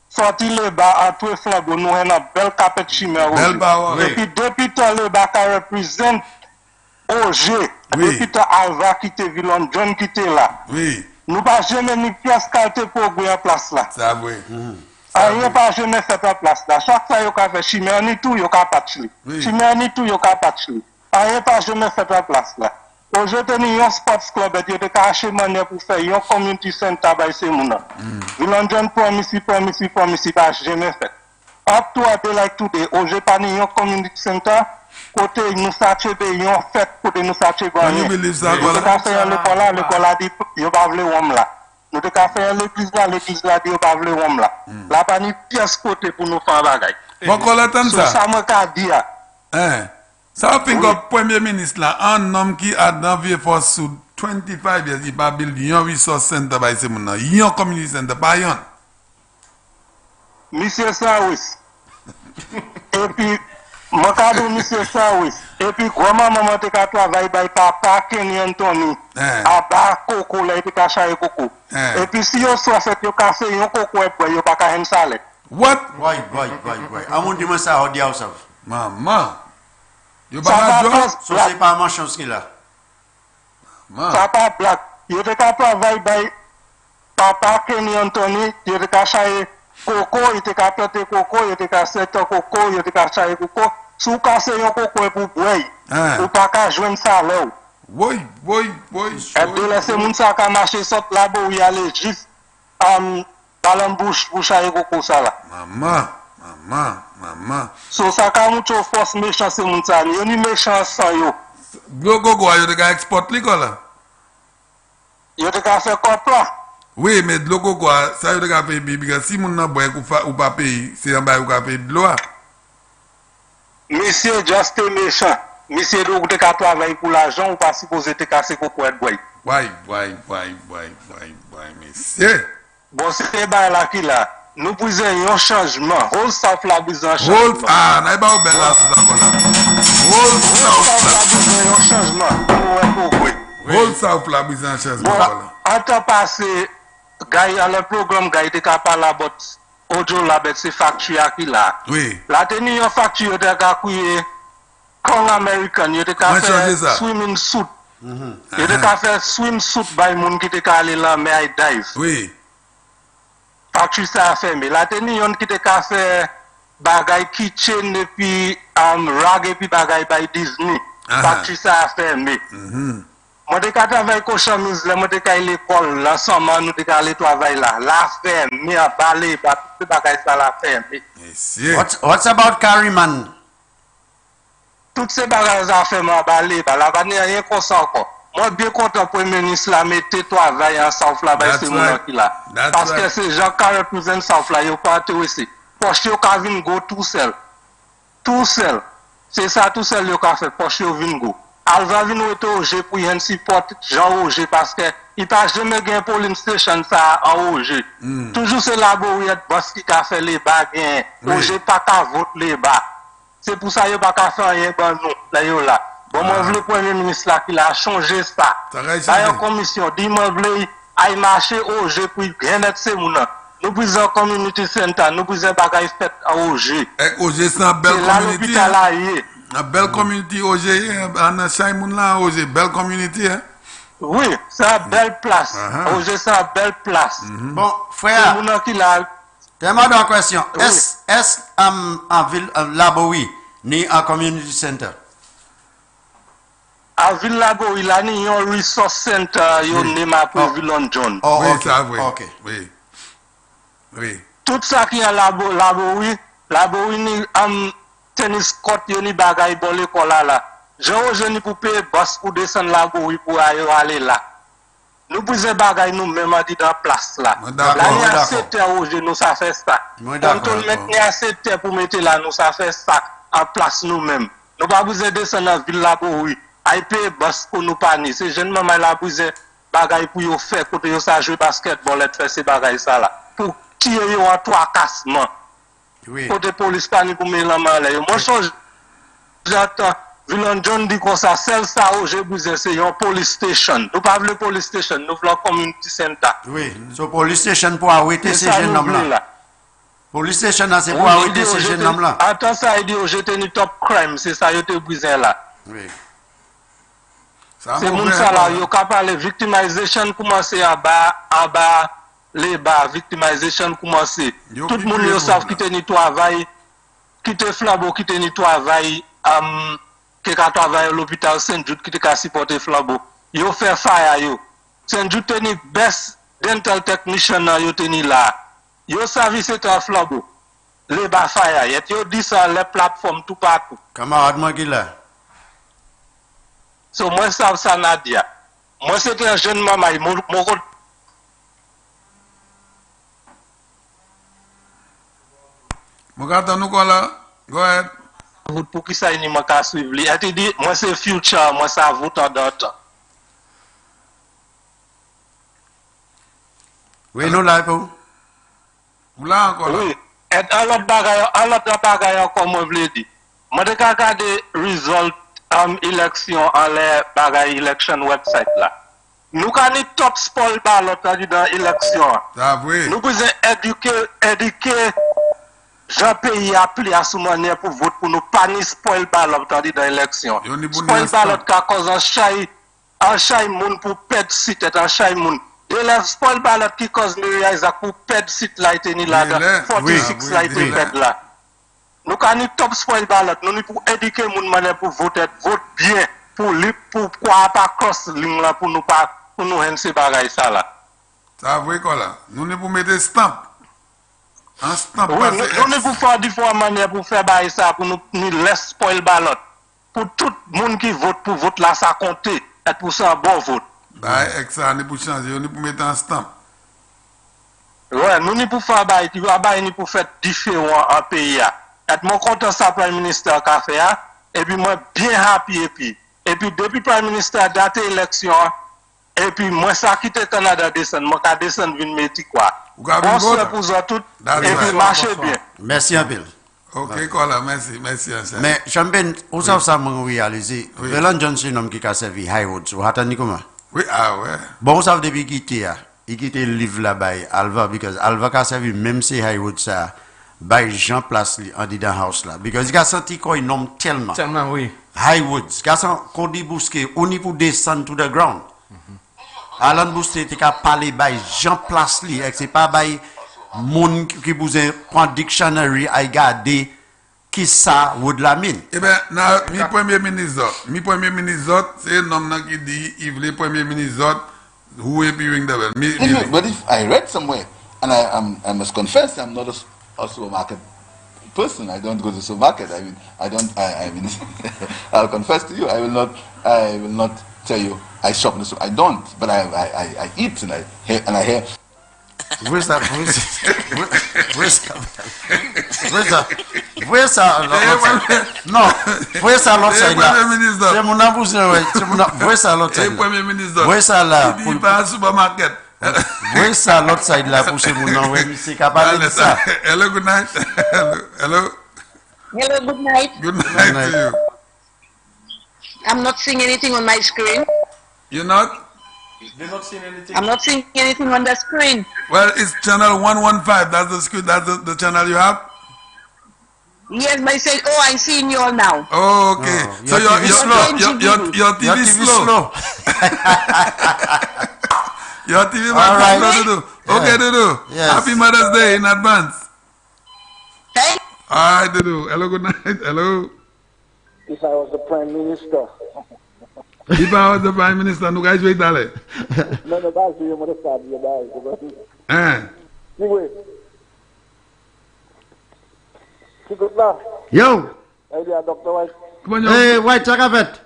Sorti le bas à tous les flags, nous avons une belle capet chimée. Et puis, depuis le bas qui représente OG, depuis Alva qui était Villon John qui était là. Oui. Nous pas jamais mis pièce qualité pour gagner en place là. Ça oui. Rien pas jamais fait en place là. Chaque fois, il y a fait chimère ni tout, il y a patchli. Chimère ni tout, il y a patchli. Rien pas jamais fait en place là. Aujourd'hui, un sports club, il y a caché manière pour faire un community center by ces mouna. Villon John promise, pas jamais fait. Up to a day like today, aujourd'hui, pas un community center. Côté nous sache yon fait côté nous sache gagner. You believe ça voilà. Nous faire l'école a dit yo pas vle homme là. Nous te faire l'église là dit yo pas vle homme là. Là pas ni pièce côté pour nous faire bagay. Bon qu'on attend ça. Ça me ka dit ça va pingo premier ministre là un homme qui a dans vie force sous 25 years il va build un resource center by ces moun yon community center pas yon. Monsieur Sawis. Et puis mon cadeau, monsieur Sawis. Et puis, grand-maman, tu as travaillé par papa Kenny Anthony. À bas coco, là, tu as chaillé coco. Et puis, si vous soit fait, tu as fait un coco, et puis, tu n'as pas un salaire. What? Why? I want to say how the house of. Maman. You pas job? So c'est pas ma chance qu'il a. Ça pas blague. Tu as travaillé par papa Kenny Anthony, tu as chaillé coco, il te ka planté coco, il te ka setter coco, il te ka chailler coco. Sou ka se yon coco pour boy. Ou pas ka joindre ça là. Oui. Et de laisser moun sa ka marcher sort là-bas où il aller juste dans la bouche pour chailler coco ça là. Maman. So ça ka mucho force méchant c'est moun sa. Yon ni méchant sans yo. Coco yo te ka export li ko là. Yo te ka faire complet. Oui, mais de l'eau quoi, ça veut dire que parce que si mon n'a boire ou pas payer, c'est en bas ou pas payer de l'eau. Monsieur juste méchant. Monsieur donc te travailler pour l'argent ou pas supposé te casser pour être boy. Why, monsieur. Bon, c'est pas là qui là. Nous besoin un changement. Whole South la besoin un changement. N'a pas belle là ça là. Whole South la besoin un changement. Whole South la besoin un changement. en temps passé, le programme gars était capable là bot audio là bet c'est facture qui là. Oui. La tenue une facture de gars couiller Kong American, il était capable faire swimming suit. Il était capable faire swimsuit by moun qui était allé là mais dive. Oui. Facture ça a fermé. La tenue une qui était capable faire bagay kitchen et puis rag et puis bagay by Disney. Facture ça a fermé. Moi, je travaille avec chemise, je suis à l'école, l'ensemble, nous sommes allés travailler là. La ferme, mais à balai, tout ce bagage ça la ferme. What's about Carryman? Toutes ces bagages à ferme à balai, la vanne rien comme ça encore. Moi, bien content pour le ministre là, mettez travail en South là, c'est moi qui là. Parce que ces gens qui représentent South là, ils ne sont pas intéressés. Parce qu'ils viennent go tout seul. Tout seul. C'est ça, tout seul, ils ont fait. Parce qu'ils viennent go. Alva vin ou eto OG pour y support Jean OG parce que il pas jamais gagné police station ça en OG. Toujours c'est là bourrière boss qui a fait les bagues. OG pas qu'à vote les bas. C'est pour ça il pas qu'à faire rien ban nous là yo là. Bon moi le premier ministre là qui a changé ça. D'ailleurs commission dit moi vle ay marcher OG pour bien être c'est moun. Nous besoin community center, nous besoin bagaille fait en OG. Et OG c'est une belle community. Une belle community OG, en Saïmoun là, OG, belle community. Hein? Oui, c'est une belle place. OG, c'est une belle place. Bon, frère, t'es-moi dans la question. Oui. Est-ce en ville Laboui, ni en community center? En ville Laboui, là, ni un resource center, il y a un pour Villon John. Oh, oui, okay. Ça, oui. Okay. Oui. Oui. Tout ça qui est Laboui, ni tennis court, yoni bagay bon l'école là. Je ni pour payer boss pour descendre là pour aller là. Nous pouvons bagay nous même dit dans place là. Là il y a 7 heures au nous ça fait ça. Quand on met il y a 7 heures pour mettre là nous ça fait ça en place nous même. Nous pas besoin descendre dans ville là pour oui. Ay payer boss pour nous pas ni. C'est jeune maman là besoin bagay pour yo faire côté yo ça jouer basketball et faire ces bagay ça là. Pour tirer yo en 3 cassements. Oui. Côté police pas ni pour me la mal. Moi j'attends Villon John dit comme ça celle ça où j'ai besoin c'est un police station. Nous pas le police station, nous voulons community center. Oui, so police station pour arrêter ces jeunes hommes là. Police station c'est pour arrêter ces jeunes hommes là. Attends ça il dit j'ai tenu top crime, c'est ça yo te besoin là. Oui. C'est mon ça là, yo capable victimisation commencer en bas les bas victimisation commencer. Tout le monde yo savent qui te ni travail, qui te flabo, qui te ni travail qui ka travail à l'hôpital Saint-Jude qui te ka supporter flabo. Yo fait fire yo. Saint-Jude te ni best dental technician yo te ni là. Yo service et flabo. Les bas fire, yo dit ça les plateformes tout partout. Camarade Magila. So moi ça Nadia. Moi c'était un jeune maman, mon Mogata nous là. Go ahead. Pour qui ça il m'a qu'à suivre. Il a dit moi c'est future, moi ça vote en d'autres. Oui, nous là pour. Vous là encore là. Oui. Et à l'autre bagaille comme moi voulais dire. Moi de regarder result élection en les bagaille election website là. Nous avons top spoil ballot dans l'élection. Nous pouvons éduquer Jean pays appelé à ce manière pour voter pour nous pas ni spoil ballot dans l'élection. Spoil ballot qui cause un chai moun pour perdre site un chai moun. Et le spoil ballot qui cause Mary Isaac pour perdre site là été ni là 46 là été perdre là. Nous avons top spoil ballot, nous pour éduquer moun manière pour voter vote bien pour quoi pas cross ligne là pour nous pas pour nous hen ces bagailles ça là. Ça vrai quoi là. Nous ne pour mettre stamp. Un stamp. Oui, nous ne pour faire différentes manières pour faire bagaille ça pour nous laisse spoil ballot. Pour tout monde qui vote pour vote là ça compter et pour ça un bon vote. Bah ça ne pour changer, on ne pour mettre un stamp. Ouais, nous ne pour faire bagaille, tu vas bagaille pour faire différent en pays là. Et mon content ça Prime Minister qu'a fait et puis moi bien happy et puis depuis Prime Minister a daté élection et puis moi ça quitté Canada descendre moi ka descendre vinn metti quoi. Bonsoir pour vous tout et puis marchez bien. Merci un peu. OK quoi merci Mais Champagne, où ça m'a réalisé Villon Johnson homme qui a servi high road so hatani comment. Oui, ah ouais. Bon, ça veut depuis quitter, il quitte le livre là-bas, Alva, because Alva a servi même si Highwood ça, by Jean Place en dedans house là, because il a senti qu'il nomme tellement. Tellement, oui. Highwood, il a senti qu'on dit bousquet, on y pour descendre to the ground. Alan Bousquet, il a parlé by Jean Place li, c'est pas by moun qui vous prend dictionary à garder qui ça would la mine. Eh bien, mi premier ministre, c'est un homme qui dit, il voulait premier ministre, who will be ring the bell. But if I read somewhere, and I must confess, I'm not a supermarket person. I don't go to the supermarket. I mean, I'll confess to you, I will not tell you I shop in the supermarket. I don't, but I eat and I hear. Where's that? Non, where's ça l'autre side là? C'est mon abouze, c'est mon where's ça l'autre side? Premier ministre. Where's ça là? Il va au supermarket. Where's ça l'autre side là pour c'est mon nom? Oui, c'est capable de ça. Hello, good night. Hello. Hello, good night. Good night to you. I'm not seeing anything on my screen. You're not? They're not seeing anything. I'm not seeing anything on the screen. Well, it's channel 115. That's the screen. That's the channel you have. Yes, but I said, oh, I'm seeing you all now. Oh, okay. Oh, so your TV is slow. Your TV might be slow, Dudu. Okay, Dudu. Yes. Happy Mother's Day in advance. Hey. All right, Dudu. Hello, good night. Hello. If I was the Prime Minister. If I was the Prime Minister, no guys wait, dale. No, that's you must start your guys. Anyway. Yo. Dr. White. Hey, White, check out.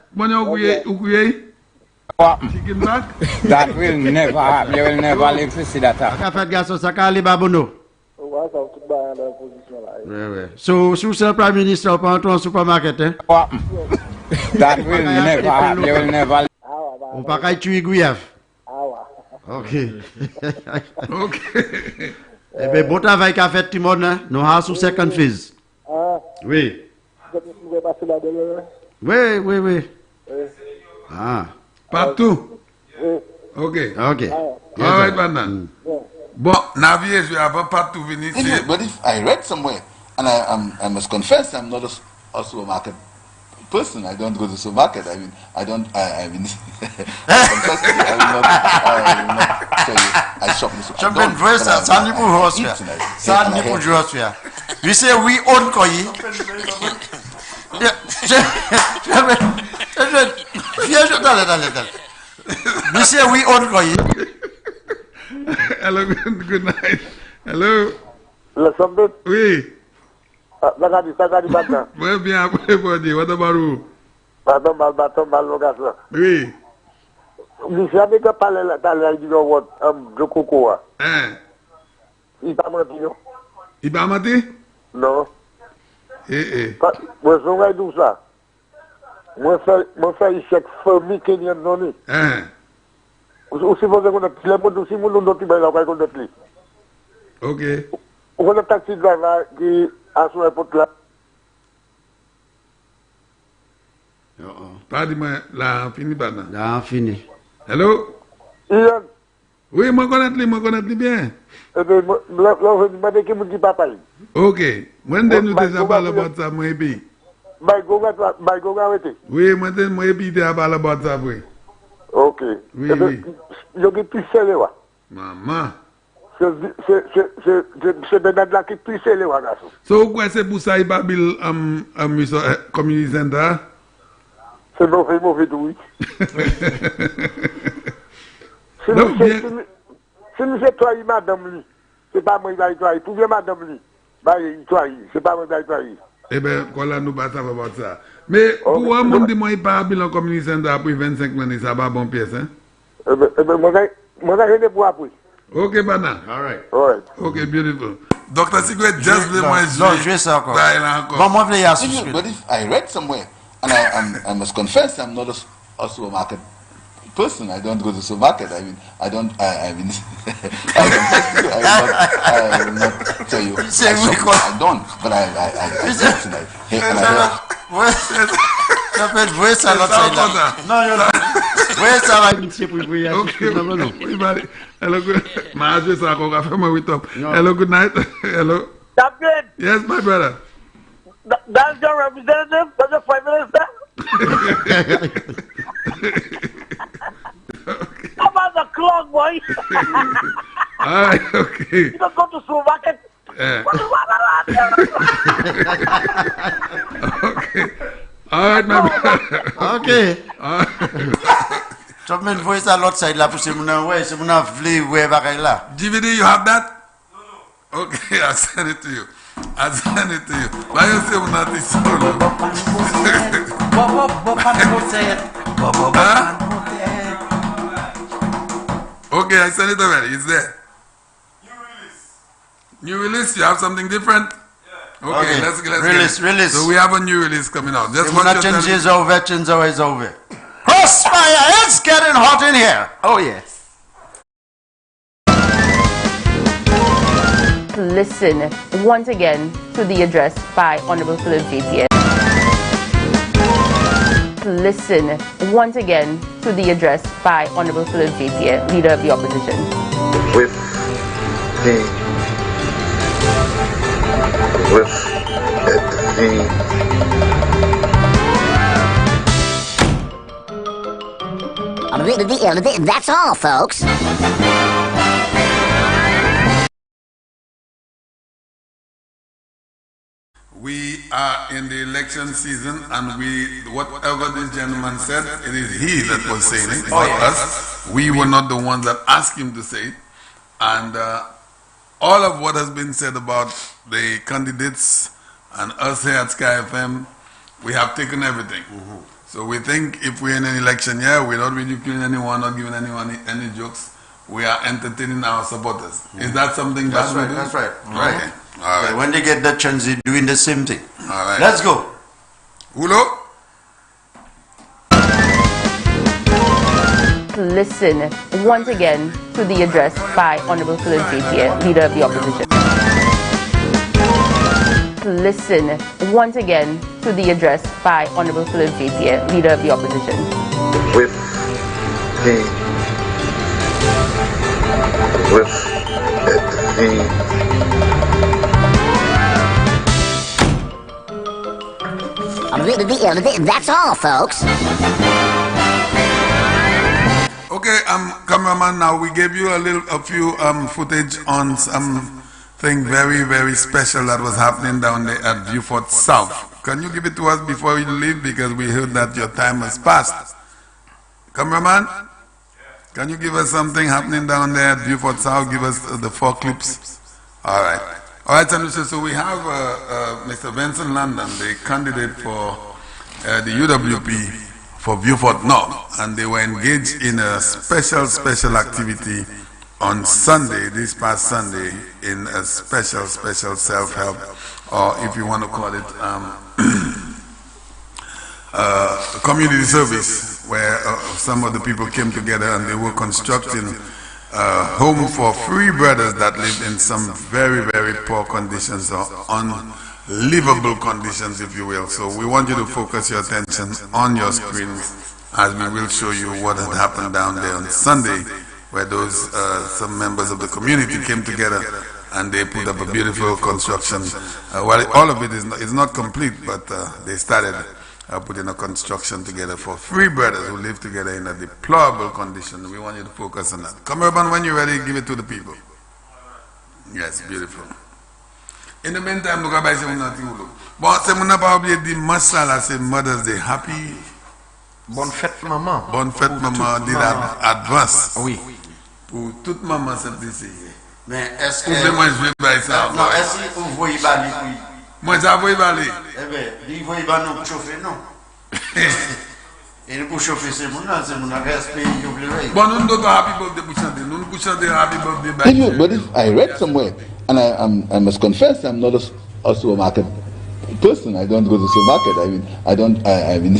Chicken back? That will never happen. You will never live to see that happen. Check out, so Sakali Babono. So, sous le Prime Minister, on peut en supermarket, hein? That will never happen. You will never. On peut pas tuer Guyave. Ok. Ok. Eh bien, bon travail qu'a fait Timon, hein? Nous avons sous second phase. Oui. Oui. Ah. Partout? Ok. Ok. All right, Bandan. Bon, Navier, je vais partout venir ici. But if I read somewhere, and I must confess, I'm not a supermarket person. I don't go to the supermarket. I mean, I confess to you, I will not tell you I shop in the supermarket. We say we own Koyi. We say we own Koyi. Hello, good night. Hello. Le sommet. Oui. Bagadi. Muy bien, everybody. What about you? Mal, location. Oui. Vous savez que parler là, du de coco. Il pas menti, non? Il pas menti? Non. Moi, je vais dire ça. Moi, fais chaque famille qui vient de donner. Aussi, vous avez les mots aussi, vous nous donnez la vague de pli. Ok. On a un taxi driver qui a son époque là. Pas dis-moi, là, fini pas là. Là, fini. Hello? Ian. Oui, moi connais bien. Eh bien, là, je vais dire que je papa. Ok. When then you déjà parler about ça, moi, et puis? Goga, oui, moi, puis, tu as parlé about ça, oui. Ok. Oui. Je vais plus serrer, ouais. Maman. C'est Bernard là qui plus serrer, ouais, garçon. So, quoi, c'est pour ça, il va build community center? C'est mauvais, oui. Si nous c'est toi, madame, lui, c'est pas moi qui va y toi. Pour bien, madame, lui, c'est pas moi qui va y toi. Eh bien, voilà, nous pas savoir about ça. Mais pour un monde, moi, il pas bilan community center après 25 années, ça va bon pièce, hein? Eh bien, moi, je pour après. Ok, Bana. All right. Ok, beautiful. Dr. Secret, just the moins. Non, je vais ça encore. Bon, moi, je vais y aller. But if I read somewhere, and I must confess, I'm not a supermarket person. I don't go to the supermarket. I confess to you, I will not tell you I don't, but I eat and I hear. Ça peut être vrai, ça, l'autre side là. Non, Ouais, ça va, monsieur, pour prier. Okay, everybody. Hello, good. My address, I go from my top. Hello, good night. Hello. Captain. Yes, my brother. That's your representative? That's your prime minister? How about the clock, boy? Alright, okay. You don't go to Slovakia. Yeah. Okay. Alright, my brother. Okay. Tu me vois ça l'autre side là pour c'est mon ouais, c'est mon vle ouais bagay là. DVD, you have that? No. Okay, I'll send it to you. I'll send it to you. Why you say we're not this solo? Okay, I sent it already. It's there. New release. You have something different? Yeah. Okay, let's release. So we have a new release coming out. Just want to change is over, is over. Crossfire, it's getting hot in here. Oh yes. Listen once again to the address by Honorable Philip JPS. Listen once again to the address by Honorable Philip JPS, Leader of the Opposition. With That's all, folks. We are in the election season, and whatever this gentleman said, it is he that was saying it, not us. We were not the ones that asked him to say it. And all of what has been said about the candidates and us here at Sky FM, we have taken everything. So we think if we're in an election year, we're not ridiculing anyone, not giving anyone any jokes. We are entertaining our supporters. Is that something that's right? That's right. Right. All right. When they get that chance, they're doing the same thing. All right. Let's go. Ulo? Listen once again to the address by Honorable Philip JPS, Leader of the Opposition. Listen once again to the address by Honorable Philip JPS, Leader of the Opposition. With That's all, folks. Okay, cameraman. Now we gave you a few footage on something very, very special that was happening down there at Beaufort South. Can you give it to us before you leave, because we heard that your time has passed? Cameraman, can you give us something happening down there at Beaufort South? Give us the 4 clips. All right. All right, so we have Mr. Vincent London, the candidate for the UWP for Beaufort North, and they were engaged in a special activity on Sunday, this past Sunday, in a special self-help, or if you want to call it community service, where some of the people came together and they were constructing home for 3 brothers that lived in some very, very poor conditions, or unlivable conditions, if you will. So we want you to focus your attention on your screens as we will show you what had happened down there on Sunday, where those some members of the community came together and they put up a beautiful construction. Well, all of it is not complete, but they started putting a construction together for 3 brothers who live together in a deplorable condition. We want you to focus on that. Come Urban, when you're ready, give it to the people. Yes, beautiful. In the meantime, look at nothing. But c'est mon pas oublier dire masala, c'est Mother's Day. Happy bonne fête maman. Bonne fête maman, dit advance. Oui. Pour toute maman cette ici. Mais est-ce que moi je vais bailler ça. Non, est-ce que vous voyez bali? Moi ça voyez bali. Eh bien, il voyez pas nous chauffer non. Et pour chauffer c'est mon respect Bon, nous devons happy birthday pour chanter. Nous pour chanter happy birthday. But if I read somewhere, and I must confess, I'm not a supermarket person. I don't go to the supermarket. I mean,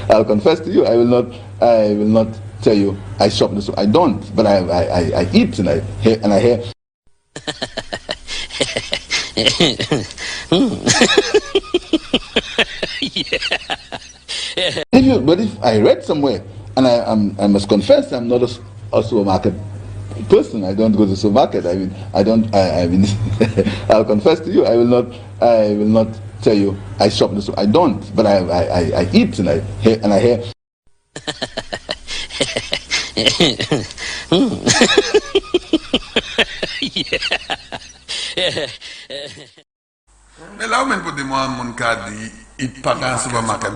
I'll confess to you, I will not tell you I shop in the supermarket. I don't, but I eat and I hear. But if I read somewhere, and I must confess, I'm not a supermarket person. I don't go to the supermarket. I mean, I'll confess to you, I will not tell you I shop in the supermarket. I don't, but I eat and I hear. Mais là, on peut dire, mon cas dit, il pas dans le supermarket.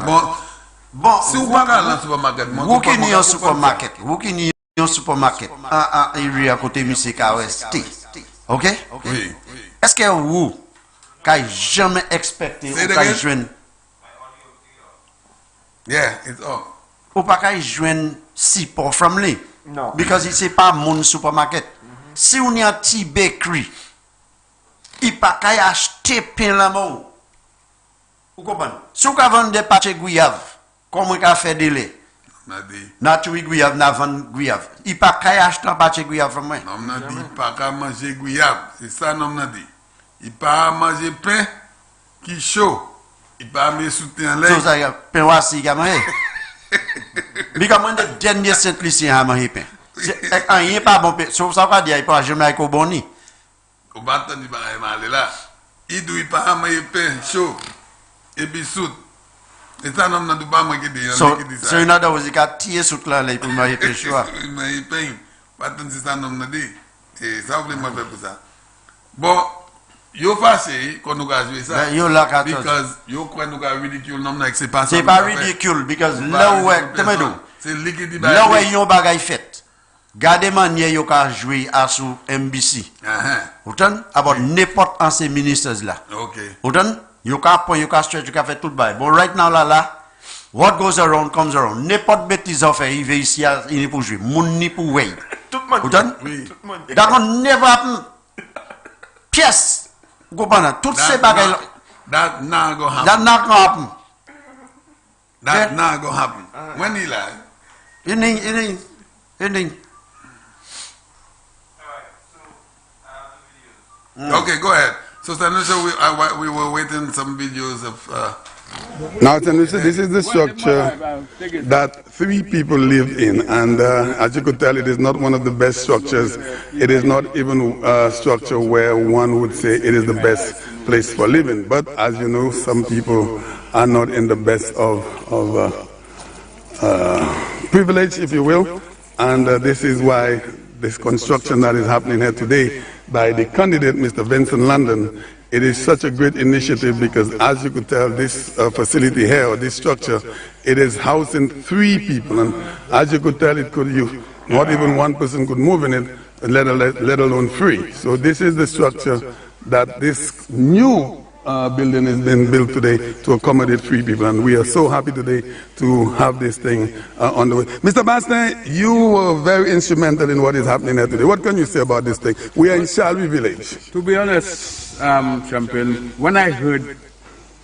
Bon, si vous pas dans le supermarket, vous qui n'y en supermarket, area côté musique AOST, ok? Oui. Est-ce que vous, qu'avez jamais expecté, ou qu'avez joindre, yeah, it's up. Ou pas qu'avez joindre support from lui? Non. Because c'est pas mon supermarket. Si on y a un petit bakery, il pas qu'à acheter pain la mort. Vous comprenez? Si vous vendez des pâtes guyaves, comment vous fait des laits? Naturel guayave, n'a vendre guayave. Il pas qu'à acheter un pâte guayave from moi. On a dit pas qu'à manger guayave. C'est ça on a dit. Il pas manger pain qui chaud. Il pas me soutien lait. So ça pain wasi ga manger. Mais comment de dernier Saint-Lucien a manger pain? C'est rien pas bon pain. Sauf ça va dire il pas jamais au boni. Au bâton du bagaille mal là. Il doit pas manger pain chaud. Et puis soute. Et ça non n'a pas manger dit. So in other words, il a tiré sous là pour manger pain chaud. Il manger pain. Bâton c'est ça non n'a dit. Et ça voulait moi faire pour ça. Bon, yo passé quand nous a joué ça. Yo là because yo croit nous a ridicule non c'est pas ça. C'est pas ridicule because là où c'est liquide là où yon bagay fait. Gardez manière yo ka jouer à sous MBC. Autant about n'importe ancien ministres là. OK. Autant yo ka point yo ka stretch yo ka fait tout bail. But right now là what goes around comes around. N'importe bêtise en fait, il veut ici il est pour jouer. Moun ni pour way. Tout le monde. Autant that will never happen. Pièce. Go bana toutes ces bagailles. That not go happen. That not gonna happen. That not go happen. When he lie. Ending. Okay, go ahead. So Tanisha, we were waiting some videos of. Now, Tanisha, this is the structure that 3 people live in, and as you could tell, it is not one of the best structures. It is not even a structure where one would say it is the best place for living. But as you know, some people are not in the best of privilege, if you will, and this is why this construction that is happening here today by the candidate, Mr. Vincent London, it is such a great initiative because, as you could tell, this facility here, or this structure, it is housing 3 people, and as you could tell, not even one person could move in it, let alone 3. So this is the structure that this new building is being built today to accommodate 3 people, and we are so happy today to have this thing on the way. Mr. Bastin, you were very instrumental in what is happening here today. What can you say about this thing? We are in Shalby Village. To be honest, Champion, when I heard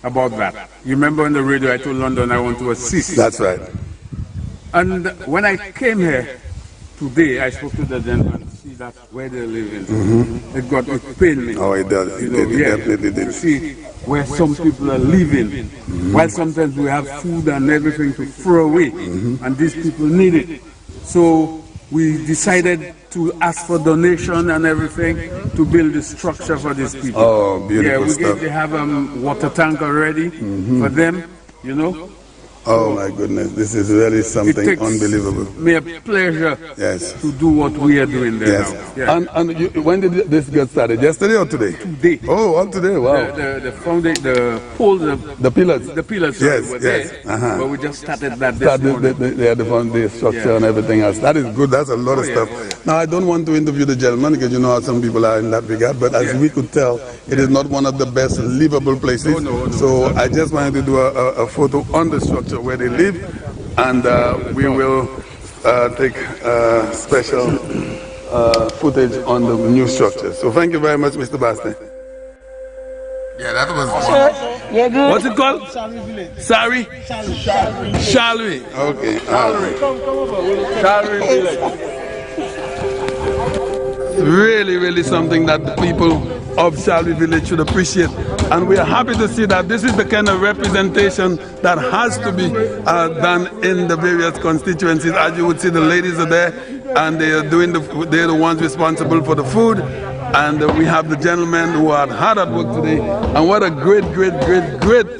about that, you remember on the radio I told London I want to assist. That's right. And when I came here today, I spoke to the gentleman. That's where they're living. It pained me. Oh, it does. It definitely did. To see where some people are living, while sometimes we have food and everything to throw away, and these people need it. So we decided to ask for donation and everything to build a structure for these people. Oh, beautiful stuff. They have a water tank already for them, you know. Oh my goodness, this is really something unbelievable. It's me a pleasure to do what we are doing there now. Yeah. And when did this get started? Yesterday or today? Today. Oh, all today, wow. The poles, the pillars. The pillars Yes. were there, but we just started that this morning. The structure and everything else. That is good, that's a lot of stuff. Now, I don't want to interview the gentleman because you know how some people are in that regard, but as we could tell, it is not one of the best livable places. So I just wanted to do a photo on the structure where they live, and we will take special footage on the new structure. So thank you very much, Mr. Bastin. Yeah, that was Yeah, good. What's it called? Shalby Village. Sorry? Shalby. Okay. Come over. Shalby Village. Really, really something that the people of Shelby Village should appreciate. And we are happy to see that this is the kind of representation that has to be done in the various constituencies. As you would see, the ladies are there and they are they're the ones responsible for the food. And we have the gentlemen who are hard at work today. And what a great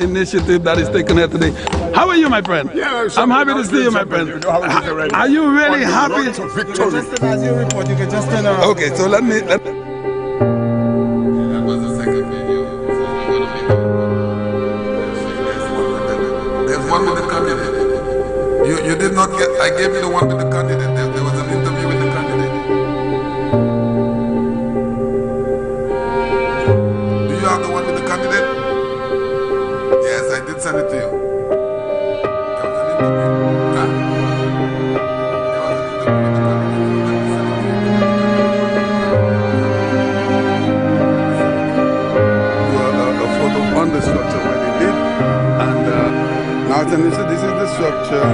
initiative that is taken here today. How are you, my friend? Yeah, I'm happy to see you, my friend. Are you really happy? Just as you report, you can just turn around. Okay, so let me. That was the second video. There's one with the candidate. You did not get. I gave you the one with the candidate. There was an interview with the candidate. Do you have the one with the candidate? Yes, I did send it to you. On the structure where they live, and now this is the structure.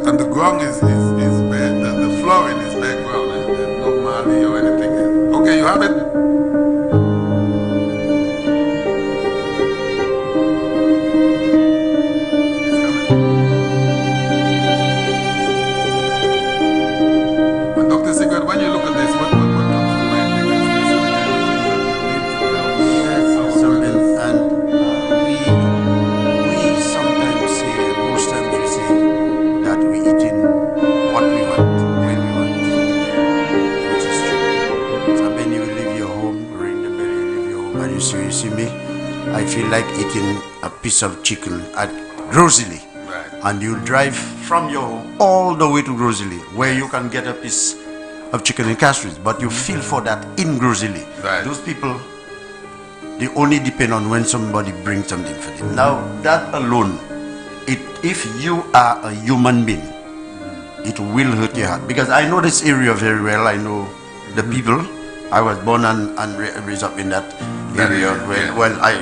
And the ground is bad. The flooring is bad ground. There's no Mali or anything else. Okay, you have it? And Dr. Sigurd, when you look at this, what comes to mind? We sometimes say, most times we say that we eating what we want, when we want, which is true. So when you leave your home, ring the bell, you leave your home, and you see me, I feel like eating a piece of chicken at Grosley. And you drive from your home all the way to Grosley, where you can get a piece of chicken in Castries, but you feel for that in Grosley. Those people, they only depend on when somebody brings something for them. Now, that alone, if you are a human being, it will hurt your heart. Because I know this area very well. I know the people. I was born and raised up in that area.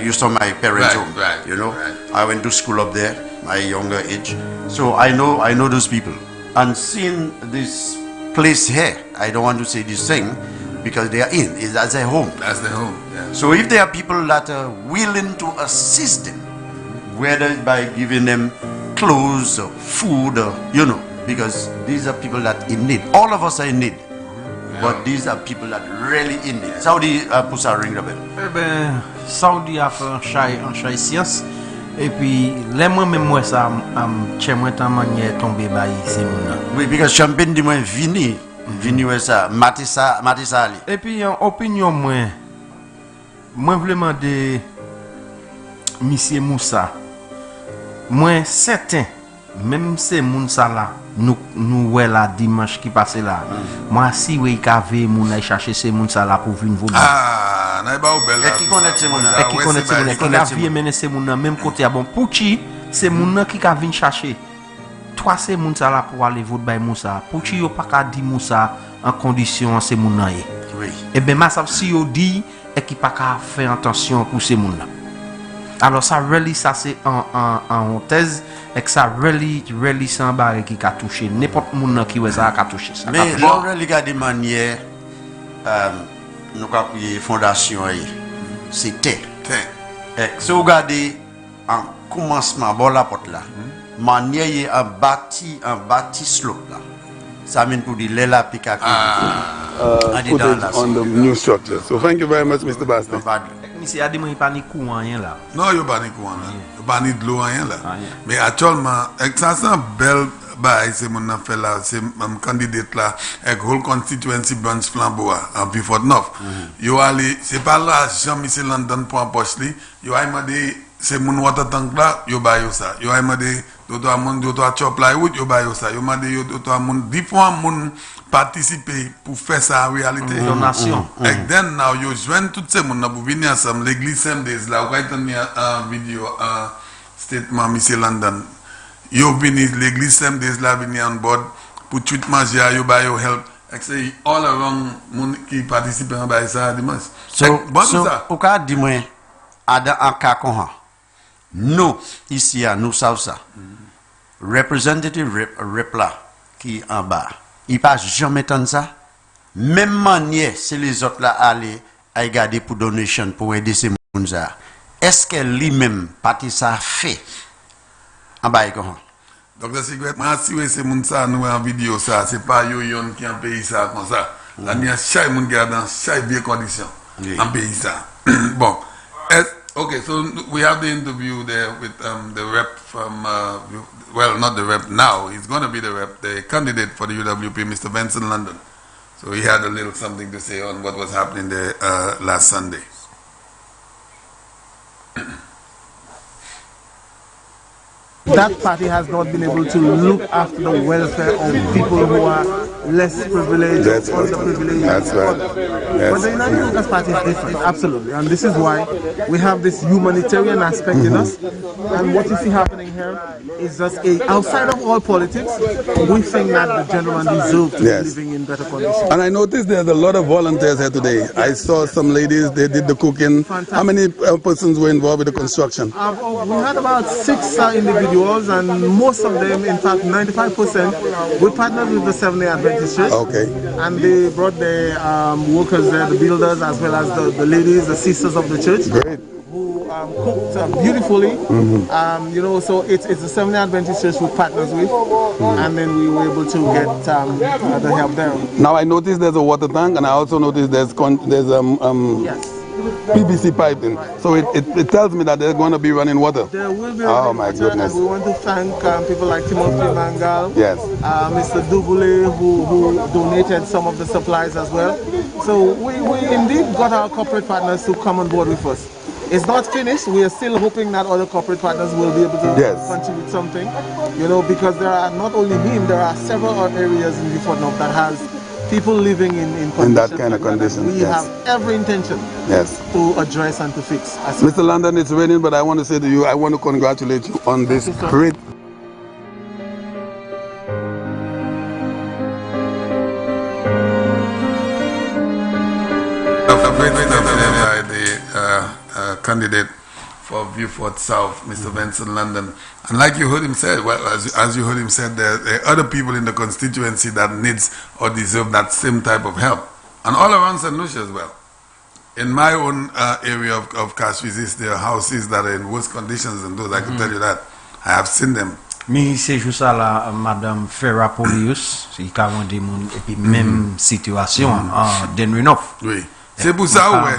You saw my parents' home. You know, I went to school up there, my younger age. So I know those people. And seeing this place here, I don't want to say this thing because they are in. That's their home. That's their home. Yeah. So if there are people that are willing to assist them, whether by giving them clothes or food or, you know, because these are people that in need. All of us are in need. But these are people that really in need. Saudi pousse sa ring the bell. Eh ben, Saudi a fait un chai science. Et puis, les moi même moi ça chez moi tant manière tomber bail c'est mon. Oui, parce que champagne dit moi vini ouais ça, matissa ali. Et puis en opinion moi voulais demander monsieur Moussa. Moi certain même c'est moun ça là nous ouais la dimanche qui passé là. Moi si ouais cavé moun aller chercher ces moun ça là pour venir vous. Ah, n'a pas belle. Et qui connaît ces moun là? Et qui connaît ces moun là? Qui a vie mener ces moun là même côté bon Pouchi, c'est moun là qui a venir chercher. Toi c'est moun ça là pour aller voter by Moussa. Pouchi yo pas ka di Moussa en condition c'est moun là. Oui. Et ben ma si yo dit et qui pas ka faire attention pour ces moun là. Alors ça really ça c'est en thèse et que ça really sans barre qui a touché n'importe monde qui ouais ça a touché ça. Mais là really regarde manière nous avons créé fondation c'était si vous regardez en commencement bon la porte là manière un bâti slope là ça mène pour dire là pica footage on the new structure. So thank you very much, Mr. Basti. Monsieur a dit moi pas ni courant rien là. Non, yo pas ni courant là. Yo pas ni de l'eau rien là. Mais actuellement, ça c'est un bel bail c'est mon fait là, c'est mon candidate là avec whole constituency branch flambeau en Beaufort North. Yo allé, c'est pas là Jean-Michel London pour empocher, yo a demandé c'est mon water tank là, yo ba yo ça. Yo a demandé d'autres monde d'autres chop plywood, yo ba yo ça. Yo demandé d'autres monde différents monde participer pour faire ça en réalité. Donation. Et then now you join tout ces monde pour venir ensemble l'église Sundays là vous avez un vidéo un statement monsieur London. Yo venu l'église Sundays là venir on board pour tout manger yo ba yo help Actually, all around moun qui participent en bail ça dimanche. So, au cas dis-moi, en cas comme ça, nous, ici, nous savons ça. Representative rep là, qui en bas, il pas jamais tant ça. Même manière, c'est les autres là aller à garder pour donation, pour aider ces moun ça. Est-ce que lui-même, parti ça fait en bas comme ça? Donc, la cigarette, moi, si c'est moun ça, nous en vidéo ça, c'est pas yo-yon qui en pays ça comme ça. Là, il y a chaque moun qui est dans chaque bien condition en pays ça. Bon. Okay, so we have the interview there with the rep from, well, not the rep now, he's going to be the rep, the candidate for the UWP, Mr. Vincent London. So he had a little something to say on what was happening there last Sunday. That party has not been able to look after the welfare of people who are less privileged, underprivileged. That's right. But the United Workers Party is different, absolutely. And this is why we have this humanitarian aspect in us. And what you see happening here is just outside of all politics, we think that the gentleman deserves to be living in better conditions. And I noticed there's a lot of volunteers here today. I saw some ladies, they did the cooking. Fantastic. How many persons were involved with the construction? We had about 6 individuals, and most of them, in fact 95%, we partnered with the Seventh-day Adventist Church. Okay. And they brought the workers there, the builders, as well as the ladies, the sisters of the church. Great. Who cooked beautifully. You know, so it's the Seventh-day Adventist Church we partners with, and then we were able to get the help there. Now I noticed there's a water tank, and I also noticed there's PVC piping. So it tells me that they're going to be running water. There will be oh my goodness. And we want to thank people like Timothy Mangal, yes, Mr. Dubule, who donated some of the supplies as well. So we indeed got our corporate partners to come on board with us. It's not finished. We are still hoping that other corporate partners will be able to contribute something. You know, because there are not only him, there are several other areas in Beaufort North that has people living in that kind of condition. We have every intention to address and to fix. Mr. London, it's raining, but I want to say to you, I want to congratulate you on this great. The candidate for Beaufort South, Mr. Vincent London. And like you heard him say, well, as you heard him say, there are other people in the constituency that needs or deserve that same type of help. And all around St. Lucia as well. In my own area of Cashwizis, there are houses that are in worse conditions than those. I can tell you that. I have seen them. Mais c'est juste là, Madame Ferra Polius, c'est quand on dit et puis même situation en Denrinoff. Oui. C'est pour ça ouais.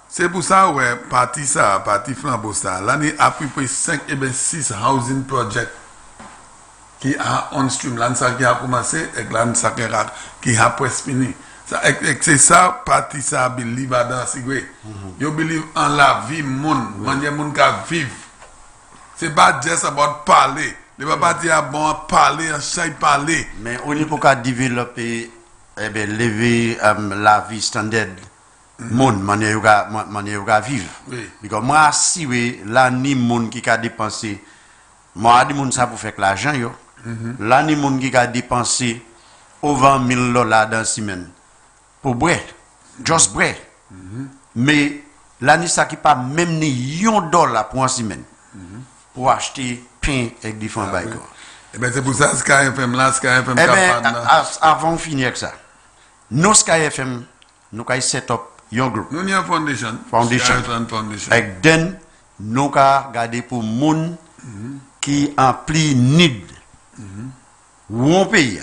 C'est pour ça ouais parti flambeau ça. L'année à peu près 5 et 6 housing projects qui a on stream là ça qui a commencé et là ça qui a presque fini. C'est ça parti ça believe dans sigwe. You believe en la vie monde, manière monde ka vivre. C'est pas just about parler. Ne va pas dire bon parler, chaque parler. Mais on n'est pas développer lever la vie standard. Monde manière vivre. Because moi si oui là ni monde qui a dépensé moi di monde ça pour faire l'argent yo. Là ni monde qui a dépensé over $1,000 dans semaine pour boire just boire. Mais là ni ça qui pas même ni $1 pour une semaine pour acheter pain avec différents bails. Et ben c'est pour ça Sky FM là Sky FM avant finir avec ça. Nous Sky FM nous avons set up your group. Nous avons foundation. Et then nous avons gardé pour moun qui en pli need. Où on paye.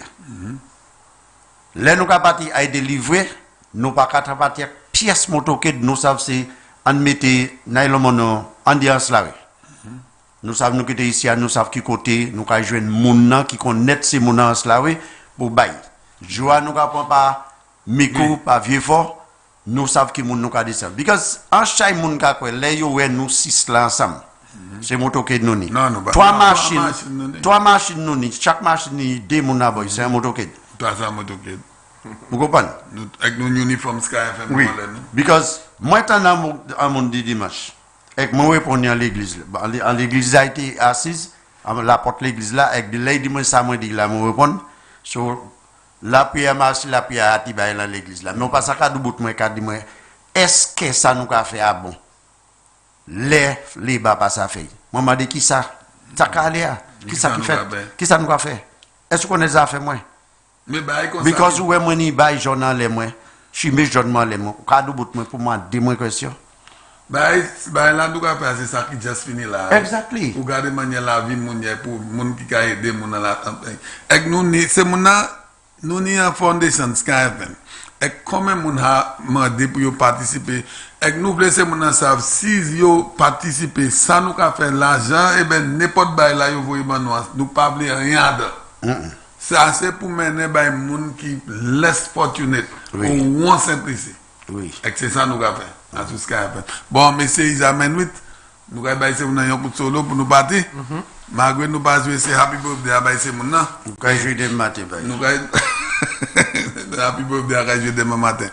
Là nous avons parti à délivrer, nous pas qu'à partir pièce motoquette nous savons c'est en mettre nylon mono ambiance là. Nous savons nous qui ici nous savons qui côté nous avons joindre moun qui connaît ces moun là pour bail. Joa nous avons pas micro pas vieux fort. Nous savons que nous avons descendre. Because en chaque monde qui a là, nous 6 là ensemble. C'est moto que nous ni. Trois machines nous ni. Chaque machine ni 2 moun na boy. C'est un moto que. C'est un moto que. Vous comprenez? Avec nos uniformes Sky FM. Oui. Because moi tant à mon dimanche. Avec moi répondre à l'église. En l'église a été assise à la porte l'église là avec de l'aide moi ça moi dit là moi répondre. So la prière marche, la prière atibaye dans l'église là. Mais on passe à cadre bout moi cadre moi. Est-ce que ça nous a fait à bon? Les bas pas ça fait. Moi m'a dit qui ça? Ça calé qui ça qui fait? Qui ça nous a fait? Est-ce qu'on les a fait moi? Mais bail comme ça. Because ouais moi ni bail journal les moi. Je suis méjournement les moi. Cadre bout moi pour moi dis moi question. Bail là nous a fait c'est ça qui juste fini là. Exactly. Pour garder manière la vie moun pour moun qui a aider moun dans la campagne. Et nous ni c'est moun nous ni en fondation Skypen. Et comment moun a demandé pour participer et nous blessé moun savent si yo participer ça nous a fait l'argent et ben n'importe bail là yo voyez nous pas rien de. Ça c'est pour mener bay moun qui less fortunate ou moins simple ici. Oui. Et c'est ça nous a fait. À tout ce qu'il y a. Bon, monsieur Isamen 8, nous avons baissé un coup de solo pour nous battre. Malgré nous pas jouer, c'est Happy Birthday à baisser mon nom. Nous avons joué demain matin. Nous avons Happy Birthday à jouer demain matin.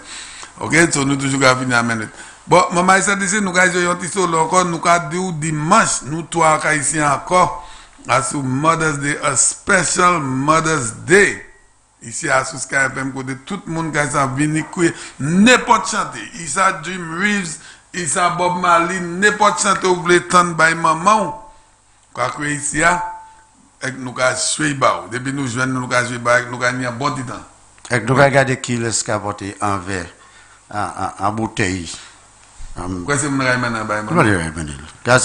Ok, so nous toujours à finir à minute. Bon, maman, ça dit, nous avons joué un petit solo encore. Nous avons dit dimanche, nous trois ici encore, à ce Mother's Day, a special Mother's Day. Ici à Sky FM, côté tout le monde qui a venu n'importe chanter. Ici à Jim Reeves, ici à Bob Marley, n'importe chanter ou voulez tendre by maman. Quoi que ici à, nous avons joué bao. Depuis nous jouons, nous avons joué bao, nous avons mis un bon temps. Et nous avons regardé qui laisse capoter en verre, en bouteille. Pourquoi c'est mon raïman à baïman? Comment le raïman? Car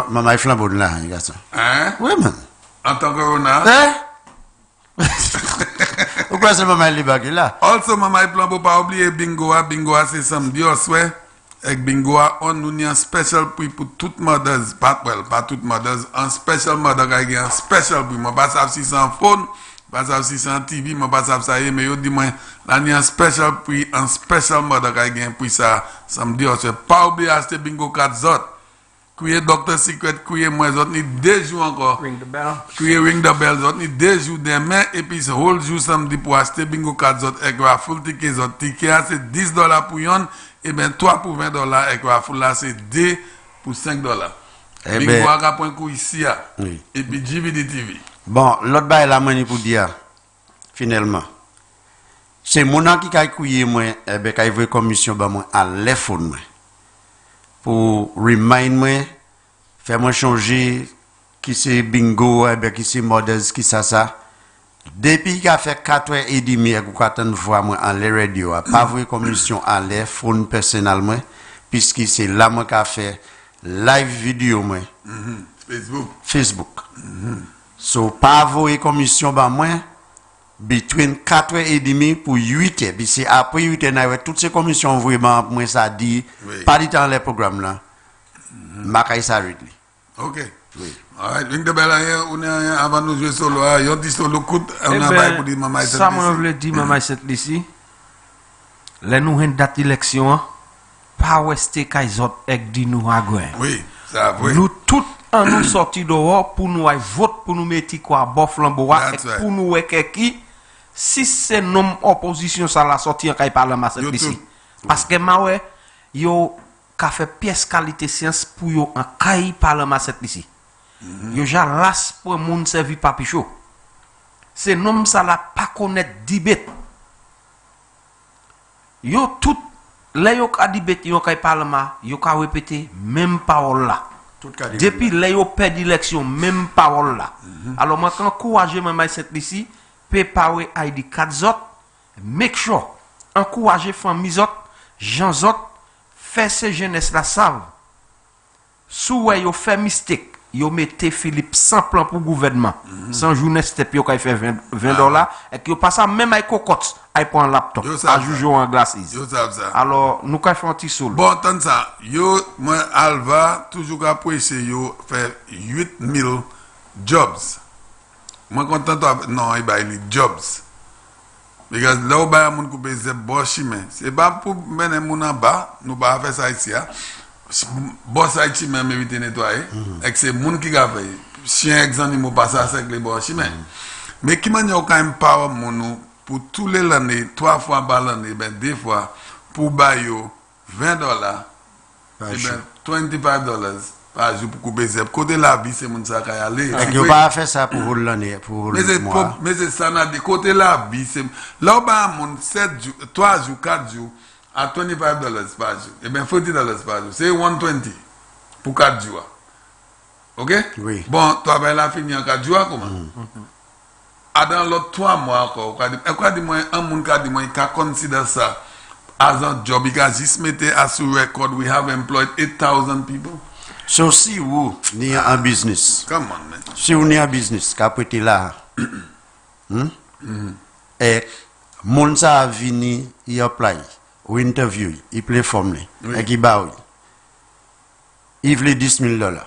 maman est flambeau de là, garçon. Hein? Oui, man. En tant que renard? Hein? Pourquoi c'est maman li bagay là? Also maman plan pas oublier bingo c'est samedi au soir. Et bingo on nous a un special prix pour toutes mothers, pas toutes mothers, un special mother qui a un special prix. Moi pas savoir si c'est un phone, pas savoir si c'est un TV, moi pas savoir ça mais yo dis moi là il y a un special prix, un special mother qui a un prix ça samedi au soir. Pas oublier acheter bingo 4 autres. Crier Dr. Secret, crier moi, autres ni 2 jours encore. Ring the bell. Crier Ring the bell, autres ni 2 jours demain, et puis ce whole jour samedi pour acheter bingo 4 autres, et quoi, full ticket, autres ticket, c'est $10 pour yon, et bien 3 pour $20, et quoi, full là, c'est 2 pour $5. Bingo à point coup ici, et puis GVD TV. Bon, l'autre bail la mani pour dire, finalement, c'est mon an qui a crié moi, et bien, qui a vu commission, bah, moi, à l'effort, moi. Pour remind moi, faire moi changer qui c'est bingo, qui c'est models, qui ça. Depuis qu'il a fait 4h30, ou 4 fois moi en les radio, pas vrai commission en les phone personnellement, puisque c'est là moi qui a fait live vidéo moi. Facebook. So pas vrai commission ba moi between 4h30 pour 8h. Puis c'est après 8h, toutes ces commissions vraiment, moi ça dit, pas du temps les programmes là. Makai s'arrête. Ok. Oui. Alright, ring the bell on est avant nous jouer solo, yon dit solo coûte, on a pas pour dire maman cette ça moi voulais dire maman cette ici. Les nous une date élection, pas rester kaizot ek di nous agouin. Oui, ça oui. Nous tout en nous sorti dehors pour nous vote pour nous mettre quoi bof lamboa et pour nous qui si c'est nom opposition ça la sortir en parlement cette ici. Parce que mawe yo ka fait pièce qualité science pour yo en caille parlement cette ici. Yo ja las pour moun servi papi chaud. C'est nom ça la pas connaître debate. Yo tout les yo ka debate yo caille parlement, yo ka répéter même parole là. Depuis les yo perd élection même parole là. Alors moi quand encourager maman cette ici préparer ID 4 autres, make sure encourager famille autres, gens autres faire ces jeunesse la savent. Sou yo fait mistake, yo mettez Philippe sans plan pour gouvernement, sans journée step yo kay fait $20 et que yo passe même avec cocotte, ay prend laptop, à juger en glace. Yo savent ça. Alors nous kay fait un petit solo. Bon tant ça, yo moi Alva toujours apprécier yo fait 8000 jobs. Moi content non, il bail les jobs. Because là où ba moun couper c'est bon chemin. C'est pas pour mener moun en bas, nous pas faire ça ici. Boss Haïti même éviter nettoyer et c'est moun qui a fait chien exemple mo passe avec les boss chemin. Mais qui man yo quand même power moun pour tous les l'année 3 fois par l'année ben 2 fois pour ba yo $20 et ben $25 par jour pour couper zep. Côté la vie, c'est mon ça qui a aller. Et vous pas faire ça pour l'année, pour le mois. Mais c'est ça, n'a dit côté la vie, c'est là bas mon 7 jours, 3 jours, 4 jours à $25 par jour. Et bien $40 par jour, c'est 120 pour 4 jours. OK? Oui. Bon, toi ben la fini en 4 jours comment? Dans l'autre 3 mois encore, quoi dit moi un monde qui dit moi il considère ça as a job because just mette as a record we have employed 8,000 people. So si vous ni en business. Come on man. Si vous ni en business qu'a prêté là. Et mon ça vini il apply ou interview, il play forme et qui ba il veut $10,000.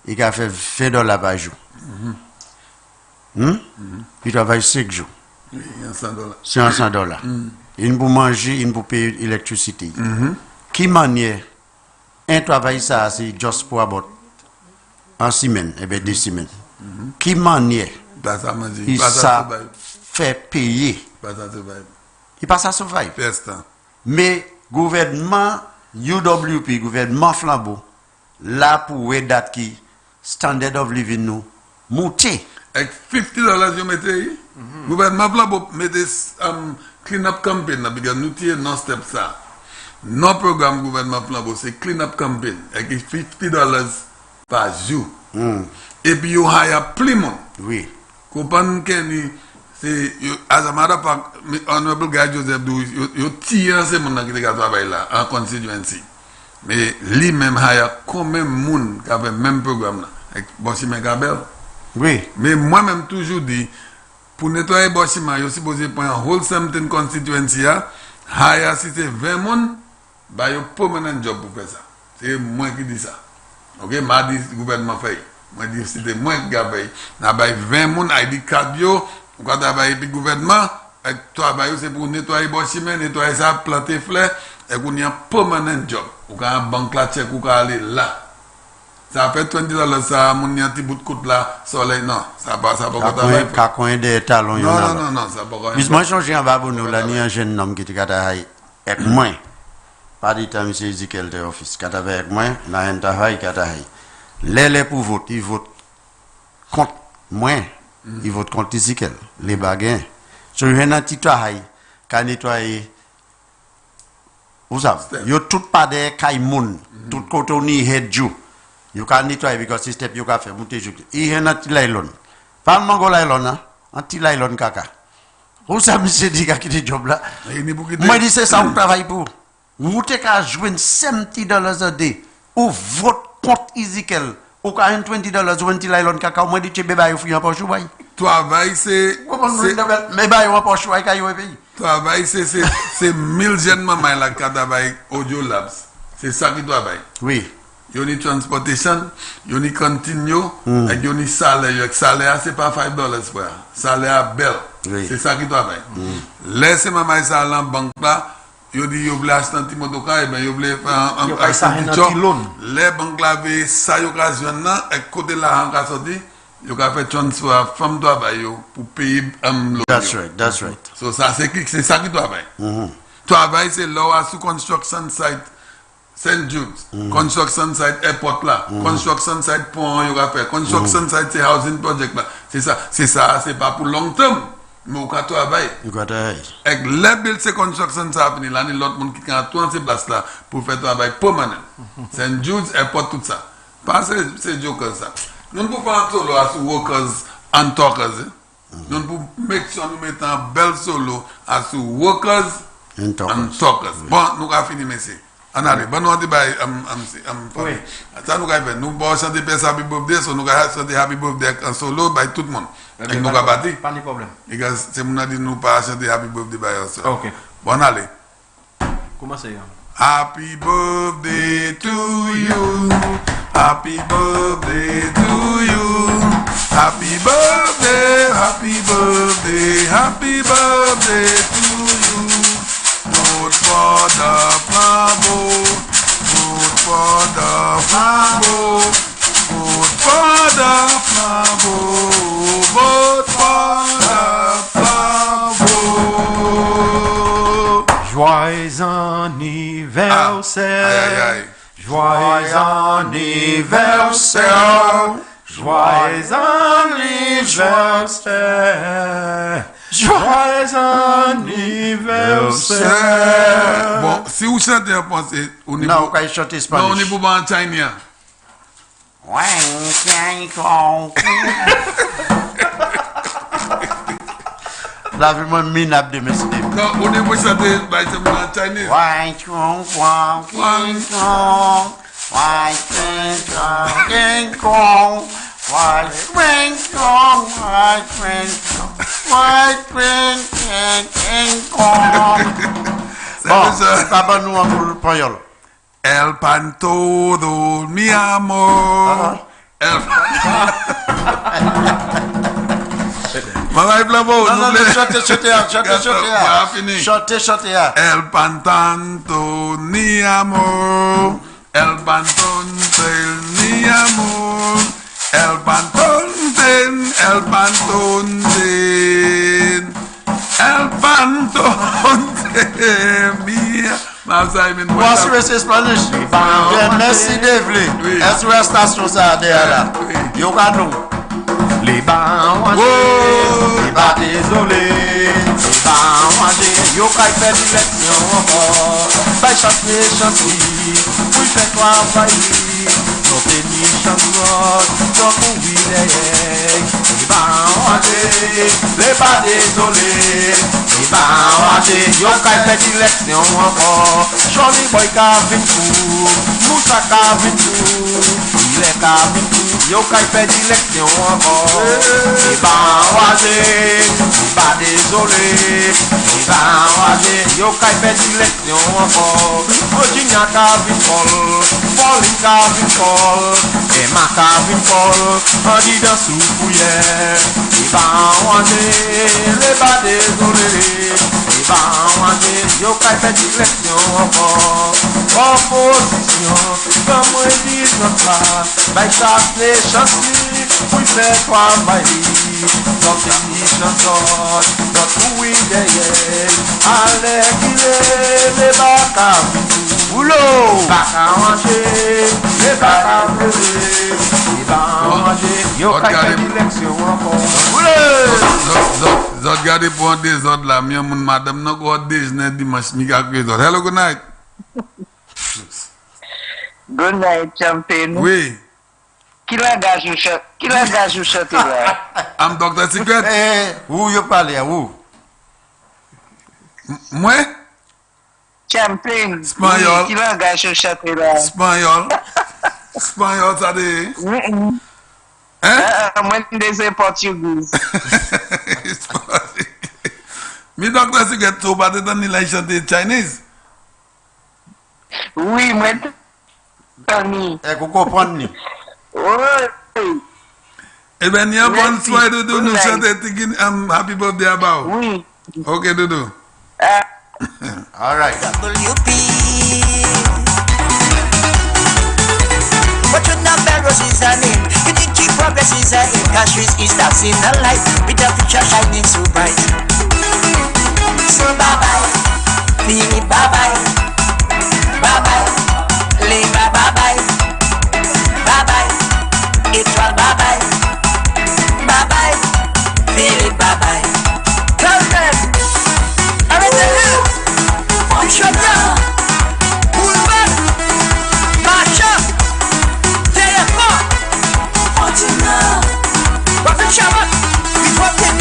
Il a fait $20 par jour. Il travaille 5 jours. Oui, $100. C'est $100. Il peut manger, il peut payer l'électricité. Qui manière un travail ça c'est juste pour about en semaine et bien 2 semaines. Qui manière il ça fait payer. Il passe à survive. Mais gouvernement UWP, gouvernement Flambeau, là pour date qui standard of living nous monter. Avec $50 you mettez, gouvernement Flambeau mettez clean up campaign parce que nous tiens non step ça. Nos programme gouvernement Flambeau c'est clean up campaign avec $50 par jour. Et puis you hire Plymouth. Oui. Comprendre que c'est as a matter of fact honorable guy Joseph Dou you tire ces monde qui travaille là en constituency. Mais lui même hire combien de monde qui avait même programme là avec Bossiman Gabel. Oui. Mais moi-même toujours dit, pour nettoyer Bossiman, il est supposé prendre un wholesome constituency, hire si c'est 20 monde, bah il y a un permanent job pour faire ça. C'est moi qui dis ça. Ok, m'a dit le gouvernement fait. Moi dis c'était moi qui gagne. N'a bah 20 monde, il dit 4 jours, on va travailler le gouvernement, et travail c'est pour nettoyer Bossiman, nettoyer ça, planter fleurs, et qu'on y a un permanent job. On a un banque là, check, on va aller là. Ça fait $20 ça, mon petit bout de côte là, soleil, non, ça pas travailler. Quand coin des talons, non, ça pas. Mais moi, j'ai un babounou là, ni un jeune homme qui était avec moi. Pas du temps, monsieur Ezekiel de office, qui était avec moi, là, un travail qui était les pour voter, ils votent contre moi, ils votent contre Ezekiel, les bagains. So, il y a un petit travail qui a nettoyé. Vous savez, il y a tout pas de caïmoun, tout côté on y head you. You can nettoyer because this step you can faire monter jour. Il y a un petit nylon. Pas un mango nylon, hein? Un petit nylon caca. Vous savez, monsieur dit qu'il y a job là. Moi, je dis c'est ça, on travaille pour. Vous avez joué $70 a day. Ou vote contre Ezekiel. Ou avez $20 ou un petit nylon caca. Moi, je dis que bébé, il faut un peu chouaille. Travail, c'est. Mais bah, il va pas chouaille quand il va payer. Travail, c'est 1000 jeunes mamans là qui travaillent Audio Labs. C'est ça qui travaille. Oui. Il y a une transportation, il y a une continue, et il y a une salaire. Le salaire, ce n'est pas $5 pour salaire belle. Oui. C'est ça qui travaille. Laissez maman ça à la banque là, il dit, vous voulez acheter un petit motocar, et bien, vous voulez faire un petit loan. Les banques là, ça, il y a occasion, et côté là, on a sorti, il y a fait transfert à femme travail pour payer un loan. That's right. So, ça, c'est ça qui travaille. Travail, c'est là, sous construction site. St. Jude's, construction site airport là, construction site pont, il y a fait, construction site c'est housing project là. C'est ça, c'est pas pour long terme, mais on va travailler. Et les billes c'est construction ça fini là, l'autre monde qui a tout ces places là pour faire travail permanent. St. Jude's airport tout ça. Pas c'est jokers ça. Nous ne pouvons pas solo à workers and talkers. Nous pouvons make sure nous mettons un bel solo à workers and talkers. Bon, nous avons fini merci. On arrive, bon, on dit, oui. Ça nous fait, nous allons chanter Happy Birthday, so nous allons chanter Happy Birthday en solo, by tout le monde. Et nous allons battre. Pas de problème. Because c'est mon dit, nous pas chanter Happy Birthday by yourself. Ok. Bon, allez. Comment c'est? Happy birthday to you. Happy birthday to you. Happy birthday, happy birthday, happy birthday to you. Vote for the Flambeau. Vote for the Flambeau. Vote for the Flambeau. Vote for the Flambeau. Joyeux anniversaire. Joyeux anniversaire, joyeux anniversaire, joyeux anniversaire. Bon, si vous chantez en français, on est non, quand chanter Spanish. Non, on est pour en China. La vie moi minable de mes idées. Non, on est pour chanter en Chinese. Bon, c'est pas bon nous en pour le payol. El pan todo mi amor. El Maman Blabo, chantez. El pan tanto ni amor. El pan tonten ni amor. El pan tonten, el pan tonten. El pan tonten mia. What's the Spanish? Merci Devlin. Est-ce que station ça derrière là? Yo cadeau. Les bancs, les bas désolé. Les bancs, yo kay fait l'élection encore. By chanter, oui fait travailler. Non tenir chance, donc oui les bancs, les bas désolé. Les bancs, yo kay fait l'élection encore. Johnny Boy Kavin Kou, Moussa Kavin Kou, il est Kavin Kou. Yo kay fait l'élection encore. Les bancs, les bas désolé. Les bancs, yo kay fait l'élection encore. Virginia Kavin Paul, Pauline Kavin Paul, Emma Kavin Paul, on dit dans soupouillère. Les bancs, les bas désolé. Les bancs, yo kay fait l'élection encore. Opposition, comme on dit notre part, by chaque chantier, oui fait travailler. Notre chanson, notre oui derrière, allez qu'il est, les bacs à boulot, bacs à manger, les bacs à brûler, les bacs à manger, yo kay fait l'élection encore. Boulot! Zot gade pour un des autres là, mi mon madame n'a pas déjeuner dimanche mi ka kwe zot. Hello, good night. Good night, champion. Oui. Qui la gage ou chante là? I'm Dr. Secret. Où you parle où? Moi? Champion. Spanyol. Qui la gage ou chante là? Spanyol. Spanyol, ça dit. Hein? Moi, c'est portugais. Mi Dr. Secret, so pas de ni la chanter Chinese? Oui, moi, Tony. Vous comprenez? Oui. Eh bien, il y a bon soir, Doudou, nous chanter Happy Birthday about. Oui. Ok, Doudou. All right. WP. But you not bad roses are in. You think keep progress is a in. Countries is that's in the light. With the future shining so bright. So bye bye. Feel it bye bye. Bye bye. Live bye bye. Bye bye. It's all bye bye. Bye bye. Feel it bye bye. Tell them. Arrête de rire. On shut down. Pull back. March up. Téléphone. Continue. Rapid shower. It's working.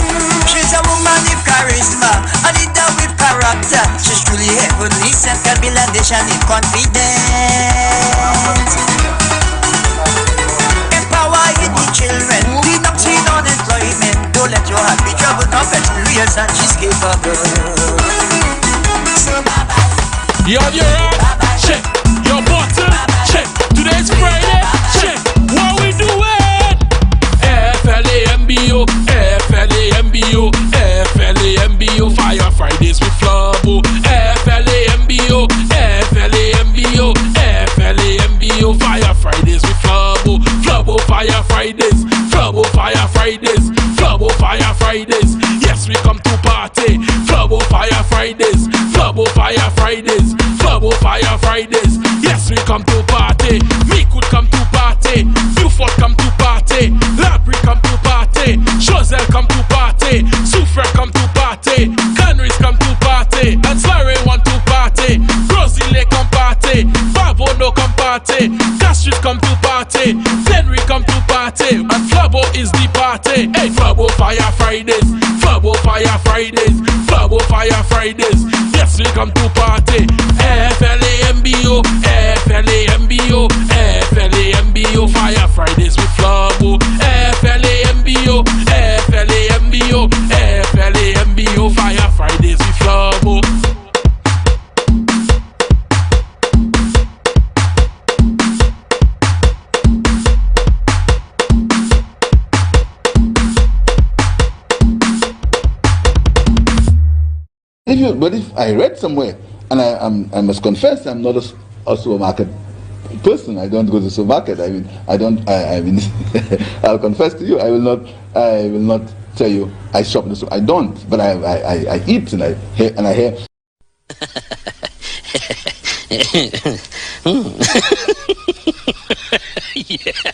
She's a woman with charisma. I need her with character. She's truly heavenly. Self-revelation in confidence. Empowering the children. Reduction on employment. Don't let your heart be troubled. Not experience and she's capable. So bye bye. You have your arm, check. Your bottom, check. Today's Friday, check. What we doing? FLAMBO, FLAMBO, FLAMBO. Fire Fridays with Flubbo. FLAMBO, FLAMBO, FLAMBO. Fire Fridays with Flubbo. Flubbo Fire Fridays. Flubbo Fire Fridays. Flubbo Fire Fridays. Yes, we come to party. Flubbo Fire Fridays. Flubbo Fire Fridays. Flubbo Flabo Fire Fridays. Yes, we come to party. Me could come to party. Newfort come to party. Labrie come to party. Chosel come to party. Soufre come to party. Canris come to party. And Slurry want to party. Rosile come party. Fabo no come party. Castries come to party. Henry come to party. And Flabo is the party. Hey, Flabo Fire Fridays. Flabo Fire Fridays. Flabo Fire Fridays. Yes, we come to party. FLAMBO, FLAMBO, FLAMBO. Fire Fridays with Flabo. FLAMBO, FLAMBO, FLAMBO. Fire Fridays with Flabo. But if I read somewhere, and I must confess, I'm not a supermarket person. I don't go to the supermarket. I mean, I'll confess to you, I will not tell you I shop in the supermarket. I don't, but I eat and I hear. Yeah.